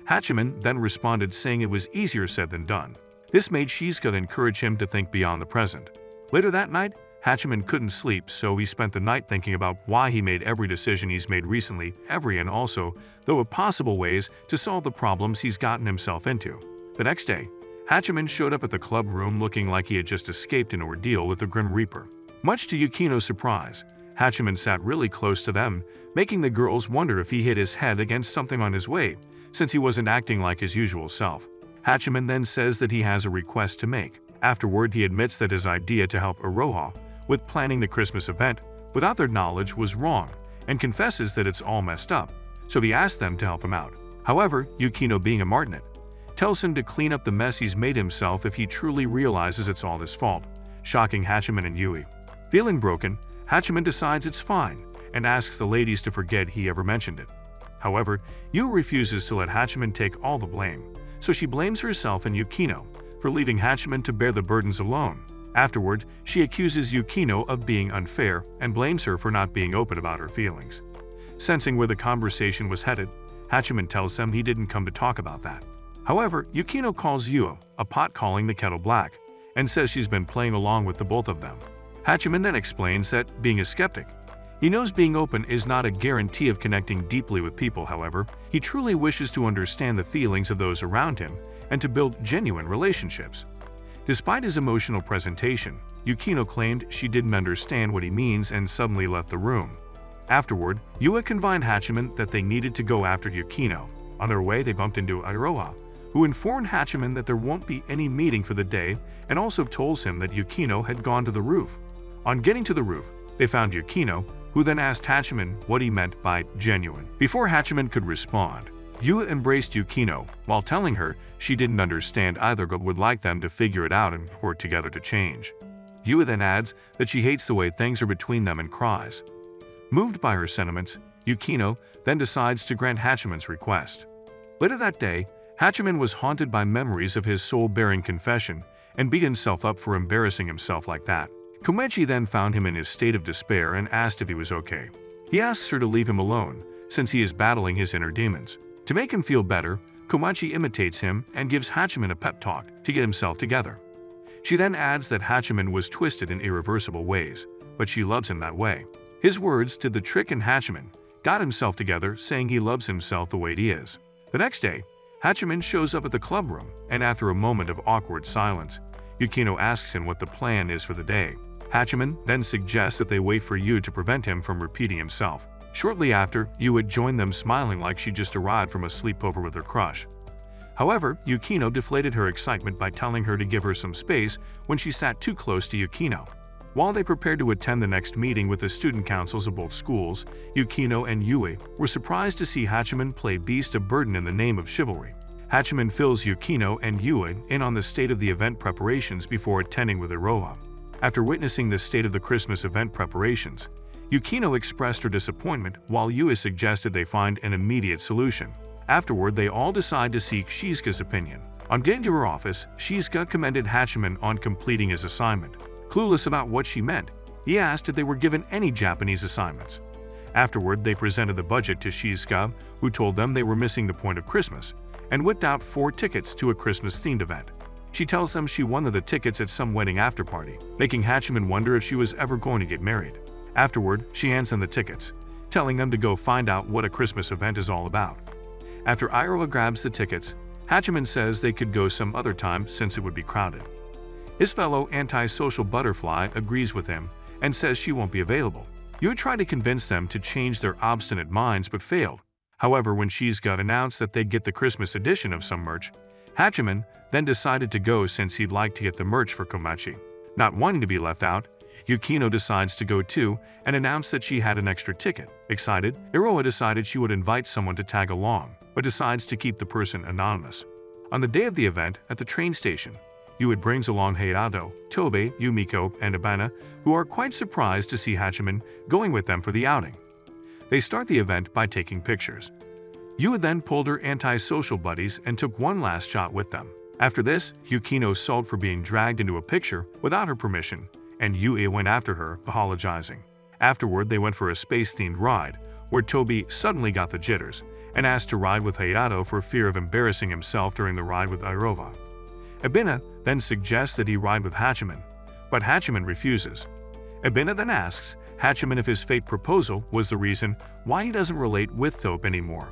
Hachiman then responded, saying it was easier said than done. This made Shizuka encourage him to think beyond the present. Later that night, Hachiman couldn't sleep, so he spent the night thinking about why he made every decision he's made recently, and also, though of possible ways to solve the problems he's gotten himself into. The next day, Hachiman showed up at the club room looking like he had just escaped an ordeal with the Grim Reaper. Much to Yukino's surprise, Hachiman sat really close to them, making the girls wonder if he hit his head against something on his way, since he wasn't acting like his usual self. Hachiman then says that he has a request to make. Afterward, he admits that his idea to help Iroha with planning the Christmas event without their knowledge was wrong, and confesses that it's all messed up, so he asks them to help him out. However, Yukino, being a martinet, tells him to clean up the mess he's made himself if he truly realizes it's all his fault, shocking Hachiman and Yui. Feeling broken, Hachiman decides it's fine and asks the ladies to forget he ever mentioned it. However, Yui refuses to let Hachiman take all the blame, so she blames herself and Yukino for leaving Hachiman to bear the burdens alone. Afterward, she accuses Yukino of being unfair and blames her for not being open about her feelings. Sensing where the conversation was headed, Hachiman tells them he didn't come to talk about that. However, Yukino calls Yui a pot calling the kettle black and says she's been playing along with the both of them. Hachiman then explains that, being a skeptic, he knows being open is not a guarantee of connecting deeply with people. However, he truly wishes to understand the feelings of those around him and to build genuine relationships. Despite his emotional presentation, Yukino claimed she didn't understand what he means and suddenly left the room. Afterward, Yui confined Hachiman that they needed to go after Yukino. On their way, they bumped into Iroa, who informed Hachiman that there won't be any meeting for the day and also tells him that Yukino had gone to the roof. On getting to the roof, they found Yukino, who then asked Hachiman what he meant by genuine. Before Hachiman could respond, Yui embraced Yukino while telling her she didn't understand either but would like them to figure it out and work together to change. Yui then adds that she hates the way things are between them and cries. Moved by her sentiments, Yukino then decides to grant Hachiman's request. Later that day, Hachiman was haunted by memories of his soul-bearing confession and beat himself up for embarrassing himself like that. Komachi then found him in his state of despair and asked if he was okay. He asks her to leave him alone, since he is battling his inner demons. To make him feel better, Komachi imitates him and gives Hachiman a pep talk to get himself together. She then adds that Hachiman was twisted in irreversible ways, but she loves him that way. His words did the trick and Hachiman got himself together, saying he loves himself the way he is. The next day, Hachiman shows up at the club room, and after a moment of awkward silence, Yukino asks him what the plan is for the day. Hachiman then suggests that they wait for Yui to prevent him from repeating himself. Shortly after, Yui would join them smiling like she just arrived from a sleepover with her crush. However, Yukino deflated her excitement by telling her to give her some space when she sat too close to Yukino. While they prepared to attend the next meeting with the student councils of both schools, Yukino and Yui were surprised to see Hachiman play beast of burden in the name of chivalry. Hachiman fills Yukino and Yui in on the state of the event preparations before attending with Iroa. After witnessing the state of the Christmas event preparations, Yukino expressed her disappointment while Yui suggested they find an immediate solution. Afterward, they all decide to seek Shizuka's opinion. On getting to her office, Shizuka commended Hachiman on completing his assignment. Clueless about what she meant, he asked if they were given any Japanese assignments. Afterward, they presented the budget to Shizuka, who told them they were missing the point of Christmas, and whipped out 4 tickets to a Christmas-themed event. She tells them she won the tickets at some wedding after-party, making Hachiman wonder if she was ever going to get married. Afterward, she hands them the tickets, telling them to go find out what a Christmas event is all about. After Iroa grabs the tickets, Hachiman says they could go some other time since it would be crowded. His fellow anti-social butterfly agrees with him and says she won't be available. Yui tried to convince them to change their obstinate minds but failed. However, when Shizuka announced that they'd get the Christmas edition of some merch, Hachiman then decided to go since he'd like to get the merch for Komachi. Not wanting to be left out, Yukino decides to go too and announced that she had an extra ticket. Excited, Iroa decided she would invite someone to tag along, but decides to keep the person anonymous. On the day of the event, at the train station, Yui brings along Hayato, Tobe, Yumiko, and Abana, who are quite surprised to see Hachiman going with them for the outing. They start the event by taking pictures. Yui then pulled her anti-social buddies and took one last shot with them. After this, Yukino sulked for being dragged into a picture without her permission, and Yui went after her, apologizing. Afterward, they went for a space-themed ride, where Toby suddenly got the jitters and asked to ride with Hayato for fear of embarrassing himself during the ride with Iroa. Abina then suggests that he ride with Hachiman, but Hachiman refuses. Abina then asks Hachiman if his fake proposal was the reason why he doesn't relate with Thope anymore.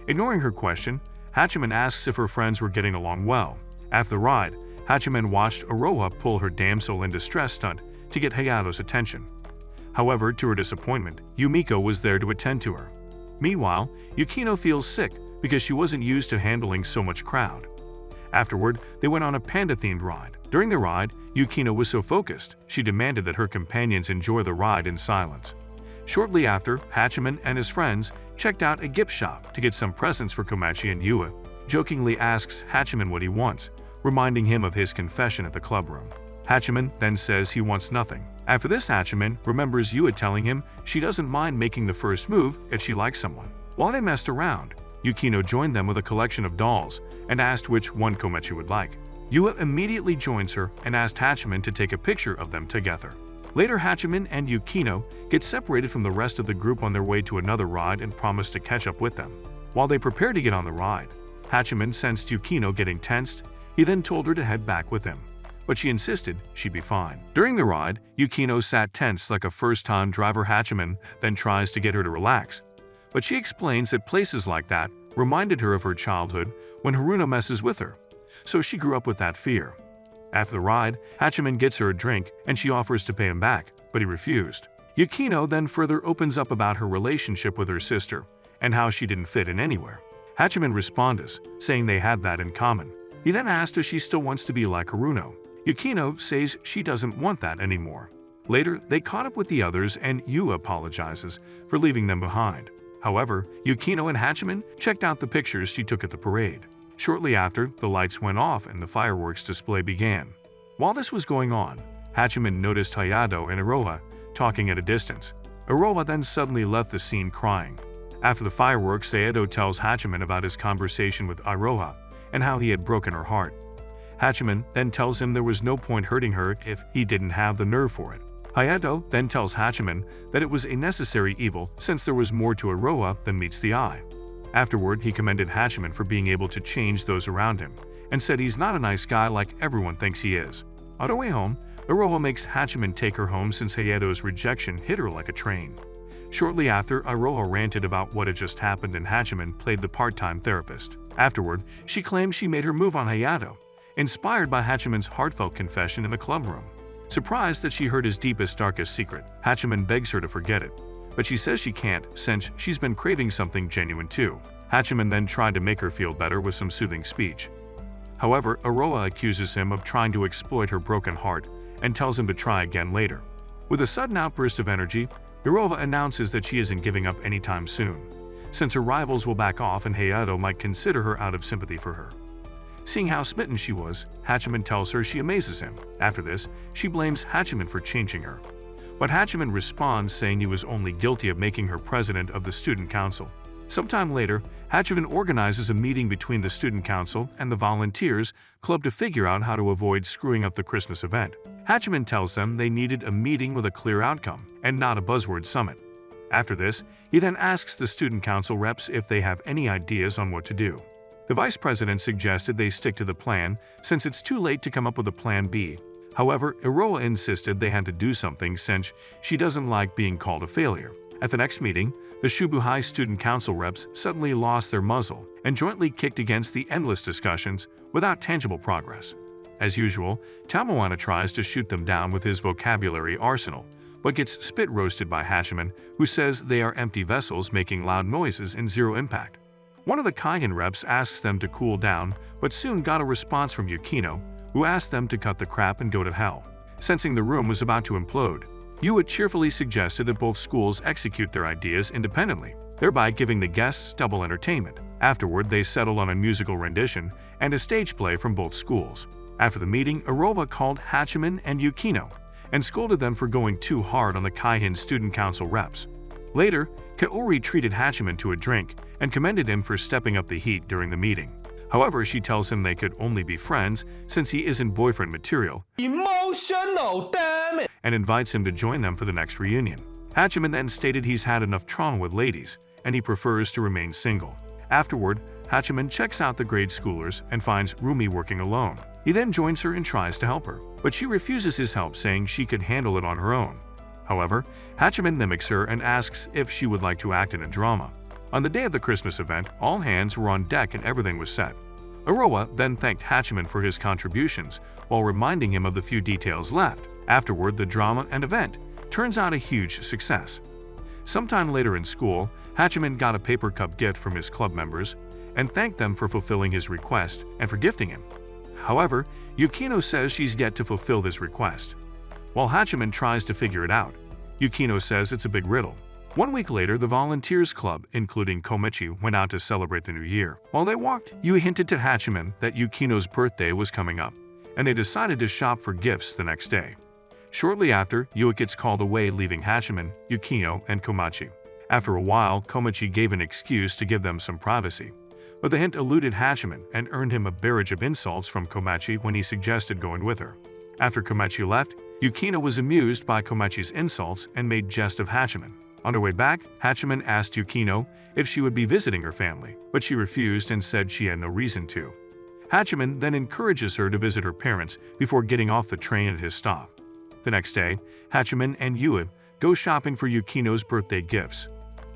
Ignoring her question, Hachiman asks if her friends were getting along well. After the ride, Hachiman watched Iroa pull her damsel in distress stunt to get Hayato's attention. However, to her disappointment, Yumiko was there to attend to her. Meanwhile, Yukino feels sick because she wasn't used to handling so much crowd. Afterward, they went on a panda-themed ride. During the ride, Yukino was so focused, she demanded that her companions enjoy the ride in silence. Shortly after, Hachiman and his friends checked out a gift shop to get some presents for Komachi and Yui. jokingly asks Hachiman what he wants, reminding him of his confession at the club room. Hachiman then says he wants nothing. After this, Hachiman remembers Yui telling him she doesn't mind making the first move if she likes someone. While they messed around, Yukino joined them with a collection of dolls and asked which one Komechi would like. Yui immediately joins her and asked Hachiman to take a picture of them together. Later, Hachiman and Yukino get separated from the rest of the group on their way to another ride and promise to catch up with them. While they prepare to get on the ride, Hachiman sensed Yukino getting tensed. He then told her to head back with him, but she insisted she'd be fine. During the ride, Yukino sat tense like a first-time driver. Hachiman then tries to get her to relax, but she explains that places like that reminded her of her childhood when Haruna messes with her, so she grew up with that fear. After the ride, Hachiman gets her a drink and she offers to pay him back, but he refused. Yukino then further opens up about her relationship with her sister and how she didn't fit in anywhere. Hachiman responds, saying they had that in common. He then asked if she still wants to be like Haruna. Yukino says she doesn't want that anymore. Later, they caught up with the others and Yui apologizes for leaving them behind. However, Yukino and Hachiman checked out the pictures she took at the parade. Shortly after, the lights went off and the fireworks display began. While this was going on, Hachiman noticed Hayato and Iroa talking at a distance. Iroa then suddenly left the scene crying. After the fireworks, Hayato tells Hachiman about his conversation with Iroa and how he had broken her heart. Hachiman then tells him there was no point hurting her if he didn't have the nerve for it. Hayato then tells Hachiman that it was a necessary evil since there was more to Iroa than meets the eye. Afterward, he commended Hachiman for being able to change those around him and said he's not a nice guy like everyone thinks he is. On her way home, Iroha makes Hachiman take her home since Hayato's rejection hit her like a train. Shortly after, Iroha ranted about what had just happened and Hachiman played the part-time therapist. Afterward, she claimed she made her move on Hayato, inspired by Hachiman's heartfelt confession in the club room. Surprised that she heard his deepest, darkest secret, Hachiman begs her to forget it, but she says she can't since she's been craving something genuine too. Hachiman then tried to make her feel better with some soothing speech. However, Iroha accuses him of trying to exploit her broken heart and tells him to try again later. With a sudden outburst of energy, Iroha announces that she isn't giving up anytime soon, since her rivals will back off and Hayato might consider her out of sympathy for her. Seeing how smitten she was, Hachiman tells her she amazes him. After this, she blames Hachiman for changing her. But Hachiman responds saying he was only guilty of making her president of the student council. Sometime later, Hachiman organizes a meeting between the student council and the volunteers club to figure out how to avoid screwing up the Christmas event. Hachiman tells them they needed a meeting with a clear outcome and not a buzzword summit. After this, he then asks the student council reps if they have any ideas on what to do. The vice president suggested they stick to the plan since it's too late to come up with a plan B. However, Iroha insisted they had to do something since she doesn't like being called a failure. At the next meeting, the Shibuya Student Council reps suddenly lost their muzzle and jointly kicked against the endless discussions without tangible progress. As usual, Tamoana tries to shoot them down with his vocabulary arsenal, but gets spit-roasted by Hachiman, who says they are empty vessels making loud noises and zero impact. One of the Kaigen reps asks them to cool down, but soon got a response from Yukino, who asked them to cut the crap and go to hell. Sensing the room was about to implode, Yui cheerfully suggested that both schools execute their ideas independently, thereby giving the guests double entertainment. Afterward, they settled on a musical rendition and a stage play from both schools. After the meeting, Iroha called Hachiman and Yukino and scolded them for going too hard on the Kaigen Student Council reps. Later, Kaori treated Hachiman to a drink and commended him for stepping up the heat during the meeting. However, she tells him they could only be friends since he isn't boyfriend material. Emotional, damn it! And invites him to join them for the next reunion. Hachiman then stated he's had enough trauma with ladies and he prefers to remain single. Afterward, Hachiman checks out the grade schoolers and finds Rumi working alone. He then joins her and tries to help her, but she refuses his help, saying she could handle it on her own. However, Hachiman mimics her and asks if she would like to act in a drama. On the day of the Christmas event, all hands were on deck and everything was set. Iroha then thanked Hachiman for his contributions while reminding him of the few details left. Afterward, the drama and event turns out a huge success. Sometime later in school, Hachiman got a paper cup gift from his club members and thanked them for fulfilling his request and for gifting him. However, Yukino says she's yet to fulfill this request. While Hachiman tries to figure it out, Yukino says it's a big riddle. 1 week later, the volunteers club, including Komichi, went out to celebrate the new year. While they walked, Yui hinted to Hachiman that Yukino's birthday was coming up, and they decided to shop for gifts the next day. Shortly after, Yui gets called away, leaving Hachiman, Yukino, and Komachi. After a while, Komachi gave an excuse to give them some privacy, but the hint eluded Hachiman and earned him a barrage of insults from Komachi when he suggested going with her. After Komachi left, Yukino was amused by Komachi's insults and made jest of Hachiman. On her way back, Hachiman asked Yukino if she would be visiting her family, but she refused and said she had no reason to. Hachiman then encourages her to visit her parents before getting off the train at his stop. The next day, Hachiman and Yui go shopping for Yukino's birthday gifts.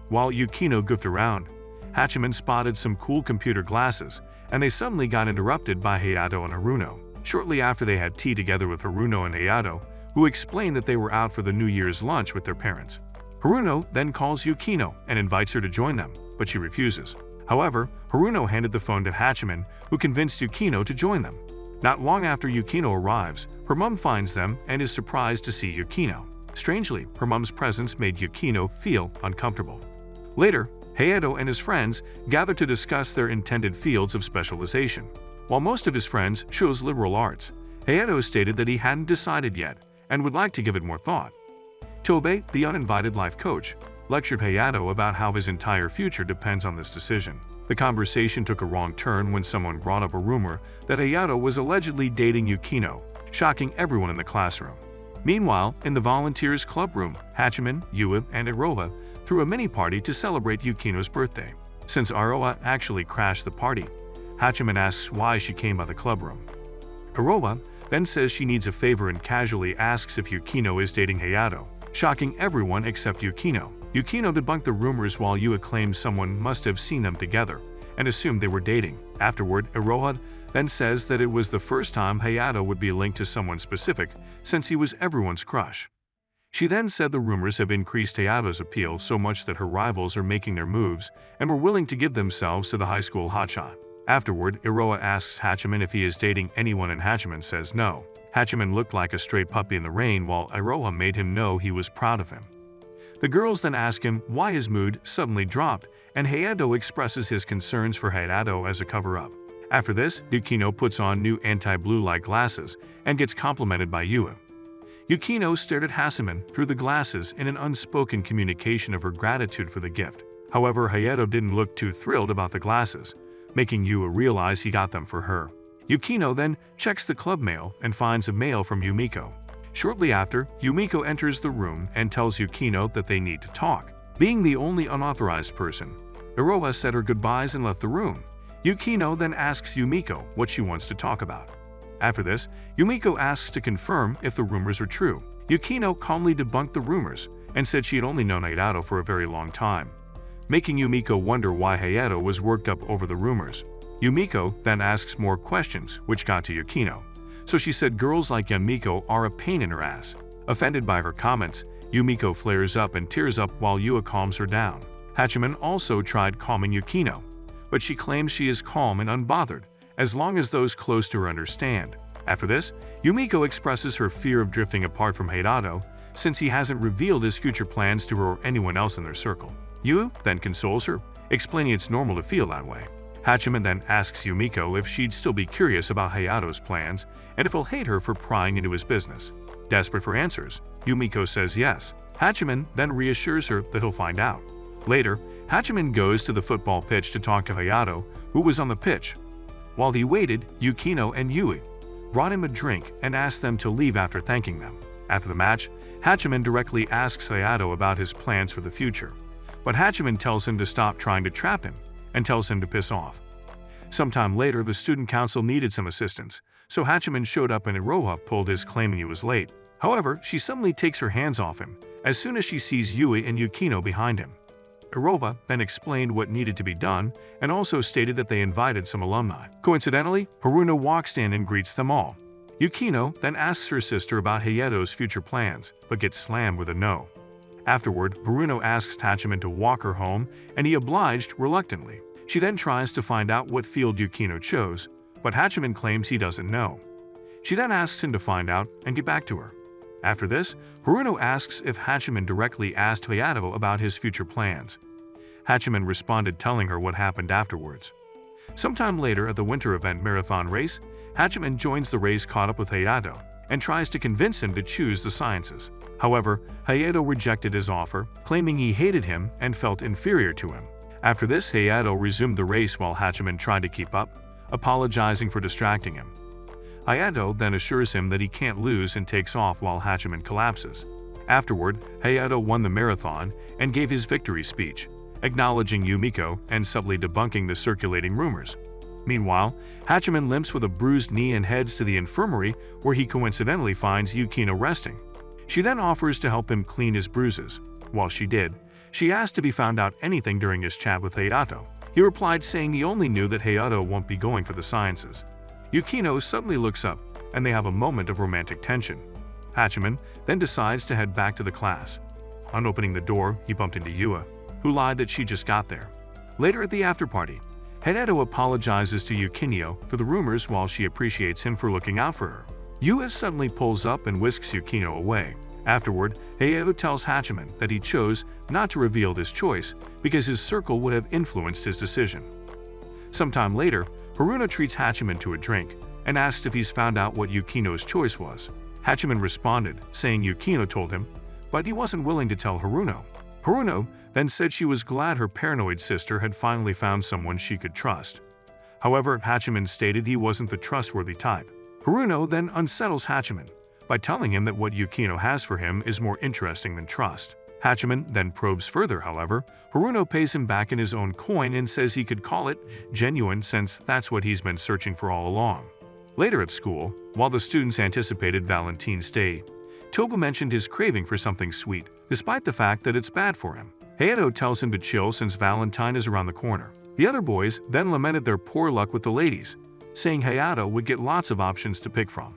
While Yukino goofed around, Hachiman spotted some cool computer glasses, and they suddenly got interrupted by Hayato and Haruno. Shortly after, they had tea together with Haruno and Hayato, who explained that they were out for the New Year's lunch with their parents. Haruno then calls Yukino and invites her to join them, but she refuses. However, Haruno handed the phone to Hachiman, who convinced Yukino to join them. Not long after Yukino arrives, her mom finds them and is surprised to see Yukino. Strangely, her mom's presence made Yukino feel uncomfortable. Later, Hayato and his friends gather to discuss their intended fields of specialization. While most of his friends chose liberal arts, Hayato stated that he hadn't decided yet and would like to give it more thought. Tobe, the uninvited life coach, lectured Hayato about how his entire future depends on this decision. The conversation took a wrong turn when someone brought up a rumor that Hayato was allegedly dating Yukino, shocking everyone in the classroom. Meanwhile, in the volunteers club room, Hachiman, Yui, and Iroa threw a mini-party to celebrate Yukino's birthday. Since Iroa actually crashed the party, Hachiman asks why she came by the club room. Iroa then says she needs a favor and casually asks if Yukino is dating Hayato, shocking everyone except Yukino. Yukino debunked the rumors while Yui claims someone must have seen them together and assumed they were dating. Afterward, Iroha then says that it was the first time Hayato would be linked to someone specific since he was everyone's crush. She then said the rumors have increased Hayato's appeal so much that her rivals are making their moves and were willing to give themselves to the high school hotshot. Afterward, Iroha asks Hachiman if he is dating anyone and Hachiman says no. Hachiman looked like a stray puppy in the rain while Iroha made him know he was proud of him. The girls then ask him why his mood suddenly dropped, and Hayato expresses his concerns for Hayato as a cover-up. After this, Yukino puts on new anti-blue light glasses and gets complimented by Yui. Yukino stared at Hachiman through the glasses in an unspoken communication of her gratitude for the gift. However, Hayato didn't look too thrilled about the glasses, making Yui realize he got them for her. Yukino then checks the club mail and finds a mail from Yumiko. Shortly after, Yumiko enters the room and tells Yukino that they need to talk. Being the only unauthorized person, Iroha said her goodbyes and left the room. Yukino then asks Yumiko what she wants to talk about. After this, Yumiko asks to confirm if the rumors are true. Yukino calmly debunked the rumors and said she had only known Hayato for a very long time, making Yumiko wonder why Hayato was worked up over the rumors. Yumiko then asks more questions, which got to Yukino. So she said girls like Yumiko are a pain in her ass. Offended by her comments, Yumiko flares up and tears up while Yui calms her down. Hachiman also tried calming Yukino, but she claims she is calm and unbothered, as long as those close to her understand. After this, Yumiko expresses her fear of drifting apart from Hayato, since he hasn't revealed his future plans to her or anyone else in their circle. Yui then consoles her, explaining it's normal to feel that way. Hachiman then asks Yumiko if she'd still be curious about Hayato's plans and if he'll hate her for prying into his business. Desperate for answers, Yumiko says yes. Hachiman then reassures her that he'll find out. Later, Hachiman goes to the football pitch to talk to Hayato, who was on the pitch. While he waited, Yukino and Yui brought him a drink and asked them to leave after thanking them. After the match, Hachiman directly asks Hayato about his plans for the future, but Hachiman tells him to stop trying to trap him and tells him to piss off. Sometime later, the student council needed some assistance, so Hachiman showed up and Iroha pulled his claiming he was late. However, she suddenly takes her hands off him as soon as she sees Yui and Yukino behind him. Iroha then explained what needed to be done and also stated that they invited some alumni. Coincidentally, Haruno walks in and greets them all. Yukino then asks her sister about Hayato's future plans, but gets slammed with a no. Afterward, Haruno asks Hachiman to walk her home, and he obliged reluctantly. She then tries to find out what field Yukino chose, but Hachiman claims he doesn't know. She then asks him to find out and get back to her. After this, Haruno asks if Hachiman directly asked Hayato about his future plans. Hachiman responded telling her what happened afterwards. Sometime later at the winter event marathon race, Hachiman joins the race caught up with Hayato and tries to convince him to choose the sciences. However, Hayato rejected his offer, claiming he hated him and felt inferior to him. After this, Hayato resumed the race while Hachiman tried to keep up, apologizing for distracting him. Hayato then assures him that he can't lose and takes off while Hachiman collapses. Afterward, Hayato won the marathon and gave his victory speech, acknowledging Yumiko and subtly debunking the circulating rumors. Meanwhile, Hachiman limps with a bruised knee and heads to the infirmary where he coincidentally finds Yukino resting. She then offers to help him clean his bruises. While she did, she asked if he found out anything during his chat with Hayato. He replied saying he only knew that Hayato won't be going for the sciences. Yukino suddenly looks up, and they have a moment of romantic tension. Hachiman then decides to head back to the class. On opening the door, he bumped into Yua, who lied that she just got there. Later at the after-party, Hayato apologizes to Yukino for the rumors while she appreciates him for looking out for her. Yua suddenly pulls up and whisks Yukino away. Afterward, Hayato tells Hachiman that he chose not to reveal this choice because his circle would have influenced his decision. Sometime later, Haruno treats Hachiman to a drink and asks if he's found out what Yukino's choice was. Hachiman responded, saying Yukino told him, but he wasn't willing to tell Haruno. Haruno then said she was glad her paranoid sister had finally found someone she could trust. However, Hachiman stated he wasn't the trustworthy type. Haruno then unsettles Hachiman by telling him that what Yukino has for him is more interesting than trust. Hachiman then probes further, however. Haruno pays him back in his own coin and says he could call it genuine since that's what he's been searching for all along. Later at school, while the students anticipated Valentine's Day, Toba mentioned his craving for something sweet, despite the fact that it's bad for him. Hayato tells him to chill since Valentine is around the corner. The other boys then lamented their poor luck with the ladies, saying Hayato would get lots of options to pick from.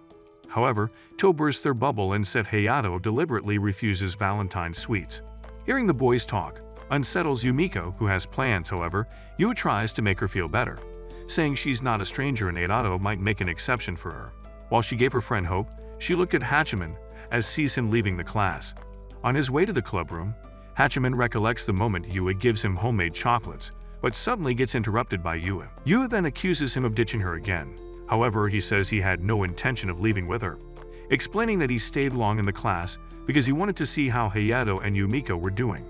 However, To burst their bubble and said Hayato deliberately refuses Valentine's sweets. Hearing the boys talk unsettles Yumiko, who has plans. However, Yu tries to make her feel better, saying she's not a stranger and Hayato might make an exception for her. While she gave her friend hope, she looked at Hachiman as sees him leaving the class. On his way to the clubroom, Hachiman recollects the moment Yua gives him homemade chocolates, but suddenly gets interrupted by Yua. Yua then accuses him of ditching her again. However, he says he had no intention of leaving with her, explaining that he stayed long in the class because he wanted to see how Hayato and Yumiko were doing.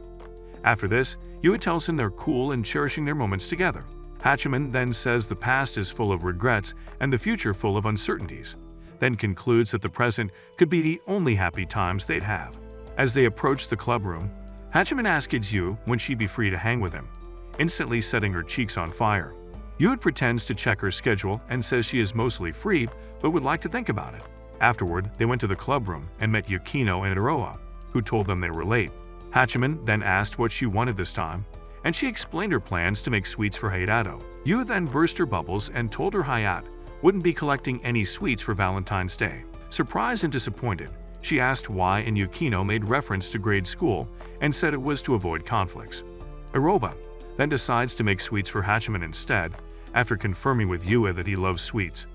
After this, Yua tells him they're cool and cherishing their moments together. Hachiman then says the past is full of regrets and the future full of uncertainties, then concludes that the present could be the only happy times they'd have. As they approach the clubroom, Hachiman asks Yu when she'd be free to hang with him, instantly setting her cheeks on fire. Yu pretends to check her schedule and says she is mostly free but would like to think about it. Afterward, they went to the clubroom and met Yukino and Iroa, who told them they were late. Hachiman then asked what she wanted this time, and she explained her plans to make sweets for Hayato. Yu then burst her bubbles and told her Hayat wouldn't be collecting any sweets for Valentine's Day. Surprised and disappointed, she asked why, and Yukino made reference to grade school and said it was to avoid conflicts. Iroa then decides to make sweets for Hachiman instead, after confirming with Yua that he loves sweets.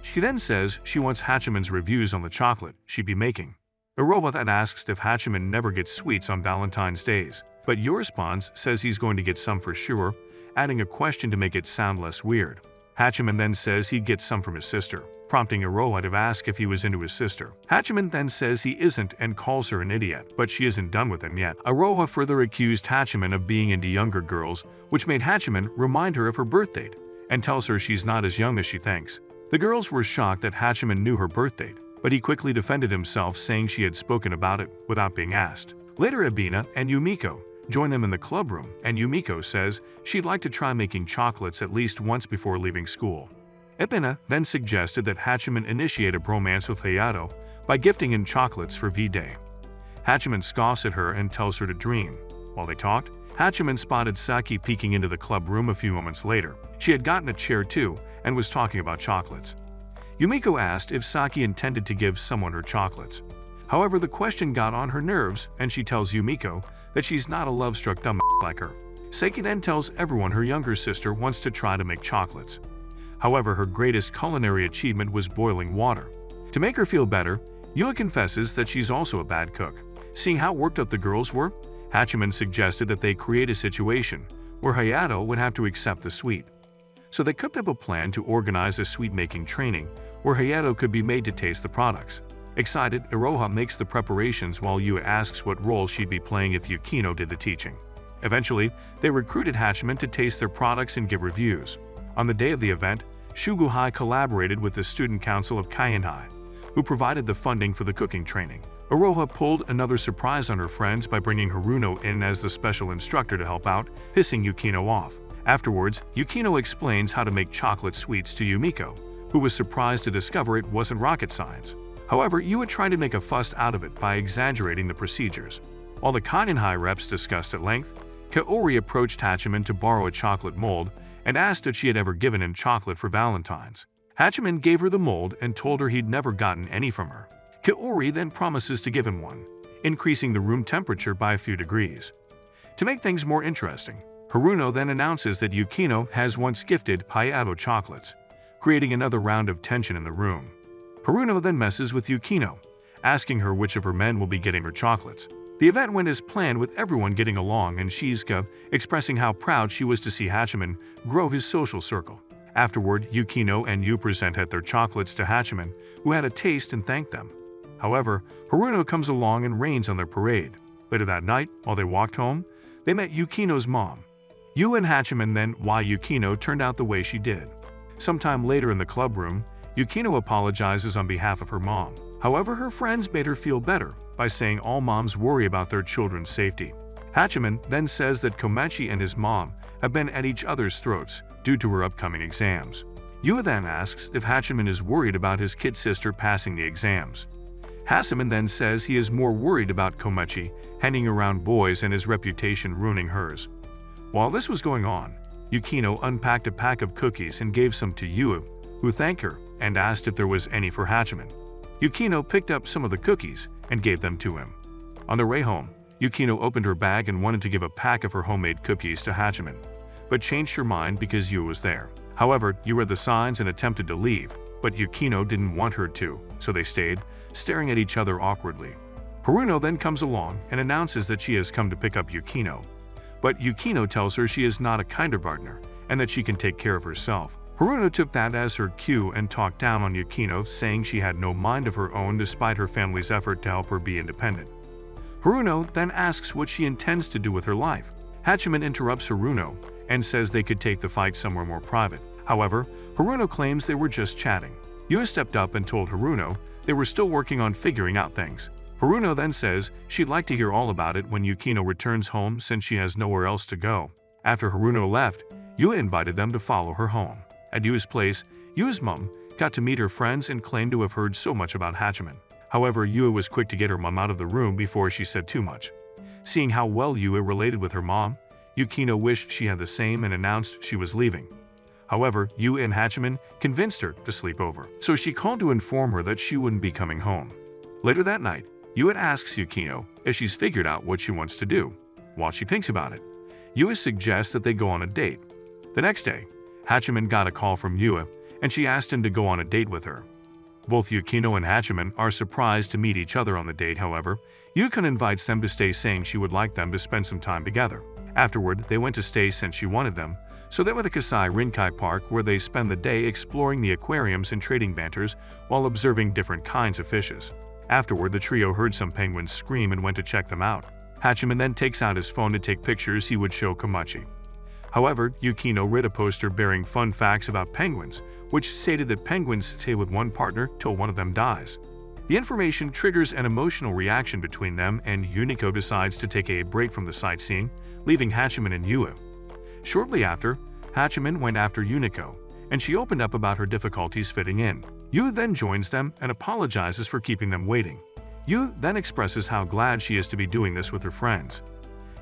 She then says she wants Hachiman's reviews on the chocolate she'd be making. Iroa then asks if Hachiman never gets sweets on Valentine's Days, but Yu responds says he's going to get some for sure, adding a question to make it sound less weird. Hachiman then says he'd get some from his sister, prompting Iroa to ask if he was into his sister. Hachiman then says he isn't and calls her an idiot, but she isn't done with him yet. Iroa further accused Hachiman of being into younger girls, which made Hachiman remind her of her birth date, and tells her she's not as young as she thinks. The girls were shocked that Hachiman knew her birth date, but he quickly defended himself, saying she had spoken about it without being asked. Later, Ebina and Yumiko join them in the clubroom, and Yumiko says she'd like to try making chocolates at least once before leaving school. Ebina then suggested that Hachiman initiate a bromance with Hayato by gifting him chocolates for V-Day. Hachiman scoffs at her and tells her to dream. While they talked, Hachiman spotted Saki peeking into the club room a few moments later. She had gotten a chair too and was talking about chocolates. Yumiko asked if Saki intended to give someone her chocolates. However, the question got on her nerves and she tells Yumiko that she's not a love-struck dumb like her. Saki then tells everyone her younger sister wants to try to make chocolates. However, her greatest culinary achievement was boiling water. To make her feel better, Yui confesses that she's also a bad cook. Seeing how worked up the girls were, Hachiman suggested that they create a situation where Hayato would have to accept the sweet. So they cooked up a plan to organize a sweet-making training where Hayato could be made to taste the products. Excited, Iroha makes the preparations while Yui asks what role she'd be playing if Yukino did the teaching. Eventually, they recruited Hachiman to taste their products and give reviews. On the day of the event, Shuguhai collaborated with the Student Council of Kaienhai, who provided the funding for the cooking training. Iroha pulled another surprise on her friends by bringing Haruno in as the special instructor to help out, pissing Yukino off. Afterwards, Yukino explains how to make chocolate sweets to Yumiko, who was surprised to discover it wasn't rocket science. However, Yui tried to make a fuss out of it by exaggerating the procedures. While the Kaienhai reps discussed at length, Kaori approached Hachiman to borrow a chocolate mold and asked if she had ever given him chocolate for Valentine's. Hachiman gave her the mold and told her he'd never gotten any from her. Kaori then promises to give him one, increasing the room temperature by a few degrees. To make things more interesting, Haruno then announces that Yukino has once gifted Hayato chocolates, creating another round of tension in the room. Haruno then messes with Yukino, asking her which of her men will be getting her chocolates. The event went as planned with everyone getting along and Shizuka expressing how proud she was to see Hachiman grow his social circle. Afterward, Yukino and Yu presented their chocolates to Hachiman, who had a taste and thanked them. However, Haruno comes along and rains on their parade. Later that night, while they walked home, they met Yukino's mom. Yu and Hachiman then why Yukino turned out the way she did. Sometime later in the club room, Yukino apologizes on behalf of her mom. However, her friends made her feel better by saying all moms worry about their children's safety. Hachiman then says that Komachi and his mom have been at each other's throats due to her upcoming exams. Yui then asks if Hachiman is worried about his kid sister passing the exams. Hachiman then says he is more worried about Komachi hanging around boys and his reputation ruining hers. While this was going on, Yukino unpacked a pack of cookies and gave some to Yui, who thanked her and asked if there was any for Hachiman. Yukino picked up some of the cookies and gave them to him. On their way home, Yukino opened her bag and wanted to give a pack of her homemade cookies to Hachiman, but changed her mind because Yui was there. However, Yui read the signs and attempted to leave, but Yukino didn't want her to, so they stayed, staring at each other awkwardly. Haruno then comes along and announces that she has come to pick up Yukino, but Yukino tells her she is not a kindergartner and that she can take care of herself. Haruno took that as her cue and talked down on Yukino, saying she had no mind of her own despite her family's effort to help her be independent. Haruno then asks what she intends to do with her life. Hachiman interrupts Haruno and says they could take the fight somewhere more private. However, Haruno claims they were just chatting. Yui stepped up and told Haruno they were still working on figuring out things. Haruno then says she'd like to hear all about it when Yukino returns home since she has nowhere else to go. After Haruno left, Yui invited them to follow her home. At Yui's place, Yui's mom got to meet her friends and claimed to have heard so much about Hachiman. However, Yui was quick to get her mom out of the room before she said too much. Seeing how well Yui related with her mom, Yukino wished she had the same and announced she was leaving. However, Yui and Hachiman convinced her to sleep over, so she called to inform her that she wouldn't be coming home. Later that night, Yui asks Yukino if she's figured out what she wants to do. While she thinks about it, Yui suggests that they go on a date. The next day, Hachiman got a call from Yui, and she asked him to go on a date with her. Both Yukino and Hachiman are surprised to meet each other on the date. However, Yukino invites them to stay, saying she would like them to spend some time together. Afterward, they went to stay since she wanted them, so they went to Kasai Rinkai Park where they spend the day exploring the aquariums and trading banters while observing different kinds of fishes. Afterward, the trio heard some penguins scream and went to check them out. Hachiman then takes out his phone to take pictures he would show Komachi. However, Yukino read a poster bearing fun facts about penguins, which stated that penguins stay with one partner till one of them dies. The information triggers an emotional reaction between them, and Yukino decides to take a break from the sightseeing, leaving Hachiman and Yui. Shortly after, Hachiman went after Yukino, and she opened up about her difficulties fitting in. Yui then joins them and apologizes for keeping them waiting. Yui then expresses how glad she is to be doing this with her friends.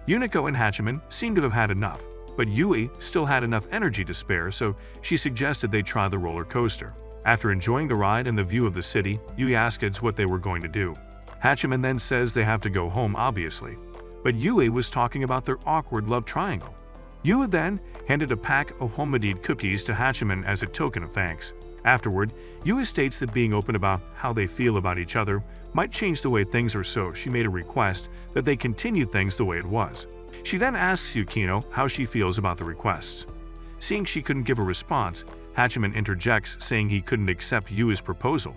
Yukino and Hachiman seem to have had enough, but Yui still had enough energy to spare, so she suggested they try the roller coaster. After enjoying the ride and the view of the city, Yui asks what they were going to do. Hachiman then says they have to go home, obviously, but Yui was talking about their awkward love triangle. Yui then handed a pack of homemade cookies to Hachiman as a token of thanks. Afterward, Yui states that being open about how they feel about each other might change the way things are, so she made a request that they continue things the way it was. She then asks Yukino how she feels about the requests. Seeing she couldn't give a response, Hachiman interjects, saying he couldn't accept Yui's proposal,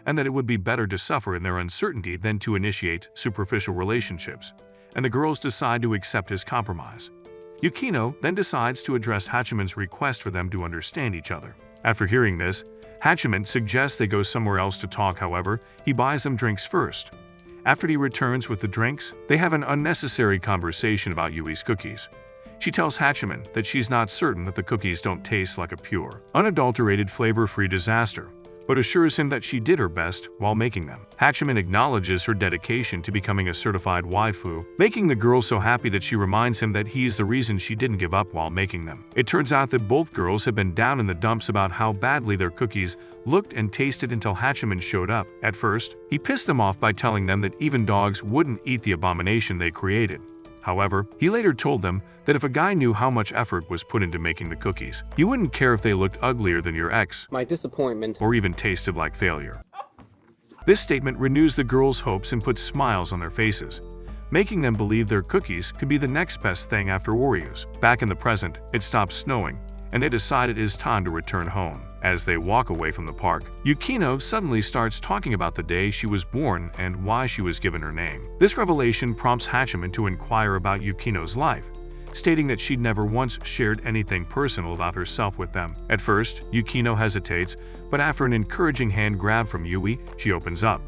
and that it would be better to suffer in their uncertainty than to initiate superficial relationships, and the girls decide to accept his compromise. Yukino then decides to address Hachiman's request for them to understand each other. After hearing this, Hachiman suggests they go somewhere else to talk. However, he buys them drinks first. After he returns with the drinks, they have an unnecessary conversation about Yui's cookies. She tells Hachiman that she's not certain that the cookies don't taste like a pure, unadulterated, flavor-free disaster, but assures him that she did her best while making them. Hachiman acknowledges her dedication to becoming a certified waifu, making the girl so happy that she reminds him that he is the reason she didn't give up while making them. It turns out that both girls have been down in the dumps about how badly their cookies looked and tasted until Hachiman showed up. At first, he pissed them off by telling them that even dogs wouldn't eat the abomination they created. However, he later told them that if a guy knew how much effort was put into making the cookies, you wouldn't care if they looked uglier than your ex, my disappointment, or even tasted like failure. This statement renews the girls' hopes and puts smiles on their faces, making them believe their cookies could be the next best thing after Oreos. Back in the present, it stops snowing, and they decide it is time to return home. As they walk away from the park, Yukino suddenly starts talking about the day she was born and why she was given her name. This revelation prompts Hachiman to inquire about Yukino's life, stating that she'd never once shared anything personal about herself with them. At first, Yukino hesitates, but after an encouraging hand grab from Yui, she opens up.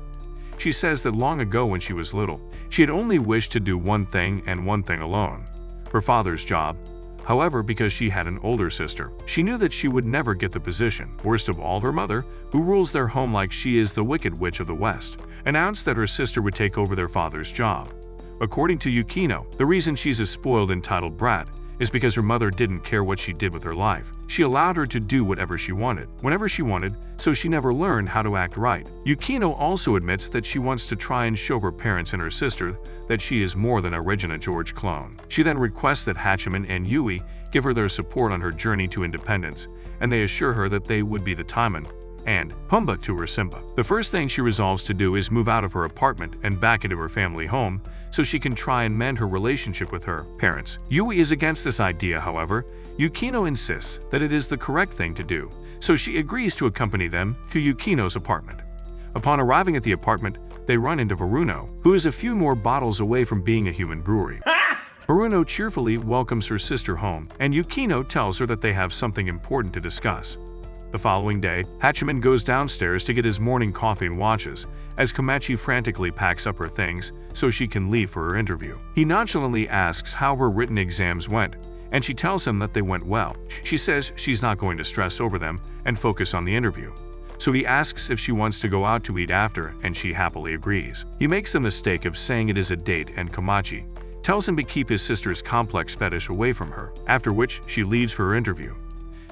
She says that long ago when she was little, she had only wished to do one thing and one thing alone: her father's job. However, because she had an older sister, she knew that she would never get the position. Worst of all, her mother, who rules their home like she is the Wicked Witch of the West, announced that her sister would take over their father's job. According to Yukino, the reason she's a spoiled, entitled brat is because her mother didn't care what she did with her life. She allowed her to do whatever she wanted, whenever she wanted, so she never learned how to act right. Yukino also admits that she wants to try and show her parents and her sister that she is more than a Regina George clone. She then requests that Hachiman and Yui give her their support on her journey to independence, and they assure her that they would be the Timon and Pumbaa to her Simba. The first thing she resolves to do is move out of her apartment and back into her family home so she can try and mend her relationship with her parents. Yui is against this idea, however. Yukino insists that it is the correct thing to do, so she agrees to accompany them to Yukino's apartment. Upon arriving at the apartment, they run into Haruno, who is a few more bottles away from being a human brewery. Haruno cheerfully welcomes her sister home, and Yukino tells her that they have something important to discuss. The following day, Hachiman goes downstairs to get his morning coffee and watches as Komachi frantically packs up her things so she can leave for her interview. He nonchalantly asks how her written exams went, and she tells him that they went well. She says she's not going to stress over them and focus on the interview. So he asks if she wants to go out to eat after, and she happily agrees. He makes the mistake of saying it is a date, and Komachi tells him to keep his sister's complex fetish away from her, after which she leaves for her interview.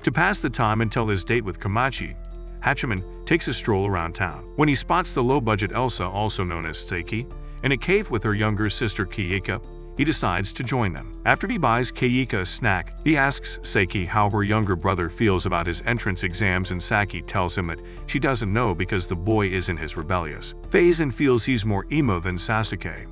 To pass the time until his date with Komachi, Hachiman takes a stroll around town. When he spots the low-budget Elsa, also known as Saki, in a cave with her younger sister Kiyika, he decides to join them. After he buys Kiyika a snack, he asks Saki how her younger brother feels about his entrance exams, and Saki tells him that she doesn't know because the boy is in his rebellious phase and feels he's more emo than Sasuke.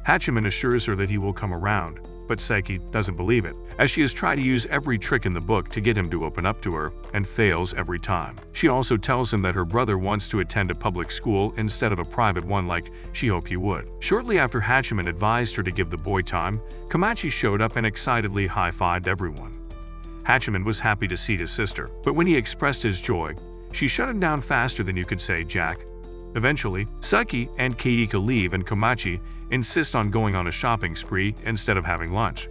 Hachiman assures her that he will come around, but Saki doesn't believe it, as she has tried to use every trick in the book to get him to open up to her, and fails every time. She also tells him that her brother wants to attend a public school instead of a private one like she hoped he would. Shortly after Hachiman advised her to give the boy time, Komachi showed up and excitedly high-fived everyone. Hachiman was happy to see his sister, but when he expressed his joy, she shut him down faster than you could say Jack. Eventually, Saki and Kiyika leave, and Komachi insists on going on a shopping spree instead of having lunch.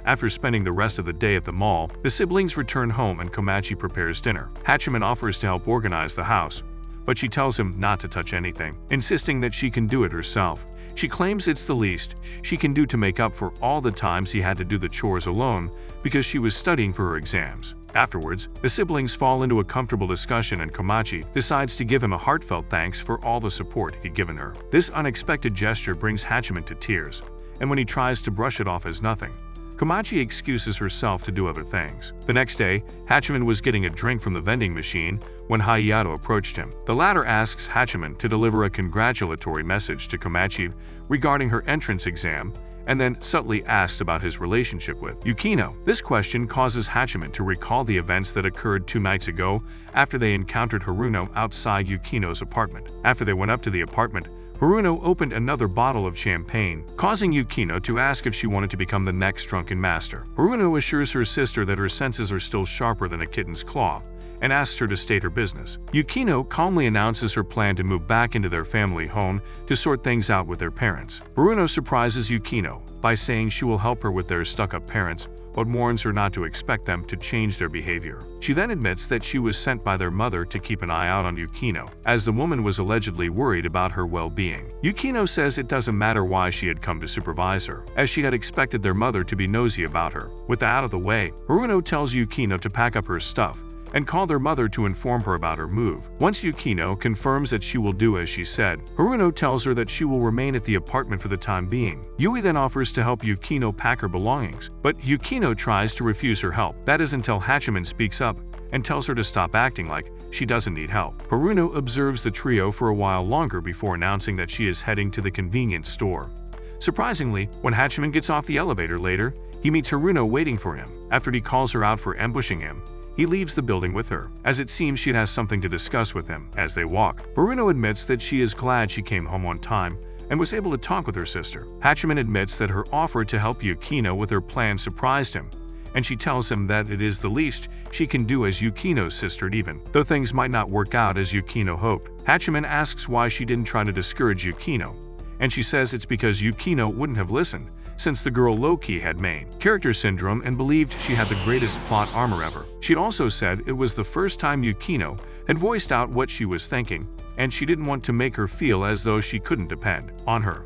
After spending the rest of the day at the mall, the siblings return home and Komachi prepares dinner. Hachiman offers to help organize the house, but she tells him not to touch anything, insisting that she can do it herself. She claims it's the least she can do to make up for all the times he had to do the chores alone because she was studying for her exams. Afterwards, the siblings fall into a comfortable discussion, and Komachi decides to give him a heartfelt thanks for all the support he'd given her. This unexpected gesture brings Hachiman to tears, and when he tries to brush it off as nothing, Komachi excuses herself to do other things. The next day, Hachiman was getting a drink from the vending machine when Hayato approached him. The latter asks Hachiman to deliver a congratulatory message to Komachi regarding her entrance exam, and then subtly asked about his relationship with Yukino. This question causes Hachiman to recall the events that occurred 2 nights ago after they encountered Haruno outside Yukino's apartment. After they went up to the apartment, Haruno opened another bottle of champagne, causing Yukino to ask if she wanted to become the next drunken master. Haruno assures her sister that her senses are still sharper than a kitten's claw, and asks her to state her business. Yukino calmly announces her plan to move back into their family home to sort things out with their parents. Haruno surprises Yukino by saying she will help her with their stuck-up parents, but warns her not to expect them to change their behavior. She then admits that she was sent by their mother to keep an eye out on Yukino, as the woman was allegedly worried about her well-being. Yukino says it doesn't matter why she had come to supervise her, as she had expected their mother to be nosy about her. With that out of the way, Haruno tells Yukino to pack up her stuff and call their mother to inform her about her move. Once Yukino confirms that she will do as she said, Haruno tells her that she will remain at the apartment for the time being. Yui then offers to help Yukino pack her belongings, but Yukino tries to refuse her help. That is until Hachiman speaks up and tells her to stop acting like she doesn't need help. Haruno observes the trio for a while longer before announcing that she is heading to the convenience store. Surprisingly, when Hachiman gets off the elevator later, he meets Haruno waiting for him. After he calls her out for ambushing him, he leaves the building with her, as it seems she has something to discuss with him. As they walk, Haruno admits that she is glad she came home on time and was able to talk with her sister. Hachiman admits that her offer to help Yukino with her plan surprised him, and she tells him that it is the least she can do as Yukino's sister even, though things might not work out as Yukino hoped. Hachiman asks why she didn't try to discourage Yukino, and she says it's because Yukino wouldn't have listened, since the girl low-key had main character syndrome and believed she had the greatest plot armor ever. She also said it was the first time Yukino had voiced out what she was thinking, and she didn't want to make her feel as though she couldn't depend on her.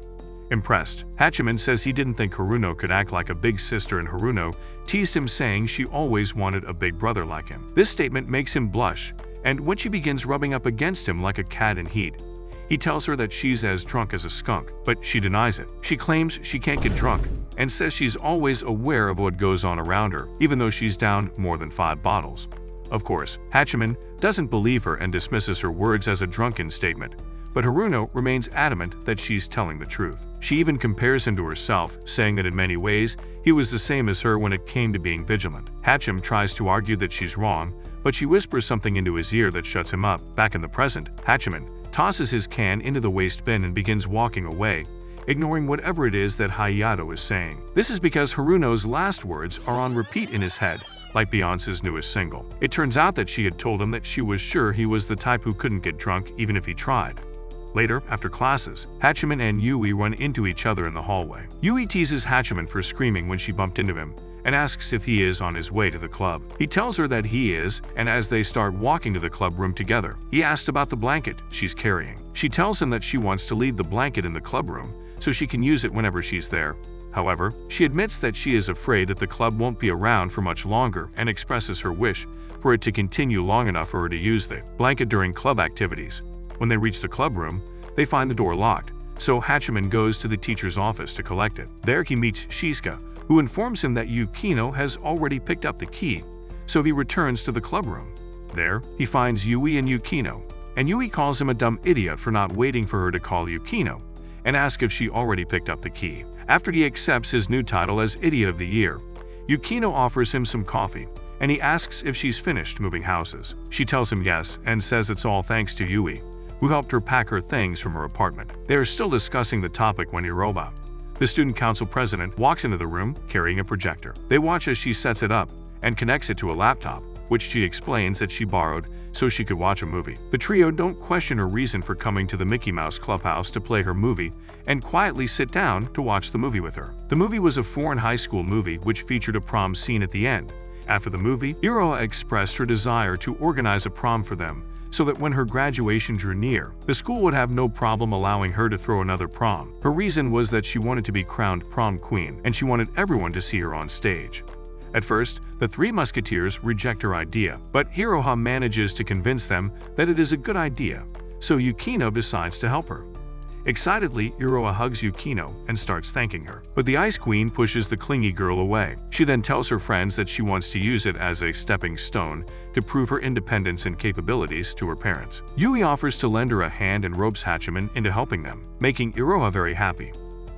Impressed, Hachiman says he didn't think Haruno could act like a big sister, and Haruno teased him saying she always wanted a big brother like him. This statement makes him blush, and when she begins rubbing up against him like a cat in heat, he tells her that she's as drunk as a skunk, but she denies it. She claims she can't get drunk and says she's always aware of what goes on around her, even though she's down more than 5 bottles. Of course, Hachiman doesn't believe her and dismisses her words as a drunken statement, but Haruno remains adamant that she's telling the truth. She even compares him to herself, saying that in many ways, he was the same as her when it came to being vigilant. Hachiman tries to argue that she's wrong, but she whispers something into his ear that shuts him up. Back in the present, Hachiman tosses his can into the waste bin and begins walking away, ignoring whatever it is that Hayato is saying. This is because Haruno's last words are on repeat in his head, like Beyonce's newest single. It turns out that she had told him that she was sure he was the type who couldn't get drunk even if he tried. Later, after classes, Hachiman and Yui run into each other in the hallway. Yui teases Hachiman for screaming when she bumped into him, and asks if he is on his way to the club. He tells her that he is, and as they start walking to the club room together, he asks about the blanket she's carrying. She tells him that she wants to leave the blanket in the club room so she can use it whenever she's there. However, she admits that she is afraid that the club won't be around for much longer and expresses her wish for it to continue long enough for her to use the blanket during club activities. When they reach the club room, they find the door locked, so Hachiman goes to the teacher's office to collect it. There he meets Shizuka, who informs him that Yukino has already picked up the key, so he returns to the club room. There, he finds Yui and Yukino, and Yui calls him a dumb idiot for not waiting for her to call Yukino, and asks if she already picked up the key. After he accepts his new title as Idiot of the Year, Yukino offers him some coffee, and he asks if she's finished moving houses. She tells him yes, and says it's all thanks to Yui, who helped her pack her things from her apartment. They are still discussing the topic when Iroa, the student council president, walks into the room carrying a projector. They watch as she sets it up and connects it to a laptop, which she explains that she borrowed so she could watch a movie. The trio don't question her reason for coming to the Mickey Mouse Clubhouse to play her movie and quietly sit down to watch the movie with her. The movie was a foreign high school movie which featured a prom scene at the end. After the movie, Iroa expressed her desire to organize a prom for them, so that when her graduation drew near, the school would have no problem allowing her to throw another prom. Her reason was that she wanted to be crowned prom queen, and she wanted everyone to see her on stage. At first, the three musketeers reject her idea, but Iroha manages to convince them that it is a good idea, so Yukino decides to help her. Excitedly, Iroa hugs Yukino and starts thanking her. But the Ice Queen pushes the clingy girl away. She then tells her friends that she wants to use it as a stepping stone to prove her independence and capabilities to her parents. Yui offers to lend her a hand and ropes Hachiman into helping them, making Iroha very happy.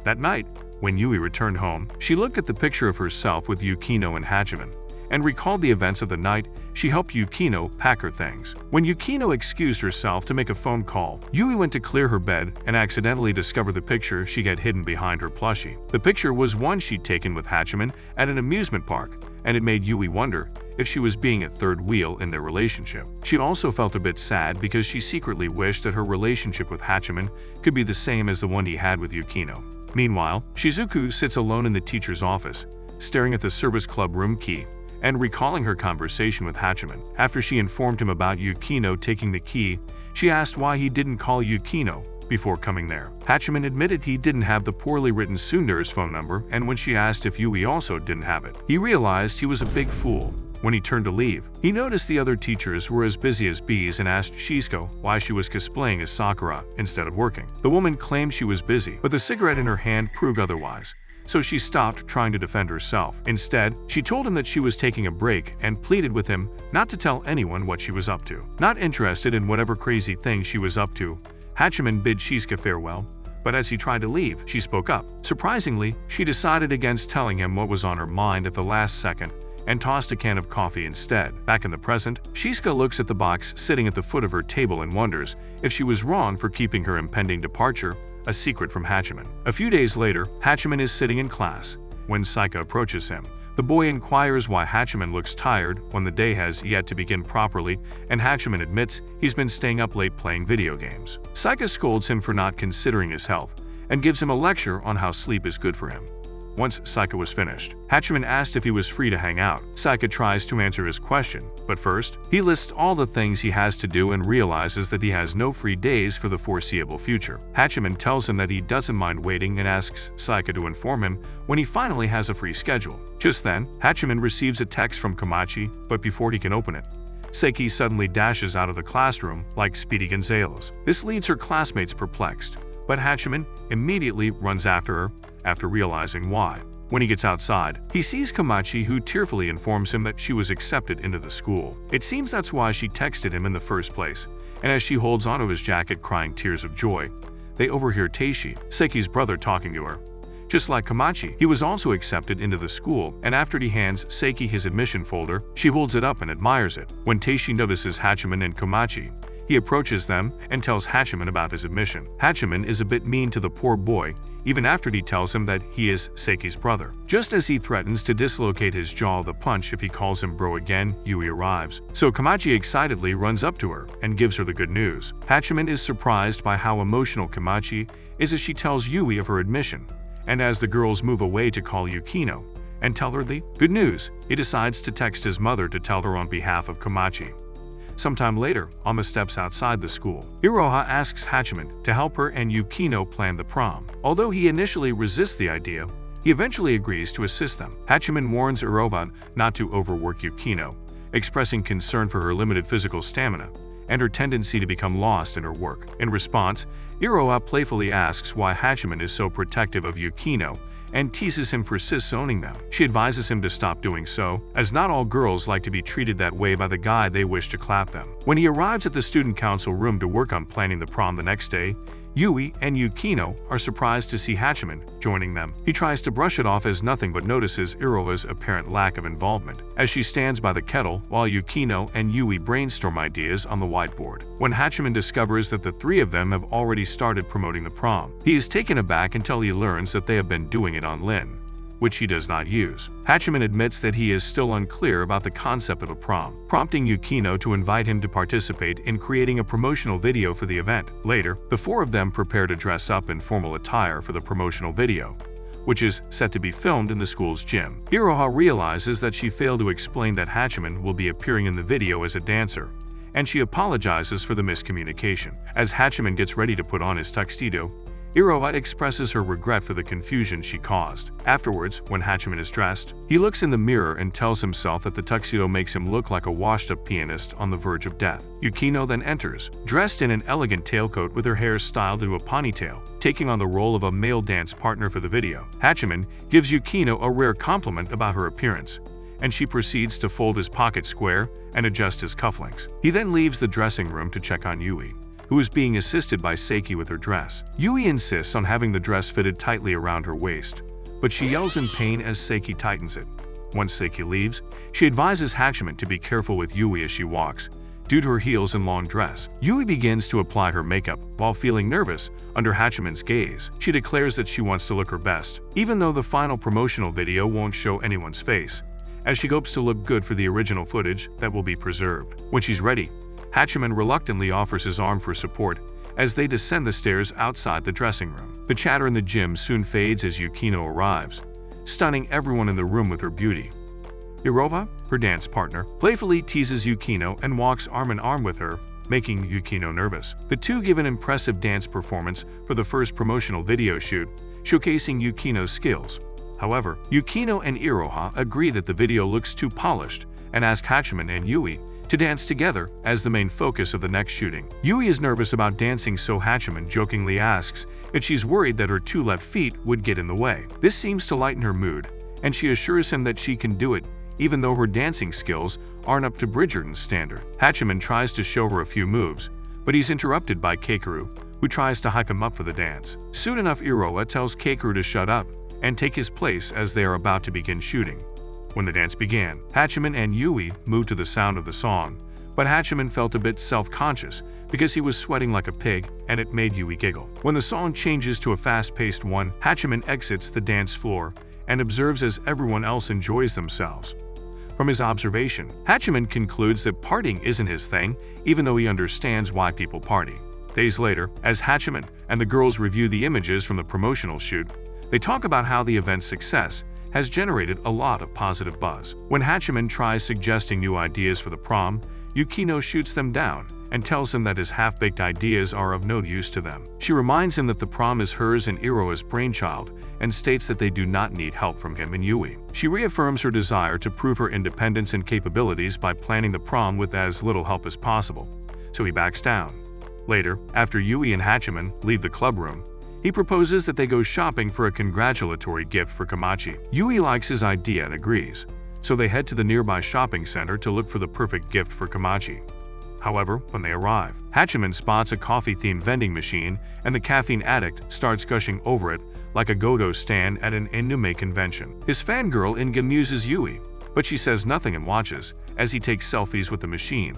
That night, when Yui returned home, she looked at the picture of herself with Yukino and Hachiman, and recalled the events of the night. She helped Yukino pack her things. When Yukino excused herself to make a phone call, Yui went to clear her bed and accidentally discovered the picture she had hidden behind her plushie. The picture was one she'd taken with Hachiman at an amusement park, and it made Yui wonder if she was being a third wheel in their relationship. She also felt a bit sad because she secretly wished that her relationship with Hachiman could be the same as the one he had with Yukino. Meanwhile, Shizuka sits alone in the teacher's office, staring at the service club room key and recalling her conversation with Hachiman. After she informed him about Yukino taking the key, she asked why he didn't call Yukino before coming there. Hachiman admitted he didn't have the poorly written tsundere's phone number, and when she asked if Yui also didn't have it, he realized he was a big fool. When he turned to leave, he noticed the other teachers were as busy as bees and asked Shizuka why she was cosplaying as Sakura instead of working. The woman claimed she was busy, but the cigarette in her hand proved otherwise, so she stopped trying to defend herself. Instead, she told him that she was taking a break and pleaded with him not to tell anyone what she was up to. Not interested in whatever crazy thing she was up to, Hachiman bid Shizuka farewell, but as he tried to leave, she spoke up. Surprisingly, she decided against telling him what was on her mind at the last second and tossed a can of coffee instead. Back in the present, Shizuka looks at the box sitting at the foot of her table and wonders if she was wrong for keeping her impending departure a secret from Hachiman. A few days later, Hachiman is sitting in class. When Saki approaches him, the boy inquires why Hachiman looks tired when the day has yet to begin properly, and Hachiman admits he's been staying up late playing video games. Saki scolds him for not considering his health and gives him a lecture on how sleep is good for him. Once Saki was finished, Hachiman asked if he was free to hang out. Saki tries to answer his question, but first, he lists all the things he has to do and realizes that he has no free days for the foreseeable future. Hachiman tells him that he doesn't mind waiting and asks Saki to inform him when he finally has a free schedule. Just then, Hachiman receives a text from Komachi, but before he can open it, Saki suddenly dashes out of the classroom like Speedy Gonzales. This leaves her classmates perplexed, but Hachiman immediately runs after her after realizing why. When he gets outside, he sees Komachi, who tearfully informs him that she was accepted into the school. It seems that's why she texted him in the first place, and as she holds onto his jacket crying tears of joy, they overhear Teishi, Saki's brother, talking to her. Just like Komachi, he was also accepted into the school, and after he hands Saki his admission folder, she holds it up and admires it. When Teishi notices Hachiman and Komachi, he approaches them and tells Hachiman about his admission. Hachiman is a bit mean to the poor boy, even after he tells him that he is Saki's brother. Just as he threatens to dislocate his jaw with a punch if he calls him bro again, Yui arrives. So Komachi excitedly runs up to her and gives her the good news. Hachiman is surprised by how emotional Komachi is as she tells Yui of her admission, and as the girls move away to call Yukino and tell her the good news, he decides to text his mother to tell her on behalf of Komachi. Sometime later, on the steps outside the school, Iroha asks Hachiman to help her and Yukino plan the prom. Although he initially resists the idea, he eventually agrees to assist them. Hachiman warns Iroha not to overwork Yukino, expressing concern for her limited physical stamina and her tendency to become lost in her work. In response, Iroha playfully asks why Hachiman is so protective of Yukino and teases him for cis-owning them. She advises him to stop doing so, as not all girls like to be treated that way by the guy they wish to clap them. When he arrives at the student council room to work on planning the prom the next day, Yui and Yukino are surprised to see Hachiman joining them. He tries to brush it off as nothing but notices Iroha's apparent lack of involvement as she stands by the kettle while Yukino and Yui brainstorm ideas on the whiteboard. When Hachiman discovers that the three of them have already started promoting the prom, he is taken aback until he learns that they have been doing it on Lin, which he does not use. Hachiman admits that he is still unclear about the concept of a prom, prompting Yukino to invite him to participate in creating a promotional video for the event. Later, the four of them prepare to dress up in formal attire for the promotional video, which is set to be filmed in the school's gym. Iroha realizes that she failed to explain that Hachiman will be appearing in the video as a dancer, and she apologizes for the miscommunication. As Hachiman gets ready to put on his tuxedo, Iroa expresses her regret for the confusion she caused. Afterwards, when Hachiman is dressed, he looks in the mirror and tells himself that the tuxedo makes him look like a washed-up pianist on the verge of death. Yukino then enters, dressed in an elegant tailcoat with her hair styled into a ponytail, taking on the role of a male dance partner for the video. Hachiman gives Yukino a rare compliment about her appearance, and she proceeds to fold his pocket square and adjust his cufflinks. He then leaves the dressing room to check on Yui, who is being assisted by Saki with her dress. Yui insists on having the dress fitted tightly around her waist, but she yells in pain as Saki tightens it. Once Saki leaves, she advises Hachiman to be careful with Yui as she walks, due to her heels and long dress. Yui begins to apply her makeup while feeling nervous under Hachiman's gaze. She declares that she wants to look her best, even though the final promotional video won't show anyone's face, as she hopes to look good for the original footage that will be preserved. When she's ready, Hachiman reluctantly offers his arm for support as they descend the stairs outside the dressing room. The chatter in the gym soon fades as Yukino arrives, stunning everyone in the room with her beauty. Iroa, her dance partner, playfully teases Yukino and walks arm in arm with her, making Yukino nervous. The two give an impressive dance performance for the first promotional video shoot, showcasing Yukino's skills. However, Yukino and Iroha agree that the video looks too polished and ask Hachiman and Yui to dance together as the main focus of the next shooting. Yui is nervous about dancing, so Hachiman jokingly asks if she's worried that her two left feet would get in the way. This seems to lighten her mood, and she assures him that she can do it even though her dancing skills aren't up to Bridgerton's standard. Hachiman tries to show her a few moves, but he's interrupted by Keikaru, who tries to hype him up for the dance. Soon enough, Iroha tells Keikaru to shut up and take his place as they are about to begin shooting. When the dance began, Hachiman and Yui moved to the sound of the song, but Hachiman felt a bit self-conscious because he was sweating like a pig and it made Yui giggle. When the song changes to a fast-paced one, Hachiman exits the dance floor and observes as everyone else enjoys themselves. From his observation, Hachiman concludes that partying isn't his thing, even though he understands why people party. Days later, as Hachiman and the girls review the images from the promotional shoot, they talk about how the event's success has generated a lot of positive buzz. When Hachiman tries suggesting new ideas for the prom, Yukino shoots them down and tells him that his half-baked ideas are of no use to them. She reminds him that the prom is hers and Iroha's brainchild and states that they do not need help from him and Yui. She reaffirms her desire to prove her independence and capabilities by planning the prom with as little help as possible, so he backs down. Later, after Yui and Hachiman leave the club room, he proposes that they go shopping for a congratulatory gift for Kamachi. Yui likes his idea and agrees, so they head to the nearby shopping center to look for the perfect gift for Kamachi. However, when they arrive, Hachiman spots a coffee-themed vending machine and the caffeine addict starts gushing over it like a go-go stand at an anime convention. His fangirl amuses Yui, but she says nothing and watches as he takes selfies with the machine.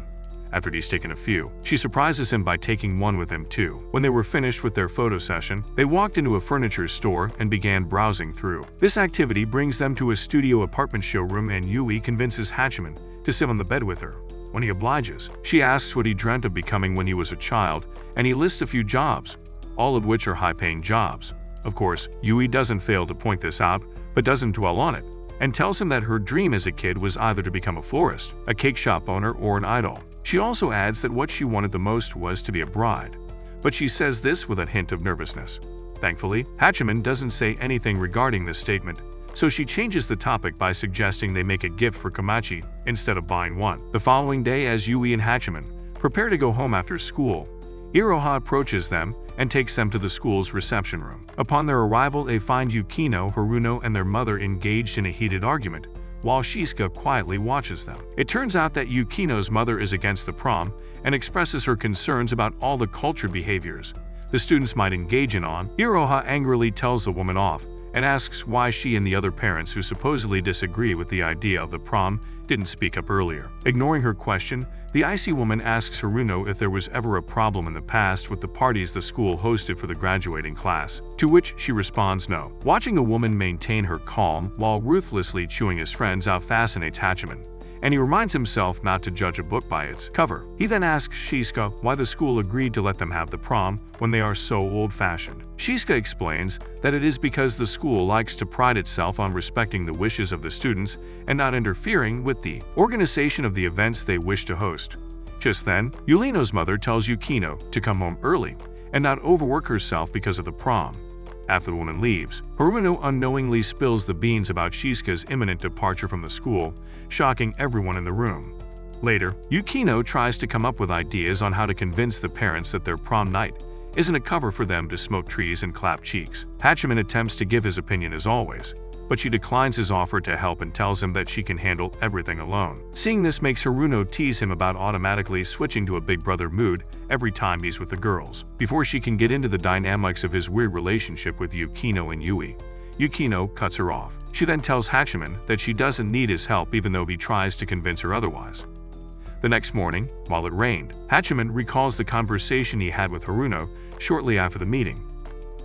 After he's taken a few, she surprises him by taking one with him too. When they were finished with their photo session, they walked into a furniture store and began browsing through. This activity brings them to a studio apartment showroom and Yui convinces Hachiman to sit on the bed with her. When he obliges, she asks what he dreamt of becoming when he was a child, and he lists a few jobs, all of which are high-paying jobs. Of course, Yui doesn't fail to point this out, but doesn't dwell on it, and tells him that her dream as a kid was either to become a florist, a cake shop owner, or an idol. She also adds that what she wanted the most was to be a bride, but she says this with a hint of nervousness. Thankfully, Hachiman doesn't say anything regarding this statement, so she changes the topic by suggesting they make a gift for Kamachi instead of buying one. The following day, as Yui and Hachiman prepare to go home after school, Iroha approaches them and takes them to the school's reception room. Upon their arrival, they find Yukino, Haruno, and their mother engaged in a heated argument, while Shizuka quietly watches them. It turns out that Yukino's mother is against the prom and expresses her concerns about all the cultured behaviors the students might engage in on. Iroha angrily tells the woman off and asks why she and the other parents who supposedly disagree with the idea of the prom didn't speak up earlier. Ignoring her question, the icy woman asks Haruno if there was ever a problem in the past with the parties the school hosted for the graduating class, to which she responds no. Watching the woman maintain her calm while ruthlessly chewing his friends out fascinates Hachiman, and he reminds himself not to judge a book by its cover. He then asks Shizuka why the school agreed to let them have the prom when they are so old-fashioned. Shizuka explains that it is because the school likes to pride itself on respecting the wishes of the students and not interfering with the organization of the events they wish to host. Just then, Yulino's mother tells Yukino to come home early and not overwork herself because of the prom. After the woman leaves, Haruno unknowingly spills the beans about Shizuka's imminent departure from the school, shocking everyone in the room. Later, Yukino tries to come up with ideas on how to convince the parents that their prom night isn't a cover for them to smoke trees and clap cheeks. Hachiman attempts to give his opinion as always, but she declines his offer to help and tells him that she can handle everything alone. Seeing this makes Haruno tease him about automatically switching to a big brother mood every time he's with the girls. Before she can get into the dynamics of his weird relationship with Yukino and Yui, Yukino cuts her off. She then tells Hachiman that she doesn't need his help even though he tries to convince her otherwise. The next morning, while it rained, Hachiman recalls the conversation he had with Haruno shortly after the meeting.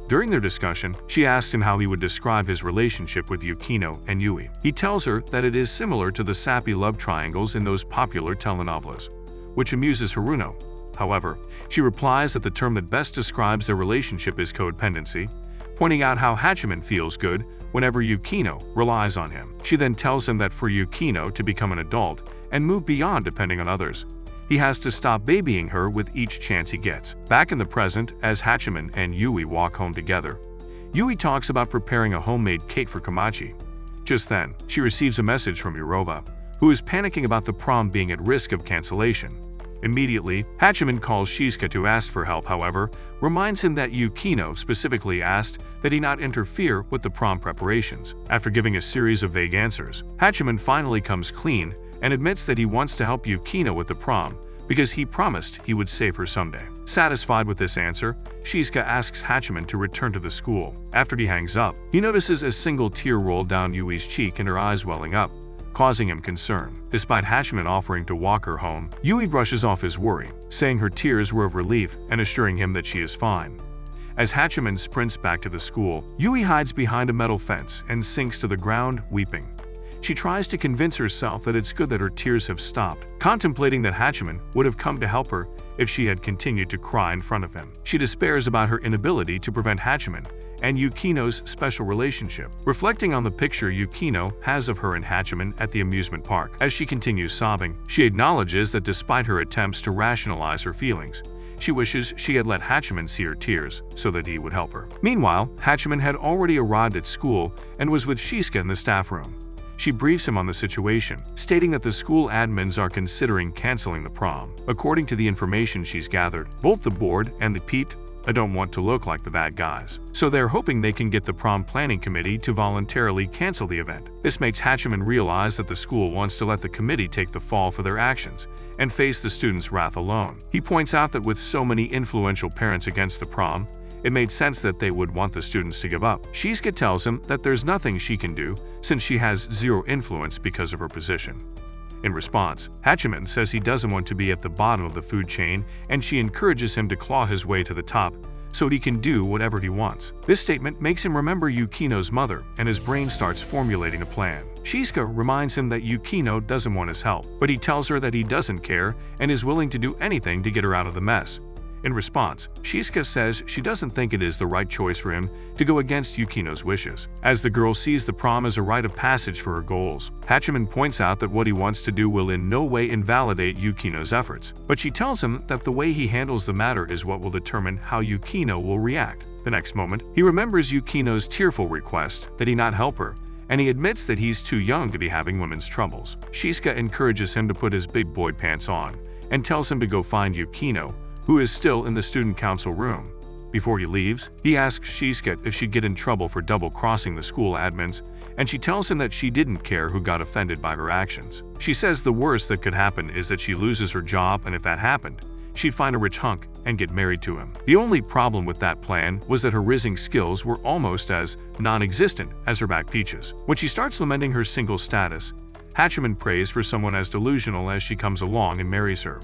During their discussion, she asks him how he would describe his relationship with Yukino and Yui. He tells her that it is similar to the sappy love triangles in those popular telenovelas, which amuses Haruno. However, she replies that the term that best describes their relationship is codependency, pointing out how Hachiman feels good whenever Yukino relies on him. She then tells him that for Yukino to become an adult and move beyond depending on others, he has to stop babying her with each chance he gets. Back in the present, as Hachiman and Yui walk home together, Yui talks about preparing a homemade cake for Komachi. Just then, she receives a message from Iroa, who is panicking about the prom being at risk of cancellation. Immediately, Hachiman calls Shizuka to ask for help, however, reminds him that Yukino specifically asked that he not interfere with the prom preparations. After giving a series of vague answers, Hachiman finally comes clean and admits that he wants to help Yukino with the prom because he promised he would save her someday. Satisfied with this answer, Shizuka asks Hachiman to return to the school. After he hangs up, he notices a single tear roll down Yui's cheek and her eyes welling up, causing him concern. Despite Hachiman offering to walk her home, Yui brushes off his worry, saying her tears were of relief and assuring him that she is fine. As Hachiman sprints back to the school, Yui hides behind a metal fence and sinks to the ground, weeping. She tries to convince herself that it's good that her tears have stopped, contemplating that Hachiman would have come to help her if she had continued to cry in front of him. She despairs about her inability to prevent Hachiman and Yukino's special relationship, reflecting on the picture Yukino has of her and Hachiman at the amusement park. As she continues sobbing, she acknowledges that despite her attempts to rationalize her feelings, she wishes she had let Hachiman see her tears so that he would help her. Meanwhile, Hachiman had already arrived at school and was with Shizuka in the staff room. She briefs him on the situation, stating that the school admins are considering canceling the prom. According to the information she's gathered, both the board and the Pete don't want to look like the bad guys, so they're hoping they can get the prom planning committee to voluntarily cancel the event. This makes Hachiman realize that the school wants to let the committee take the fall for their actions and face the students' wrath alone. He points out that with so many influential parents against the prom, it made sense that they would want the students to give up. Shizuka tells him that there's nothing she can do since she has zero influence because of her position. In response, Hachiman says he doesn't want to be at the bottom of the food chain and she encourages him to claw his way to the top so he can do whatever he wants. This statement makes him remember Yukino's mother and his brain starts formulating a plan. Shizuka reminds him that Yukino doesn't want his help, but he tells her that he doesn't care and is willing to do anything to get her out of the mess. In response, Shizuka says she doesn't think it is the right choice for him to go against Yukino's wishes. As the girl sees the prom as a rite of passage for her goals, Hachiman points out that what he wants to do will in no way invalidate Yukino's efforts, but she tells him that the way he handles the matter is what will determine how Yukino will react. The next moment, he remembers Yukino's tearful request that he not help her, and he admits that he's too young to be having women's troubles. Shizuka encourages him to put his big boy pants on and tells him to go find Yukino, who is still in the student council room. Before he leaves, he asks Shizuka if she'd get in trouble for double-crossing the school admins, and she tells him that she didn't care who got offended by her actions. She says the worst that could happen is that she loses her job, and if that happened, she'd find a rich hunk and get married to him. The only problem with that plan was that her rizzing skills were almost as non-existent as her back peaches. When she starts lamenting her single status, Hachiman prays for someone as delusional as she comes along and marries her.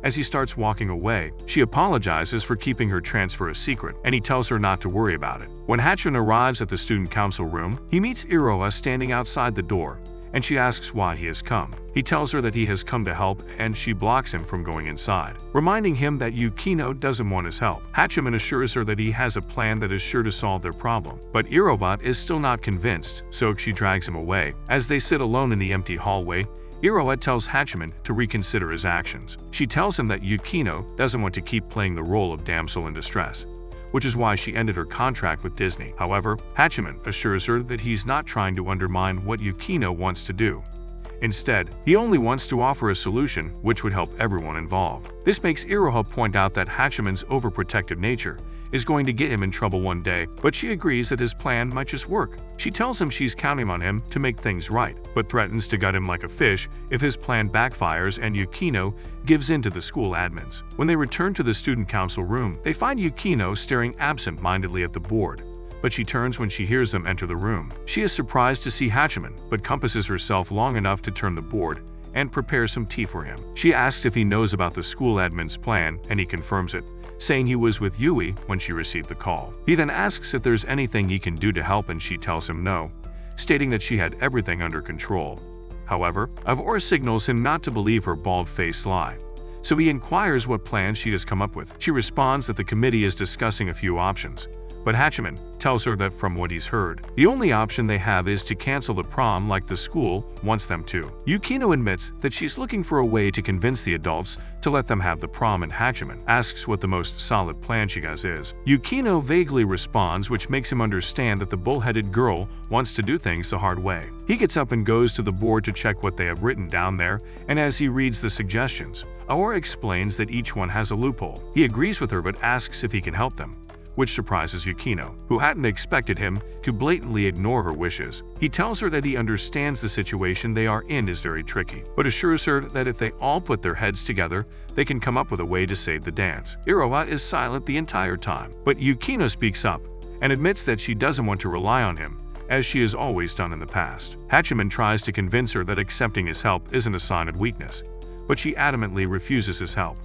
As he starts walking away, she apologizes for keeping her transfer a secret, and he tells her not to worry about it. When Hachiman arrives at the student council room, he meets Iroa standing outside the door, and she asks why he has come. He tells her that he has come to help, and she blocks him from going inside, reminding him that Yukino doesn't want his help. Hachiman assures her that he has a plan that is sure to solve their problem, but Iroa is still not convinced, so she drags him away. As they sit alone in the empty hallway, Iroa tells Hachiman to reconsider his actions. She tells him that Yukino doesn't want to keep playing the role of damsel in distress, which is why she ended her contract with Disney. However, Hachiman assures her that he's not trying to undermine what Yukino wants to do. Instead, he only wants to offer a solution which would help everyone involved. This makes Iroha point out that Hachiman's overprotective nature is going to get him in trouble one day, but she agrees that his plan might just work. She tells him she's counting on him to make things right, but threatens to gut him like a fish if his plan backfires and Yukino gives in to the school admins. When they return to the student council room, they find Yukino staring absent-mindedly at the board, but she turns when she hears them enter the room. She is surprised to see Hachiman, but compasses herself long enough to turn the board and prepare some tea for him. She asks if he knows about the school admin's plan, and he confirms it, saying he was with Yui when she received the call. He then asks if there's anything he can do to help, and she tells him no, stating that she had everything under control. However, Aurora signals him not to believe her bald-faced lie, so he inquires what plans she has come up with. She responds that the committee is discussing a few options, but Hachiman tells her that from what he's heard, the only option they have is to cancel the prom like the school wants them to. Yukino admits that she's looking for a way to convince the adults to let them have the prom, and Hachiman asks what the most solid plan she has is. Yukino vaguely responds, which makes him understand that the bullheaded girl wants to do things the hard way. He gets up and goes to the board to check what they have written down there, and as he reads the suggestions, Aora explains that each one has a loophole. He agrees with her but asks if he can help them, which surprises Yukino, who hadn't expected him to blatantly ignore her wishes. He tells her that he understands the situation they are in is very tricky, but assures her that if they all put their heads together, they can come up with a way to save the dance. Iroha is silent the entire time, but Yukino speaks up and admits that she doesn't want to rely on him, as she has always done in the past. Hachiman tries to convince her that accepting his help isn't a sign of weakness, but she adamantly refuses his help.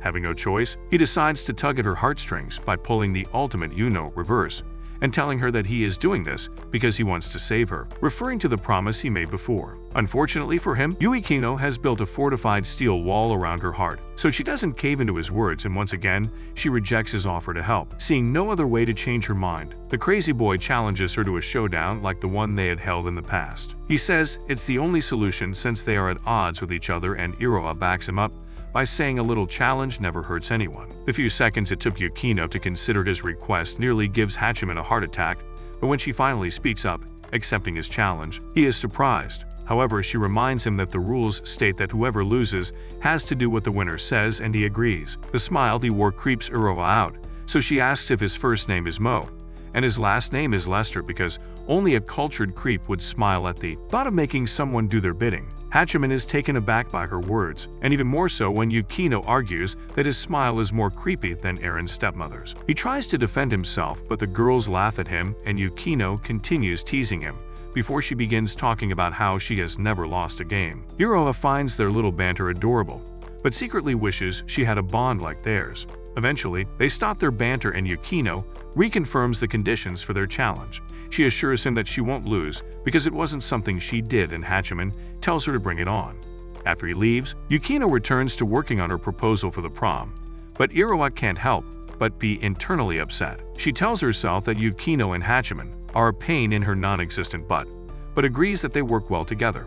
Having no choice, he decides to tug at her heartstrings by pulling the ultimate reverse and telling her that he is doing this because he wants to save her, referring to the promise he made before. Unfortunately for him, Yukino has built a fortified steel wall around her heart, so she doesn't cave into his words, and once again, she rejects his offer to help. Seeing no other way to change her mind, the crazy boy challenges her to a showdown like the one they had held in the past. He says it's the only solution since they are at odds with each other, and Iroha backs him up by saying a little challenge never hurts anyone. The few seconds it took Yukino to consider his request nearly gives Hachiman a heart attack, but when she finally speaks up, accepting his challenge, he is surprised. However, she reminds him that the rules state that whoever loses has to do what the winner says, and he agrees. The smile he wore creeps Iroha out, so she asks if his first name is Mo and his last name is Lester, because only a cultured creep would smile at the thought of making someone do their bidding. Hachiman is taken aback by her words, and even more so when Yukino argues that his smile is more creepy than Erin's stepmother's. He tries to defend himself, but the girls laugh at him, and Yukino continues teasing him before she begins talking about how she has never lost a game. Iroha finds their little banter adorable, but secretly wishes she had a bond like theirs. Eventually, they stop their banter and Yukino reconfirms the conditions for their challenge. She assures him that she won't lose because it wasn't something she did, and Hachiman tells her to bring it on. After he leaves, Yukino returns to working on her proposal for the prom, but Iroha can't help but be internally upset. She tells herself that Yukino and Hachiman are a pain in her non-existent butt, but agrees that they work well together.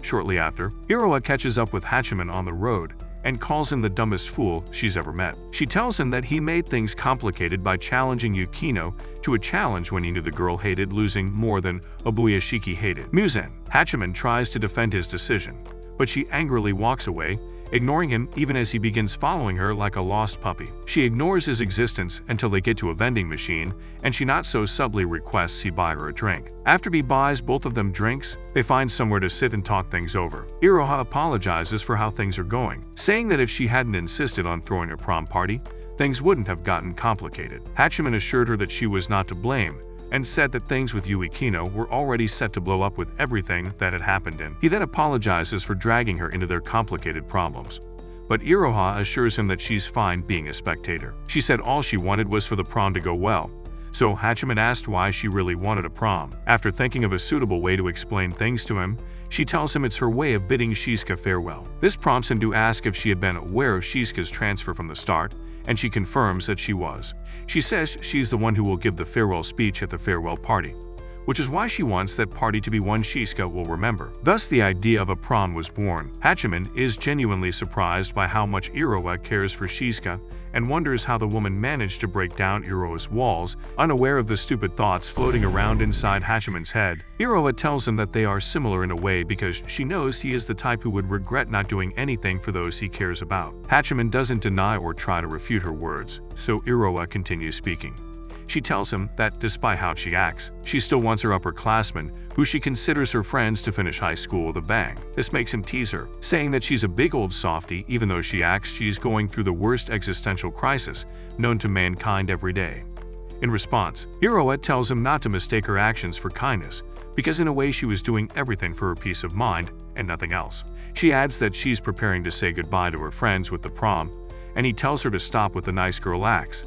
Shortly after, Iroha catches up with Hachiman on the road and calls him the dumbest fool she's ever met. She tells him that he made things complicated by challenging Yukino to a challenge when he knew the girl hated losing more than Obuyashiki hated Muzen. Hachiman tries to defend his decision, but she angrily walks away, ignoring him even as he begins following her like a lost puppy. She ignores his existence until they get to a vending machine, and she not so subtly requests he buy her a drink. After he buys both of them drinks, they find somewhere to sit and talk things over. Iroha apologizes for how things are going, saying that if she hadn't insisted on throwing a prom party, things wouldn't have gotten complicated. Hachiman assured her that she was not to blame, and said that things with Yukino were already set to blow up with everything that had happened in. He then apologizes for dragging her into their complicated problems, but Iroha assures him that she's fine being a spectator. She said all she wanted was for the prom to go well, so Hachiman asked why she really wanted a prom. After thinking of a suitable way to explain things to him, she tells him it's her way of bidding Shizuka farewell. This prompts him to ask if she had been aware of Shizuka's transfer from the start, and she confirms that she was. She says she's the one who will give the farewell speech at the farewell party, which is why she wants that party to be one Shizuka will remember. Thus, the idea of a prom was born. Hachiman is genuinely surprised by how much Iroa cares for Shizuka and wonders how the woman managed to break down Iroa's walls, unaware of the stupid thoughts floating around inside Hachiman's head. Iroa tells him that they are similar in a way because she knows he is the type who would regret not doing anything for those he cares about. Hachiman doesn't deny or try to refute her words, so Iroa continues speaking. She tells him that despite how she acts, she still wants her upperclassmen, who she considers her friends, to finish high school with a bang. This makes him tease her, saying that she's a big old softie even though she acts she's going through the worst existential crisis known to mankind every day. In response, Iroa tells him not to mistake her actions for kindness, because in a way she was doing everything for her peace of mind and nothing else. She adds that she's preparing to say goodbye to her friends with the prom, and he tells her to stop with the nice girl acts.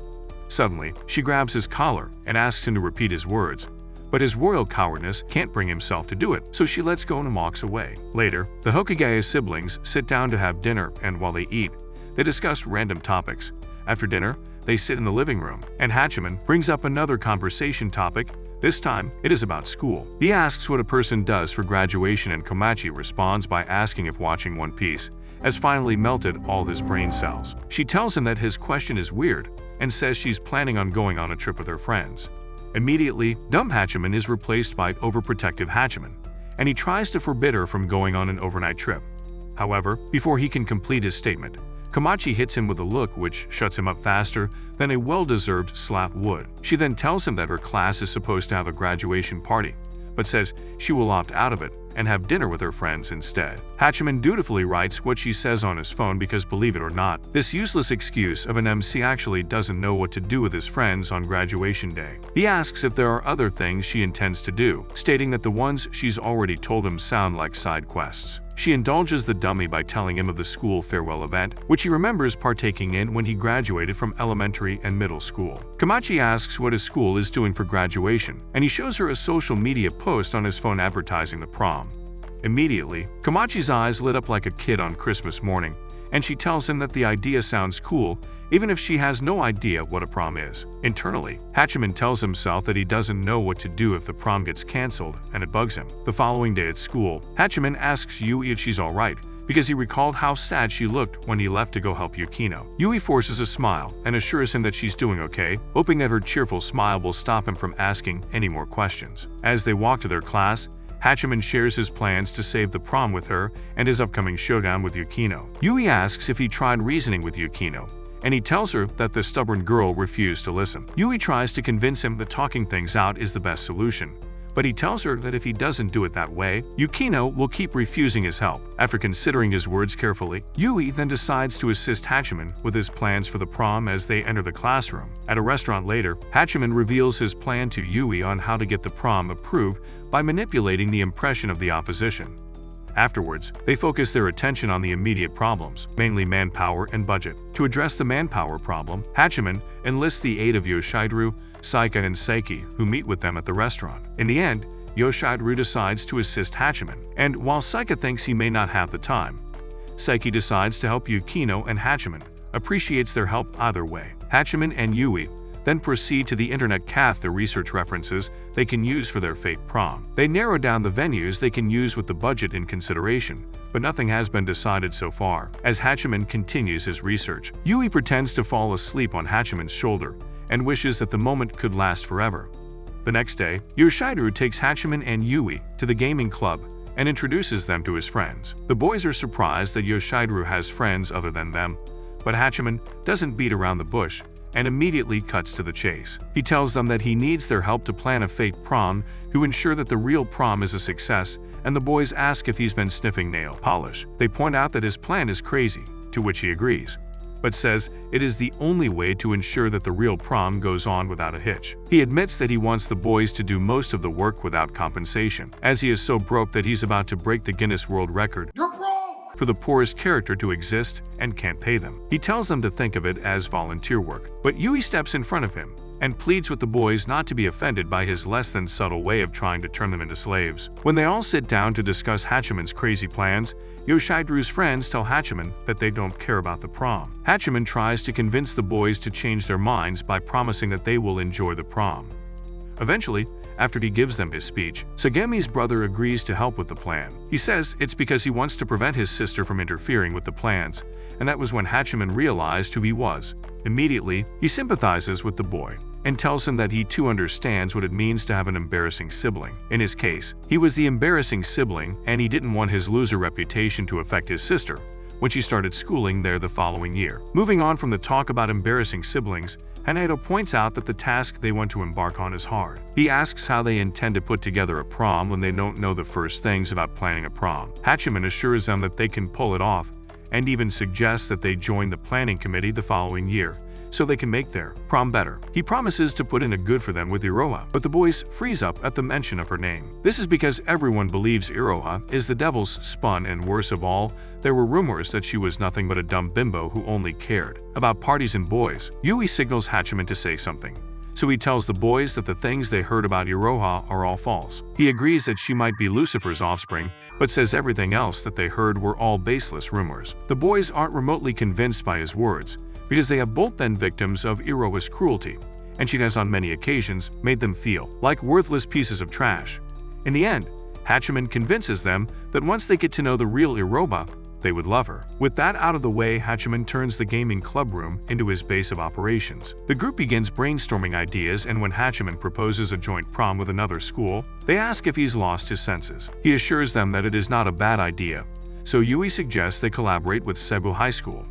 Suddenly, she grabs his collar and asks him to repeat his words, but his royal cowardness can't bring himself to do it, so she lets go and walks away. Later, the Hokage siblings sit down to have dinner, and while they eat, they discuss random topics. After dinner, they sit in the living room, and Hachiman brings up another conversation topic. This time, it is about school. He asks what a person does for graduation, and Komachi responds by asking if watching One Piece has finally melted all his brain cells. She tells him that his question is weird, and says she's planning on going on a trip with her friends. Immediately, dumb Hachiman is replaced by overprotective Hachiman, and he tries to forbid her from going on an overnight trip. However, before he can complete his statement, Komachi hits him with a look which shuts him up faster than a well-deserved slap would. She then tells him that her class is supposed to have a graduation party, but says she will opt out of it and have dinner with her friends instead. Hachiman dutifully writes what she says on his phone because, believe it or not, this useless excuse of an MC actually doesn't know what to do with his friends on graduation day. He asks if there are other things she intends to do, stating that the ones she's already told him sound like side quests. She indulges the dummy by telling him of the school farewell event, which he remembers partaking in when he graduated from elementary and middle school. Komachi asks what his school is doing for graduation, and he shows her a social media post on his phone advertising the prom. Immediately, Komachi's eyes lit up like a kid on Christmas morning, and she tells him that the idea sounds cool, even if she has no idea what a prom is. Internally, Hachiman tells himself that he doesn't know what to do if the prom gets cancelled, and it bugs him. The following day at school, Hachiman asks Yui if she's alright, because he recalled how sad she looked when he left to go help Yukino. Yui forces a smile and assures him that she's doing okay, hoping that her cheerful smile will stop him from asking any more questions. As they walk to their class, Hachiman shares his plans to save the prom with her and his upcoming showdown with Yukino. Yui asks if he tried reasoning with Yukino, and he tells her that the stubborn girl refused to listen. Yui tries to convince him that talking things out is the best solution, but he tells her that if he doesn't do it that way, Yukino will keep refusing his help. After considering his words carefully, Yui then decides to assist Hachiman with his plans for the prom as they enter the classroom. At a restaurant later, Hachiman reveals his plan to Yui on how to get the prom approved by manipulating the impression of the opposition. Afterwards, they focus their attention on the immediate problems, mainly manpower and budget. To address the manpower problem, Hachiman enlists the aid of Yoshiteru, Saki, and Saki, who meet with them at the restaurant. In the end, Yoshiteru decides to assist Hachiman, and while Saki thinks he may not have the time, Saki decides to help Yukino, and Hachiman appreciates their help either way. Hachiman and Yui then proceed to the internet cafe to research references they can use for their fake prom. They narrow down the venues they can use with the budget in consideration, but nothing has been decided so far. As Hachiman continues his research, Yui pretends to fall asleep on Hachiman's shoulder and wishes that the moment could last forever. The next day, Yoshiteru takes Hachiman and Yui to the gaming club and introduces them to his friends. The boys are surprised that Yoshiteru has friends other than them, but Hachiman doesn't beat around the bush and immediately cuts to the chase. He tells them that he needs their help to plan a fake prom to ensure that the real prom is a success, and the boys ask if he's been sniffing nail polish. They point out that his plan is crazy, to which he agrees, but says it is the only way to ensure that the real prom goes on without a hitch. He admits that he wants the boys to do most of the work without compensation, as he is so broke that he's about to break the Guinness World Record for the poorest character to exist and can't pay them. He tells them to think of it as volunteer work, but Yui steps in front of him and pleads with the boys not to be offended by his less than subtle way of trying to turn them into slaves. When they all sit down to discuss Hachiman's crazy plans, Yoshiteru's friends tell Hachiman that they don't care about the prom. Hachiman tries to convince the boys to change their minds by promising that they will enjoy the prom. Eventually, After he gives them his speech, Sagemi's brother agrees to help with the plan. He says it's because he wants to prevent his sister from interfering with the plans, and that was when Hachiman realized who he was. Immediately, he sympathizes with the boy and tells him that he too understands what it means to have an embarrassing sibling. In his case, he was the embarrassing sibling and he didn't want his loser reputation to affect his sister when she started schooling there the following year. Moving on from the talk about embarrassing siblings, Hanado points out that the task they want to embark on is hard. He asks how they intend to put together a prom when they don't know the first things about planning a prom. Hachiman assures them that they can pull it off and even suggests that they join the planning committee the following year so they can make their prom better. He promises to put in a good for them with Iroa, but the boys freeze up at the mention of her name. This is because everyone believes Iroha is the devil's spawn, and worse of all, there were rumors that she was nothing but a dumb bimbo who only cared about parties and boys. Yui signals Hachiman to say something, so he tells the boys that the things they heard about Iroha are all false. He agrees that she might be Lucifer's offspring, but says everything else that they heard were all baseless rumors. The boys aren't remotely convinced by his words, because they have both been victims of Iroha's cruelty, and she has on many occasions made them feel like worthless pieces of trash. In the end, Hachiman convinces them that once they get to know the real Iroha, they would love her. With that out of the way, Hachiman turns the gaming club room into his base of operations. The group begins brainstorming ideas, and when Hachiman proposes a joint prom with another school, they ask if he's lost his senses. He assures them that it is not a bad idea, so Yui suggests they collaborate with Cebu High School.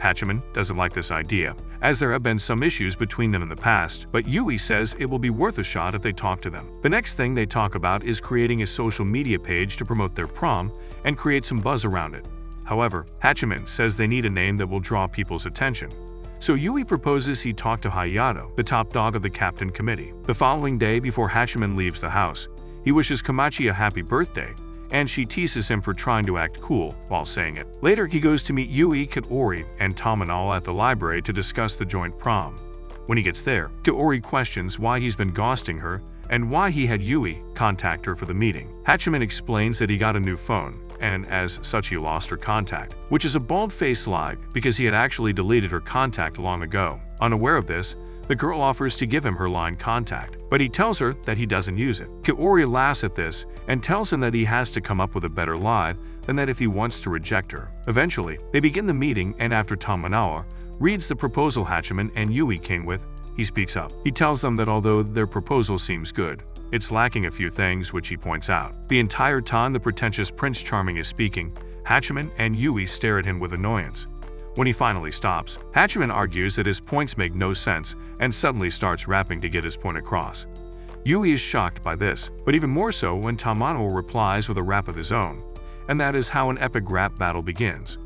Hachiman doesn't like this idea, as there have been some issues between them in the past, but Yui says it will be worth a shot if they talk to them. The next thing they talk about is creating a social media page to promote their prom and create some buzz around it. However, Hachiman says they need a name that will draw people's attention, so Yui proposes he talk to Hayato, the top dog of the captain committee. The following day, before Hachiman leaves the house, he wishes Komachi a happy birthday, and she teases him for trying to act cool while saying it. Later, he goes to meet Yui, Kaori, and Tamanao at the library to discuss the joint prom. When he gets there, Kaori questions why he's been ghosting her and why he had Yui contact her for the meeting. Hachiman explains that he got a new phone, and as such he lost her contact, which is a bald-faced lie because he had actually deleted her contact long ago. Unaware of this, the girl offers to give him her line contact, but he tells her that he doesn't use it. Kaori laughs at this and tells him that he has to come up with a better lie than that if he wants to reject her. Eventually, they begin the meeting, and after Tamanawa reads the proposal Hachiman and Yui came with, he speaks up. He tells them that although their proposal seems good, it's lacking a few things which he points out. The entire time the pretentious Prince Charming is speaking, Hachiman and Yui stare at him with annoyance. When he finally stops, Hachiman argues that his points make no sense and suddenly starts rapping to get his point across. Yui is shocked by this, but even more so when Tamano replies with a rap of his own, and that is how an epic rap battle begins.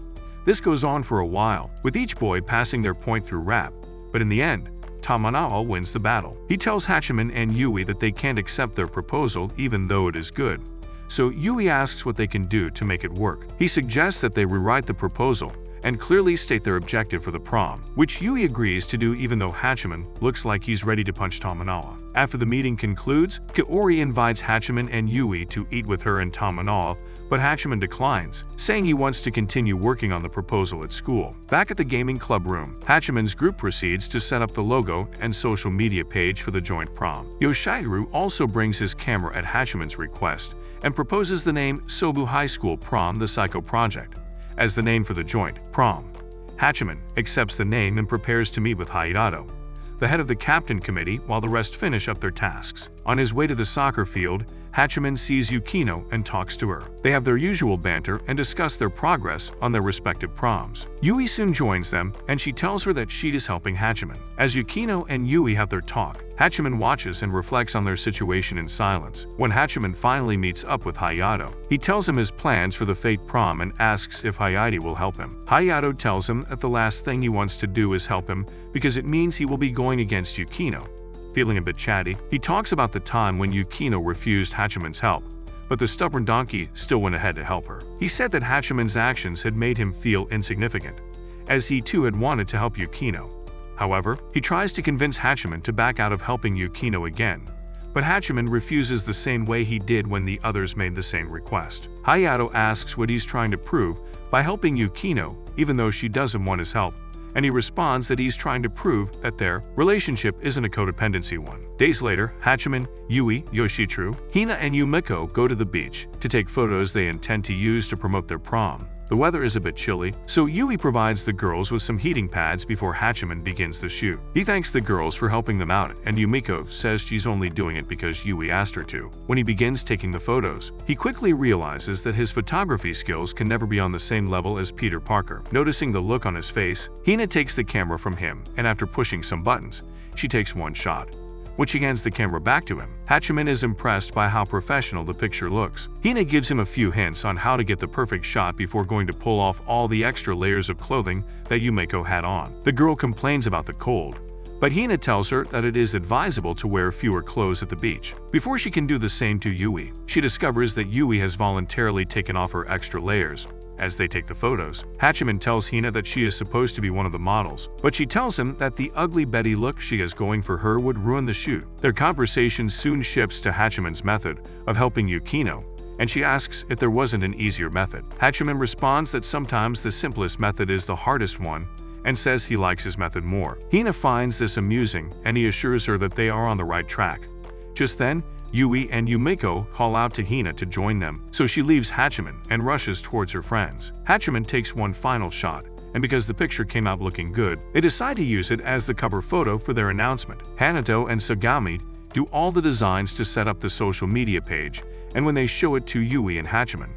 This goes on for a while, with each boy passing their point through rap, but in the end, Tamanao wins the battle. He tells Hachiman and Yui that they can't accept their proposal even though it is good, so Yui asks what they can do to make it work. He suggests that they rewrite the proposal and clearly state their objective for the prom, which Yui agrees to do even though Hachiman looks like he's ready to punch Tamanawa. After the meeting concludes, Kaori invites Hachiman and Yui to eat with her and Tamanawa, but Hachiman declines, saying he wants to continue working on the proposal at school. Back at the gaming club room, Hachiman's group proceeds to set up the logo and social media page for the joint prom. Yoshihiro also brings his camera at Hachiman's request and proposes the name Sobu High School Prom the Psycho Project as the name for the joint prom. Hachiman accepts the name and prepares to meet with Hayato, the head of the captain committee, while the rest finish up their tasks. On his way to the soccer field, Hachiman sees Yukino and talks to her. They have their usual banter and discuss their progress on their respective proms. Yui soon joins them, and she tells her that she is helping Hachiman. As Yukino and Yui have their talk, Hachiman watches and reflects on their situation in silence. When Hachiman finally meets up with Hayato, he tells him his plans for the fate prom and asks if Hayato will help him. Hayato tells him that the last thing he wants to do is help him because it means he will be going against Yukino. Feeling a bit chatty, he talks about the time when Yukino refused Hachiman's help, but the stubborn donkey still went ahead to help her. He said that Hachiman's actions had made him feel insignificant, as he too had wanted to help Yukino. However, he tries to convince Hachiman to back out of helping Yukino again, but Hachiman refuses the same way he did when the others made the same request. Hayato asks what he's trying to prove by helping Yukino, even though she doesn't want his help, and he responds that he's trying to prove that their relationship isn't a codependency one. Days later, Hachiman, Yui, Yoshitru, Hina, and Yumiko go to the beach to take photos they intend to use to promote their prom. The weather is a bit chilly, so Yui provides the girls with some heating pads before Hachiman begins the shoot. He thanks the girls for helping them out, and Yumiko says she's only doing it because Yui asked her to. When he begins taking the photos, he quickly realizes that his photography skills can never be on the same level as Peter Parker. Noticing the look on his face, Hina takes the camera from him, and after pushing some buttons, she takes one shot. When she hands the camera back to him, Hachiman is impressed by how professional the picture looks. Hina gives him a few hints on how to get the perfect shot before going to pull off all the extra layers of clothing that Yumiko had on. The girl complains about the cold, but Hina tells her that it is advisable to wear fewer clothes at the beach. Before she can do the same to Yui, she discovers that Yui has voluntarily taken off her extra layers. As they take the photos, Hachiman tells Hina that she is supposed to be one of the models, but she tells him that the ugly Betty look she has going for her would ruin the shoot. Their conversation soon shifts to Hachiman's method of helping Yukino, and she asks if there wasn't an easier method. Hachiman responds that sometimes the simplest method is the hardest one, and says he likes his method more. Hina finds this amusing, and he assures her that they are on the right track. Just then, Yui and Yumiko call out to Hina to join them, so she leaves Hachiman and rushes towards her friends. Hachiman takes one final shot, and because the picture came out looking good, they decide to use it as the cover photo for their announcement. Hanato and Sagami do all the designs to set up the social media page, and when they show it to Yui and Hachiman,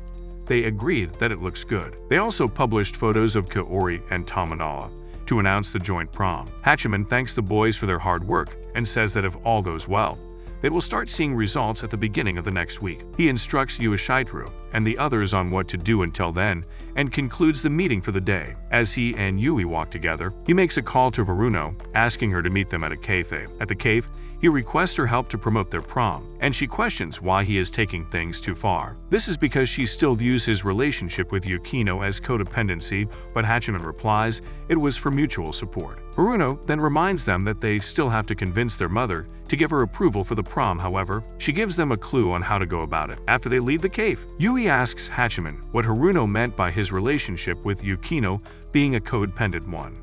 they agree that it looks good. They also published photos of Kaori and Tamanawa to announce the joint prom. Hachiman thanks the boys for their hard work and says that if all goes well, they will start seeing results at the beginning of the next week. He instructs Yoshitru and the others on what to do until then and concludes the meeting for the day. As he and Yui walk together, he makes a call to Haruno, asking her to meet them at a cafe. At the cave, he requests her help to promote their prom, and she questions why he is taking things too far. This is because she still views his relationship with Yukino as codependency, but Hachiman replies it was for mutual support. Haruno then reminds them that they still have to convince their mother to give her approval for the prom. However, she gives them a clue on how to go about it. After they leave the cave, Yui asks Hachiman what Haruno meant by his relationship with Yukino being a codependent one.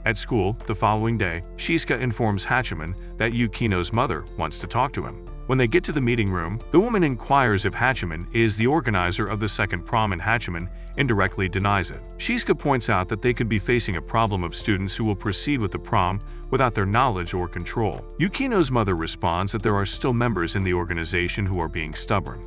At school, the following day, Shizuka informs Hachiman that Yukino's mother wants to talk to him. When they get to the meeting room, the woman inquires if Hachiman is the organizer of the second prom, and Hachiman indirectly denies it. Shizuka points out that they could be facing a problem of students who will proceed with the prom without their knowledge or control. Yukino's mother responds that there are still members in the organization who are being stubborn.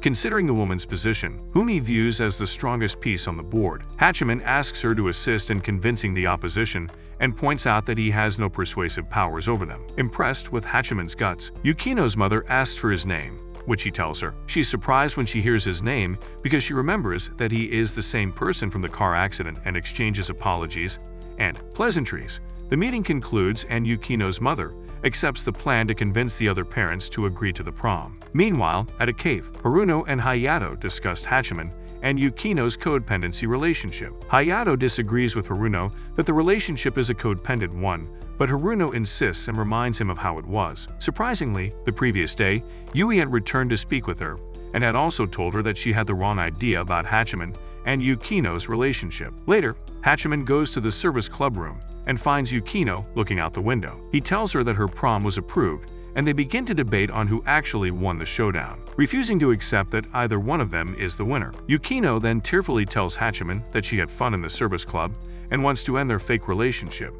Considering the woman's position, whom he views as the strongest piece on the board, Hachiman asks her to assist in convincing the opposition and points out that he has no persuasive powers over them. Impressed with Hachiman's guts, Yukino's mother asks for his name, which he tells her. She's surprised when she hears his name because she remembers that he is the same person from the car accident and exchanges apologies and pleasantries. The meeting concludes and Yukino's mother accepts the plan to convince the other parents to agree to the prom. Meanwhile, at a cave, Haruno and Hayato discussed Hachiman and Yukino's codependency relationship. Hayato disagrees with Haruno that the relationship is a codependent one, but Haruno insists and reminds him of how it was. Surprisingly, the previous day, Yui had returned to speak with her and had also told her that she had the wrong idea about Hachiman and Yukino's relationship. Later, Hachiman goes to the service club room and finds Yukino looking out the window. He tells her that her prom was approved, and they begin to debate on who actually won the showdown, refusing to accept that either one of them is the winner. Yukino then tearfully tells Hachiman that she had fun in the service club and wants to end their fake relationship.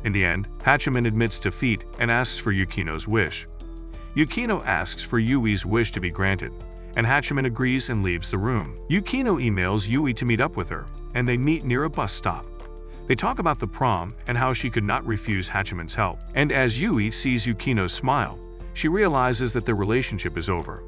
In the end, Hachiman admits defeat and asks for Yukino's wish. Yukino asks for Yui's wish to be granted, and Hachiman agrees and leaves the room. Yukino emails Yui to meet up with her, and they meet near a bus stop. They talk about the prom and how she could not refuse Hachiman's help. And as Yui sees Yukino's smile, she realizes that their relationship is over.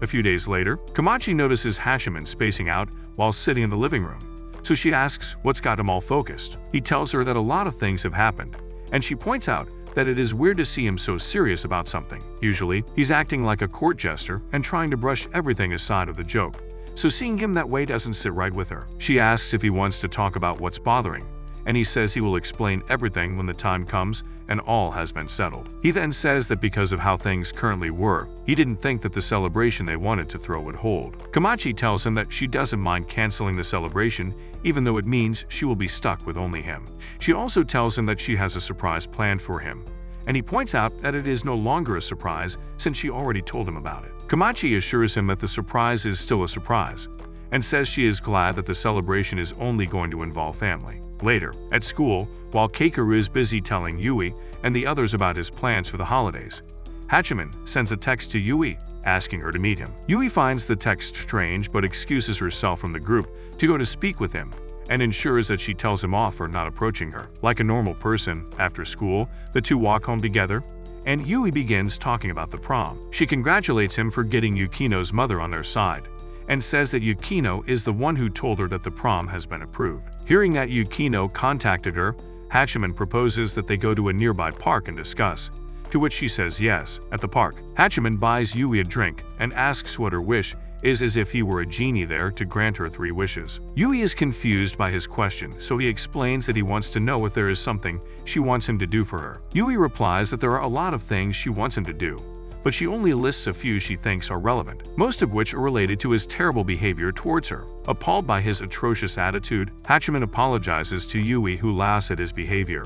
A few days later, Komachi notices Hachiman spacing out while sitting in the living room, so she asks what's got him all focused. He tells her that a lot of things have happened, and she points out that it is weird to see him so serious about something. Usually, he's acting like a court jester and trying to brush everything aside of the joke, so seeing him that way doesn't sit right with her. She asks if he wants to talk about what's bothering, and he says he will explain everything when the time comes and all has been settled. He then says that because of how things currently were, he didn't think that the celebration they wanted to throw would hold. Komachi tells him that she doesn't mind canceling the celebration even though it means she will be stuck with only him. She also tells him that she has a surprise planned for him, and he points out that it is no longer a surprise since she already told him about it. Komachi assures him that the surprise is still a surprise, and says she is glad that the celebration is only going to involve family. Later, at school, while Keikaru is busy telling Yui and the others about his plans for the holidays, Hachiman sends a text to Yui asking her to meet him. Yui finds the text strange but excuses herself from the group to go to speak with him and ensures that she tells him off for not approaching her. Like a normal person, after school, the two walk home together, and Yui begins talking about the prom. She congratulates him for getting Yukino's mother on their side, and says that Yukino is the one who told her that the prom has been approved. Hearing that Yukino contacted her, Hachiman proposes that they go to a nearby park and discuss, to which she says yes. At the park, Hachiman buys Yui a drink and asks what her wish is, as if he were a genie there to grant her 3 wishes. Yui is confused by his question, so he explains that he wants to know if there is something she wants him to do for her. Yui replies that there are a lot of things she wants him to do, but she only lists a few she thinks are relevant, most of which are related to his terrible behavior towards her. Appalled by his atrocious attitude, Hachiman apologizes to Yui, who laughs at his behavior.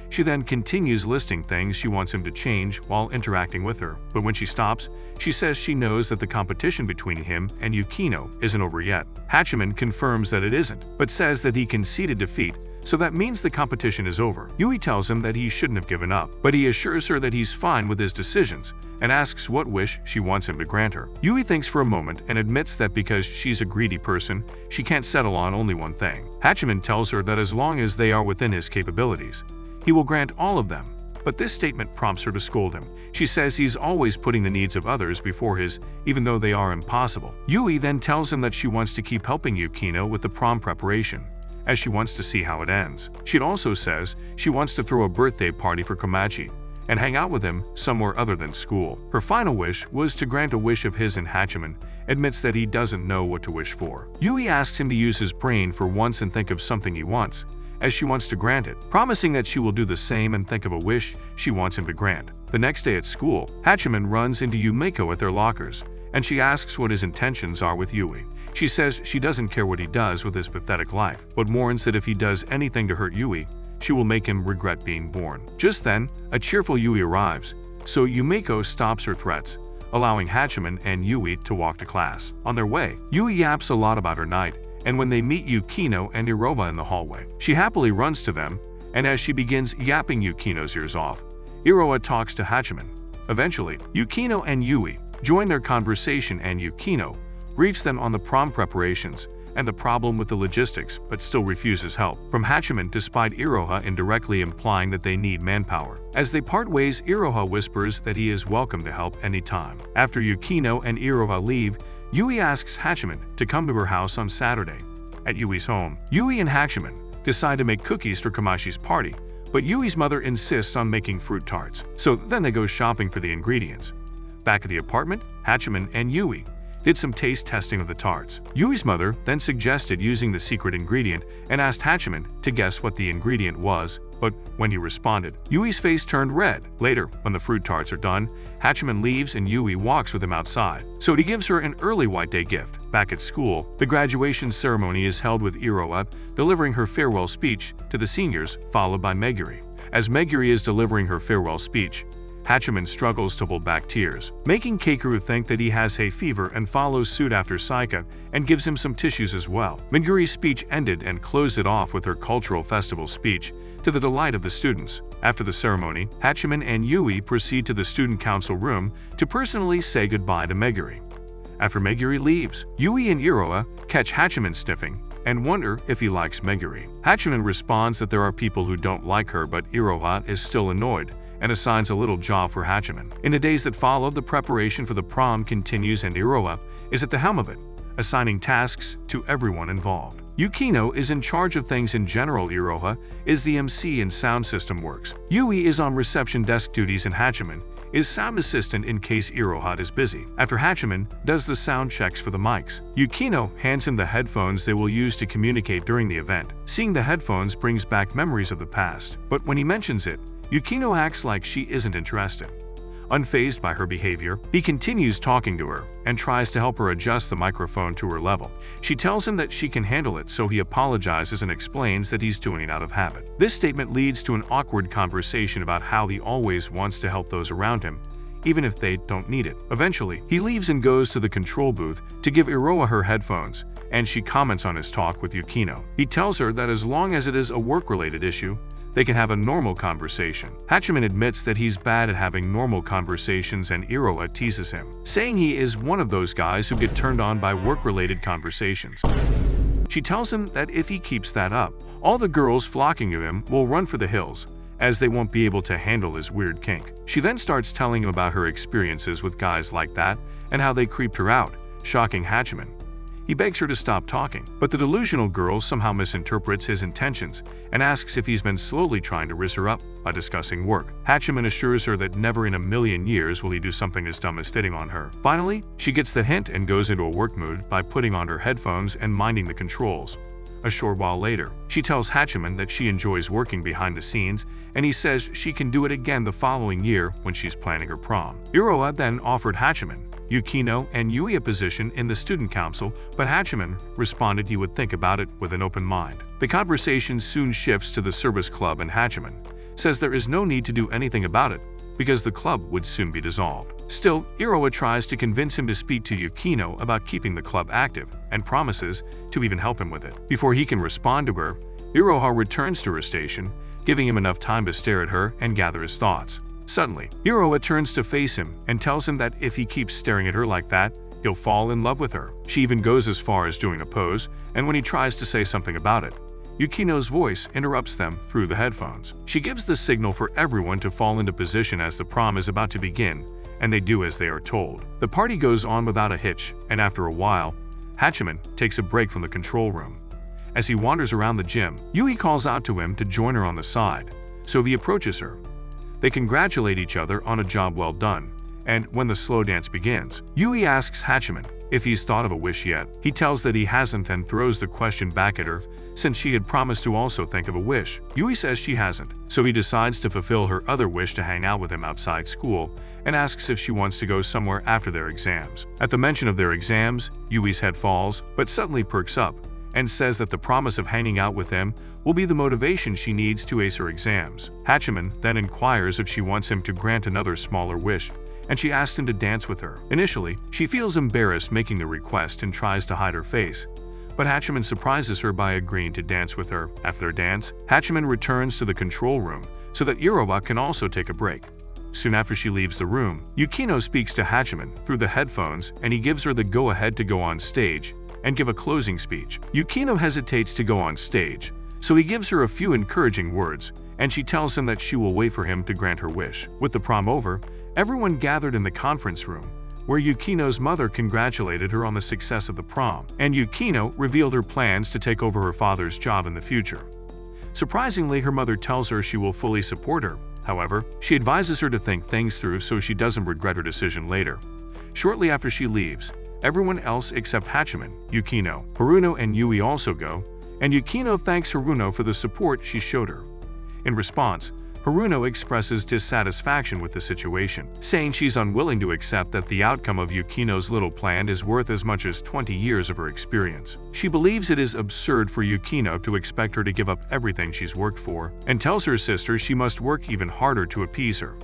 She then continues listing things she wants him to change while interacting with her, but when she stops, she says she knows that the competition between him and Yukino isn't over yet. Hachiman confirms that it isn't, but says that he conceded defeat, so that means the competition is over. Yui tells him that he shouldn't have given up, but he assures her that he's fine with his decisions and asks what wish she wants him to grant her. Yui thinks for a moment and admits that because she's a greedy person, she can't settle on only one thing. Hachiman tells her that as long as they are within his capabilities, he will grant all of them, but this statement prompts her to scold him. She says he's always putting the needs of others before his, even though they are impossible. Yui then tells him that she wants to keep helping Yukino with the prom preparation, as she wants to see how it ends. She also says she wants to throw a birthday party for Komachi and hang out with him somewhere other than school. Her final wish was to grant a wish of his, and Hachiman admits that he doesn't know what to wish for. Yui asks him to use his brain for once and think of something he wants, as she wants to grant it, promising that she will do the same and think of a wish she wants him to grant. The next day at school, Hachiman runs into Yumiko at their lockers, and she asks what his intentions are with Yui. She says she doesn't care what he does with his pathetic life, but warns that if he does anything to hurt Yui, she will make him regret being born. Just then, a cheerful Yui arrives, so Yumiko stops her threats, allowing Hachiman and Yui to walk to class. On their way, Yui yaps a lot about her night, and when they meet Yukino and Iroa in the hallway, she happily runs to them, and as she begins yapping Yukino's ears off, Iroa talks to Hachiman. Eventually, Yukino and Yui join their conversation, and Yukino briefs them on the prom preparations and the problem with the logistics, but still refuses help from Hachiman, despite Iroha indirectly implying that they need manpower. As they part ways, Iroha whispers that he is welcome to help anytime. After Yukino and Iroha leave, Yui asks Hachiman to come to her house on Saturday. At Yui's home, Yui and Hachiman decide to make cookies for Komachi's party, but Yui's mother insists on making fruit tarts, so then they go shopping for the ingredients. Back at the apartment, Hachiman and Yui did some taste testing of the tarts. Yui's mother then suggested using the secret ingredient and asked Hachiman to guess what the ingredient was, but when he responded, Yui's face turned red. Later, when the fruit tarts are done, Hachiman leaves and Yui walks with him outside, so he gives her an early white day gift. Back at school, the graduation ceremony is held with Iroa delivering her farewell speech to the seniors, followed by Meguri. As Meguri is delivering her farewell speech, Hachiman struggles to hold back tears, making Keikaru think that he has hay fever and follows suit after Saika and gives him some tissues as well. Meguri's speech ended and closed it off with her cultural festival speech, to the delight of the students. After the ceremony, Hachiman and Yui proceed to the student council room to personally say goodbye to Meguri. After Meguri leaves, Yui and Iroa catch Hachiman sniffing and wonder if he likes Meguri. Hachiman responds that there are people who don't like her, but Iroha is still annoyed and assigns a little job for Hachiman. In the days that follow, the preparation for the prom continues and Iroa is at the helm of it, assigning tasks to everyone involved. Yukino is in charge of things in general. Iroha is the MC and sound system works. Yui is on reception desk duties, and Hachiman is sound assistant in case Iroha is busy. After Hachiman does the sound checks for the mics, Yukino hands him the headphones they will use to communicate during the event. Seeing the headphones brings back memories of the past, but when he mentions it, Yukino acts like she isn't interested. Unfazed by her behavior, he continues talking to her and tries to help her adjust the microphone to her level. She tells him that she can handle it, so he apologizes and explains that he's doing it out of habit. This statement leads to an awkward conversation about how he always wants to help those around him, even if they don't need it. Eventually, he leaves and goes to the control booth to give Iroa her headphones, and she comments on his talk with Yukino. He tells her that as long as it is a work-related issue, they can have a normal conversation. Hachiman admits that he's bad at having normal conversations, and Iroa teases him, saying he is one of those guys who get turned on by work-related conversations. She tells him that if he keeps that up, all the girls flocking to him will run for the hills, as they won't be able to handle his weird kink. She then starts telling him about her experiences with guys like that and how they creeped her out, shocking Hachiman. He begs her to stop talking, but the delusional girl somehow misinterprets his intentions and asks if he's been slowly trying to rizz her up by discussing work. Hachiman assures her that never in a million years will he do something as dumb as hitting on her. Finally, she gets the hint and goes into a work mood by putting on her headphones and minding the controls. A short while later, she tells Hachiman that she enjoys working behind the scenes, and he says she can do it again the following year when she's planning her prom. Iroa then offered Hachiman, Yukino, and Yui a position in the student council, but Hachiman responded he would think about it with an open mind. The conversation soon shifts to the service club, and Hachiman says there is no need to do anything about it because the club would soon be dissolved. Still, Iroa tries to convince him to speak to Yukino about keeping the club active and promises to even help him with it. Before he can respond to her, Iroha returns to her station, giving him enough time to stare at her and gather his thoughts. Suddenly, Iroha turns to face him and tells him that if he keeps staring at her like that, he'll fall in love with her. She even goes as far as doing a pose, and when he tries to say something about it, Yukino's voice interrupts them through the headphones. She gives the signal for everyone to fall into position as the prom is about to begin, and they do as they are told. The party goes on without a hitch, and after a while, Hachiman takes a break from the control room. As he wanders around the gym, Yui calls out to him to join her on the side, so he approaches her. They congratulate each other on a job well done, and when the slow dance begins, Yui asks Hachiman if he's thought of a wish yet. He tells that he hasn't and throws the question back at her since she had promised to also think of a wish. Yui says she hasn't, so he decides to fulfill her other wish to hang out with him outside school and asks if she wants to go somewhere after their exams. At the mention of their exams, Yui's head falls, but suddenly perks up and says that the promise of hanging out with him will be the motivation she needs to ace her exams. Hachiman then inquires if she wants him to grant another smaller wish, and she asks him to dance with her. Initially, she feels embarrassed making the request and tries to hide her face, but Hachiman surprises her by agreeing to dance with her. After their dance, Hachiman returns to the control room so that Iroha can also take a break. Soon after she leaves the room, Yukino speaks to Hachiman through the headphones, and he gives her the go-ahead to go on stage and give a closing speech. Yukino hesitates to go on stage, so he gives her a few encouraging words, and she tells him that she will wait for him to grant her wish. With the prom over, everyone gathered in the conference room, where Yukino's mother congratulated her on the success of the prom, and Yukino revealed her plans to take over her father's job in the future. Surprisingly, her mother tells her she will fully support her. However, she advises her to think things through so she doesn't regret her decision later. Shortly after she leaves, everyone else except Hachiman, Yukino, Haruno, and Yui also go, and Yukino thanks Haruno for the support she showed her. In response, Haruno expresses dissatisfaction with the situation, saying she's unwilling to accept that the outcome of Yukino's little plan is worth as much as 20 years of her experience. She believes it is absurd for Yukino to expect her to give up everything she's worked for, and tells her sister she must work even harder to appease her.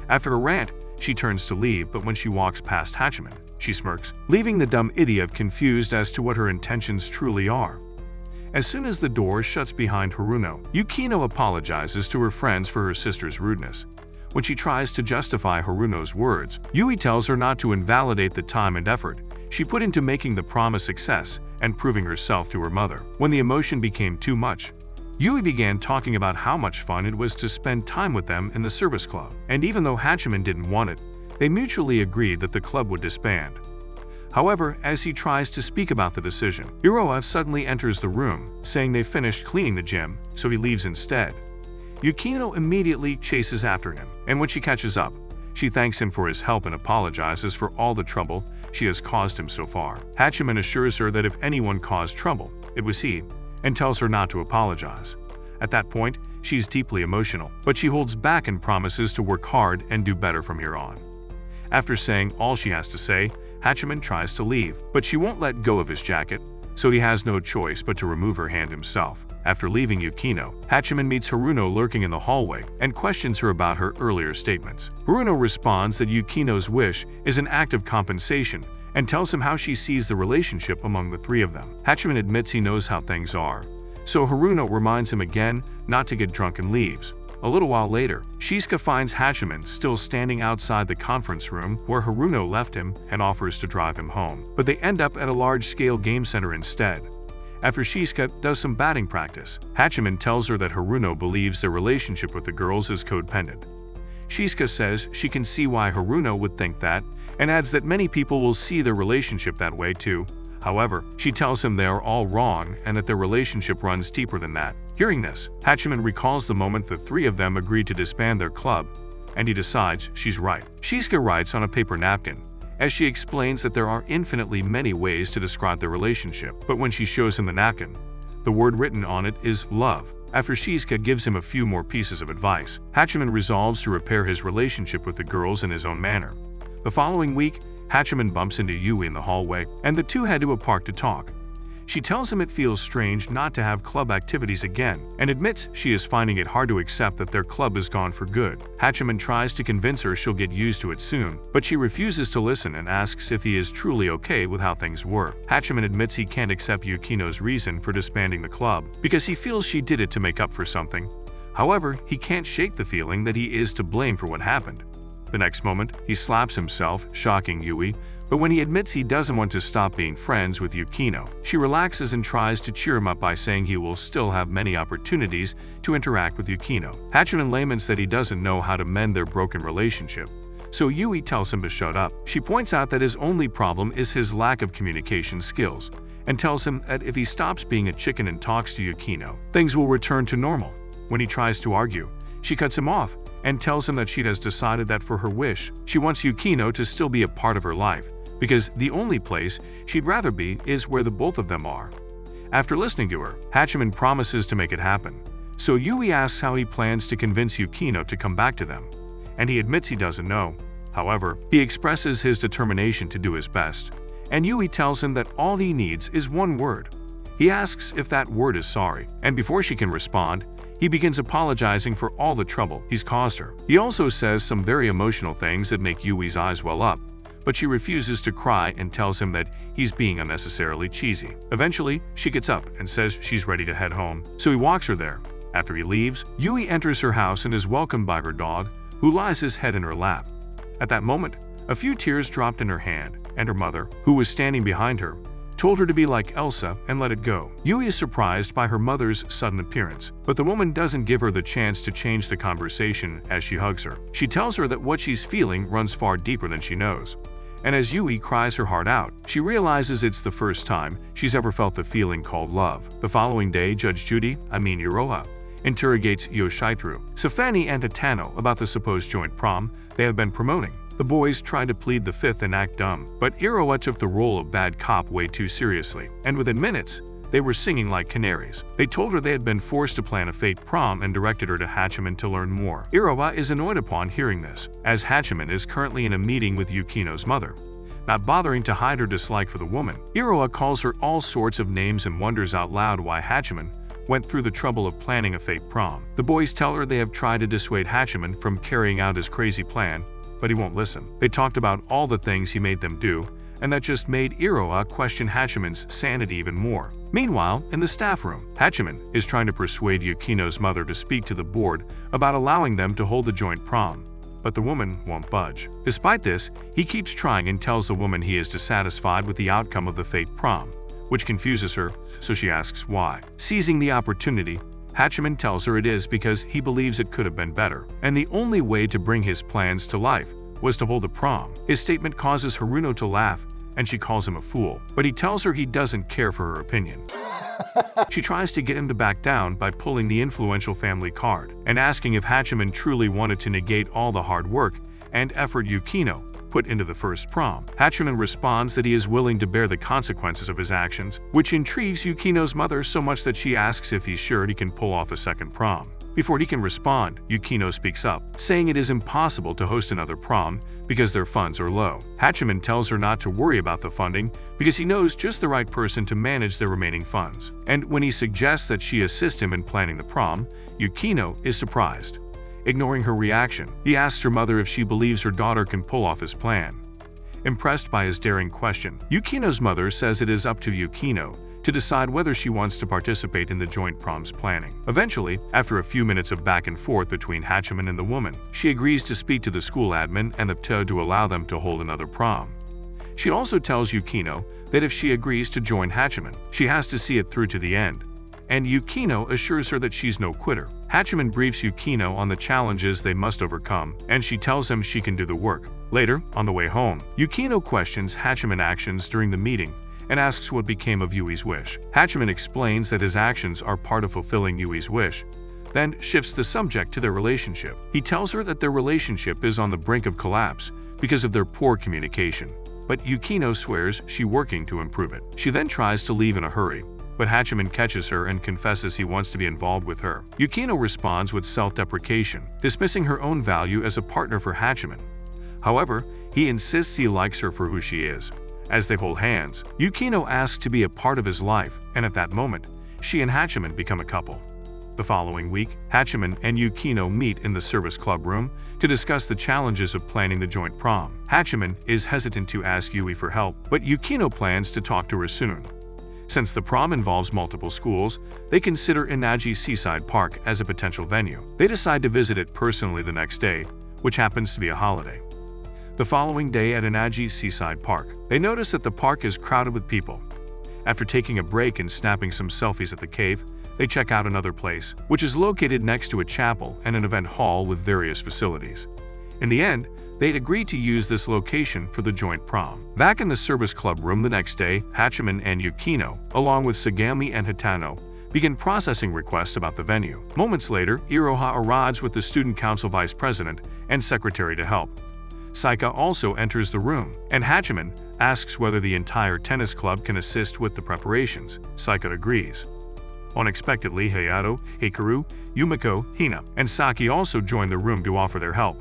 After a rant, she turns to leave, but when she walks past Hachiman, she smirks, leaving the dumb idiot confused as to what her intentions truly are. As soon as the door shuts behind Haruno, Yukino apologizes to her friends for her sister's rudeness. When she tries to justify Haruno's words, Yui tells her not to invalidate the time and effort she put into making the prom a success and proving herself to her mother. When the emotion became too much, Yui began talking about how much fun it was to spend time with them in the service club, and even though Hachiman didn't want it, they mutually agreed that the club would disband. However, as he tries to speak about the decision, Iroa suddenly enters the room, saying they finished cleaning the gym, so he leaves instead. Yukino immediately chases after him, and when she catches up, She thanks him for his help and apologizes for all the trouble she has caused him so far. Hachiman assures her that if anyone caused trouble, it was he, and tells her not to apologize. At that point, she's deeply emotional, but she holds back and promises to work hard and do better from here on. After saying all she has to say, Hachiman tries to leave, but she won't let go of his jacket, so he has no choice but to remove her hand himself. After leaving Yukino, Hachiman meets Haruno lurking in the hallway and questions her about her earlier statements. Haruno responds that Yukino's wish is an act of compensation and tells him how she sees the relationship among the three of them. Hachiman admits he knows how things are, so Haruno reminds him again not to get drunk and leaves. A little while later, Shizuka finds Hachiman still standing outside the conference room where Haruno left him and offers to drive him home. But they end up at a large-scale game center instead. After Shizuka does some batting practice, Hachiman tells her that Haruno believes their relationship with the girls is codependent. Shizuka says she can see why Haruno would think that, and adds that many people will see their relationship that way too. However, she tells him they are all wrong and that their relationship runs deeper than that. Hearing this, Hachiman recalls the moment the three of them agreed to disband their club, and he decides she's right. Shizuka writes on a paper napkin, as she explains that there are infinitely many ways to describe their relationship, but when she shows him the napkin, the word written on it is love. After Shizuka gives him a few more pieces of advice, Hachiman resolves to repair his relationship with the girls in his own manner. The following week, Hachiman bumps into Yui in the hallway, and the two head to a park to talk. She tells him it feels strange not to have club activities again, and admits she is finding it hard to accept that their club is gone for good. Hachiman tries to convince her she'll get used to it soon, but she refuses to listen and asks if he is truly okay with how things were. Hachiman admits he can't accept Yukino's reason for disbanding the club, because he feels she did it to make up for something. However, he can't shake the feeling that he is to blame for what happened. The next moment, he slaps himself, shocking Yui, but when he admits he doesn't want to stop being friends with Yukino, she relaxes and tries to cheer him up by saying he will still have many opportunities to interact with Yukino. Hachiman laments that he doesn't know how to mend their broken relationship, so Yui tells him to shut up. She points out that his only problem is his lack of communication skills, and tells him that if he stops being a chicken and talks to Yukino, things will return to normal. When he tries to argue, she cuts him off and tells him that she has decided that for her wish, she wants Yukino to still be a part of her life, because the only place she'd rather be is where the both of them are. After listening to her, Hachiman promises to make it happen, so Yui asks how he plans to convince Yukino to come back to them, and he admits he doesn't know. However, he expresses his determination to do his best, and Yui tells him that all he needs is one word. He asks if that word is sorry, and before she can respond, he begins apologizing for all the trouble he's caused her. He also says some very emotional things that make Yui's eyes well up, but she refuses to cry and tells him that he's being unnecessarily cheesy. Eventually, she gets up and says she's ready to head home, so he walks her there. After he leaves, Yui enters her house and is welcomed by her dog, who lies his head in her lap. At that moment, a few tears dropped in her hand, and her mother, who was standing behind her, told her to be like Elsa and let it go. Yui is surprised by her mother's sudden appearance, but the woman doesn't give her the chance to change the conversation as she hugs her. She tells her that what she's feeling runs far deeper than she knows. And as Yui cries her heart out, she realizes it's the first time she's ever felt the feeling called love. The following day, Judge Iroa, interrogates Yoshiteru, Safani, and Atano about the supposed joint prom they have been promoting. The boys tried to plead the fifth and act dumb, but Iroa took the role of bad cop way too seriously, and within minutes, they were singing like canaries. They told her they had been forced to plan a fake prom and directed her to Hachiman to learn more. Iroa is annoyed upon hearing this, as Hachiman is currently in a meeting with Yukino's mother. Not bothering to hide her dislike for the woman, Iroa calls her all sorts of names and wonders out loud why Hachiman went through the trouble of planning a fake prom. The boys tell her they have tried to dissuade Hachiman from carrying out his crazy plan, but he won't listen. They talked about all the things he made them do, and that just made Iroa question Hachiman's sanity even more. Meanwhile, in the staff room, Hachiman is trying to persuade Yukino's mother to speak to the board about allowing them to hold the joint prom, but the woman won't budge. Despite this, he keeps trying and tells the woman he is dissatisfied with the outcome of the fake prom, which confuses her, so she asks why. Seizing the opportunity, Hachiman tells her it is because he believes it could have been better, and the only way to bring his plans to life was to hold a prom. His statement causes Haruno to laugh, and she calls him a fool, but he tells her he doesn't care for her opinion. She tries to get him to back down by pulling the influential family card and asking if Hachiman truly wanted to negate all the hard work and effort Yukino put into the first prom. Hachiman responds that he is willing to bear the consequences of his actions, which intrigues Yukino's mother so much that she asks if he's sure he can pull off a second prom. Before he can respond, Yukino speaks up, saying it is impossible to host another prom because their funds are low. Hachiman tells her not to worry about the funding because he knows just the right person to manage their remaining funds. And when he suggests that she assist him in planning the prom, Yukino is surprised. Ignoring her reaction, he asks her mother if she believes her daughter can pull off his plan. Impressed by his daring question, Yukino's mother says it is up to Yukino to decide whether she wants to participate in the joint prom's planning. Eventually, after a few minutes of back and forth between Hachiman and the woman, she agrees to speak to the school admin and the PTA to allow them to hold another prom. She also tells Yukino that if she agrees to join Hachiman, she has to see it through to the end. And Yukino assures her that she's no quitter. Hachiman briefs Yukino on the challenges they must overcome, and she tells him she can do the work. Later, on the way home, Yukino questions Hachiman's actions during the meeting and asks what became of Yui's wish. Hachiman explains that his actions are part of fulfilling Yui's wish, then shifts the subject to their relationship. He tells her that their relationship is on the brink of collapse because of their poor communication, but Yukino swears she's working to improve it. She then tries to leave in a hurry, but Hachiman catches her and confesses he wants to be involved with her. Yukino responds with self-deprecation, dismissing her own value as a partner for Hachiman. However, he insists he likes her for who she is. As they hold hands, Yukino asks to be a part of his life, and at that moment, she and Hachiman become a couple. The following week, Hachiman and Yukino meet in the service club room to discuss the challenges of planning the joint prom. Hachiman is hesitant to ask Yui for help, but Yukino plans to talk to her soon. Since the prom involves multiple schools, they consider Inagi Seaside Park as a potential venue. They decide to visit it personally the next day, which happens to be a holiday. The following day at Inagi Seaside Park, they notice that the park is crowded with people. After taking a break and snapping some selfies at the cave, they check out another place, which is located next to a chapel and an event hall with various facilities. In the end, they'd agreed to use this location for the joint prom. Back in the service club room the next day, Hachiman and Yukino, along with Sagami and Hitano, begin processing requests about the venue. Moments later, Iroha arrives with the student council vice president and secretary to help. Saki also enters the room, and Hachiman asks whether the entire tennis club can assist with the preparations. Saki agrees. Unexpectedly, Hayato, Hikaru, Yumiko, Hina, and Saki also join the room to offer their help.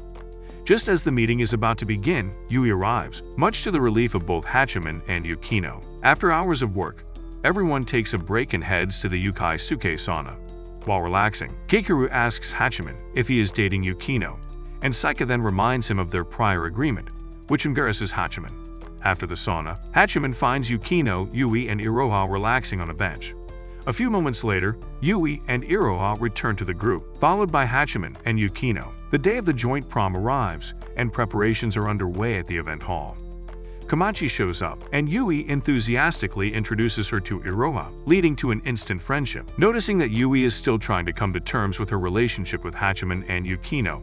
Just as the meeting is about to begin, Yui arrives, much to the relief of both Hachiman and Yukino. After hours of work, everyone takes a break and heads to the Yukai-suke sauna. While relaxing, Hikaru asks Hachiman if he is dating Yukino, and Saki then reminds him of their prior agreement, which embarrasses Hachiman. After the sauna, Hachiman finds Yukino, Yui, and Iroha relaxing on a bench. A few moments later, Yui and Iroha return to the group, followed by Hachiman and Yukino. The day of the joint prom arrives, and preparations are underway at the event hall. Komachi shows up, and Yui enthusiastically introduces her to Iroha, leading to an instant friendship. Noticing that Yui is still trying to come to terms with her relationship with Hachiman and Yukino,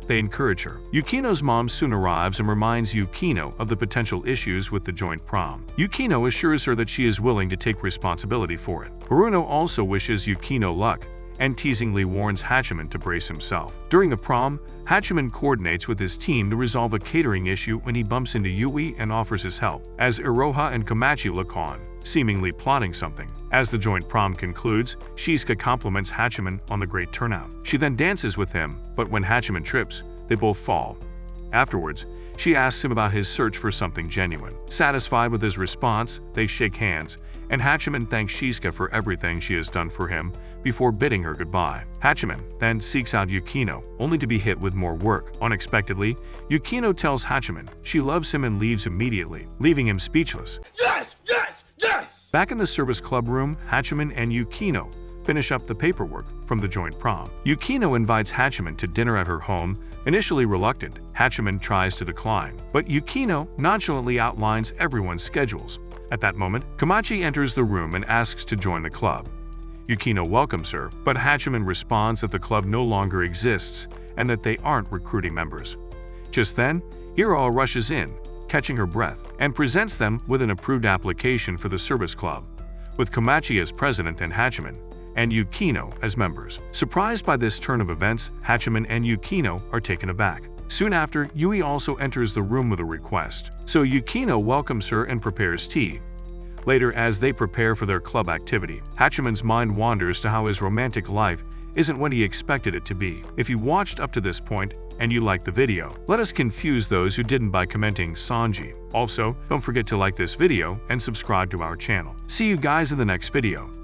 they encourage her. Yukino's mom soon arrives and reminds Yukino of the potential issues with the joint prom. Yukino assures her that she is willing to take responsibility for it. Haruno also wishes Yukino luck and teasingly warns Hachiman to brace himself. During the prom, Hachiman coordinates with his team to resolve a catering issue when he bumps into Yui and offers his help, as Iroha and Komachi look on, seemingly plotting something. As the joint prom concludes, Shizuka compliments Hachiman on the great turnout. She then dances with him, but when Hachiman trips, they both fall. Afterwards, she asks him about his search for something genuine. Satisfied with his response, they shake hands, and Hachiman thanks Shizuka for everything she has done for him before bidding her goodbye. Hachiman then seeks out Yukino, only to be hit with more work. Unexpectedly, Yukino tells Hachiman she loves him and leaves immediately, leaving him speechless. Yes! Yes! Yes! Back in the service club room, Hachiman and Yukino finish up the paperwork from the joint prom. Yukino invites Hachiman to dinner at her home. Initially reluctant, Hachiman tries to decline, but Yukino nonchalantly outlines everyone's schedules. At that moment, Komachi enters the room and asks to join the club. Yukino welcomes her, but Hachiman responds that the club no longer exists and that they aren't recruiting members. Just then, Iroa rushes in, catching her breath, and presents them with an approved application for the service club, with Komachi as president and Hachiman and Yukino as members. Surprised by this turn of events, Hachiman and Yukino are taken aback. Soon after, Yui also enters the room with a request, so Yukino welcomes her and prepares tea. Later, as they prepare for their club activity, Hachiman's mind wanders to how his romantic life isn't what he expected it to be. If you watched up to this point and you liked the video, let us confuse those who didn't by commenting Sanji. Also, don't forget to like this video and subscribe to our channel. See you guys in the next video.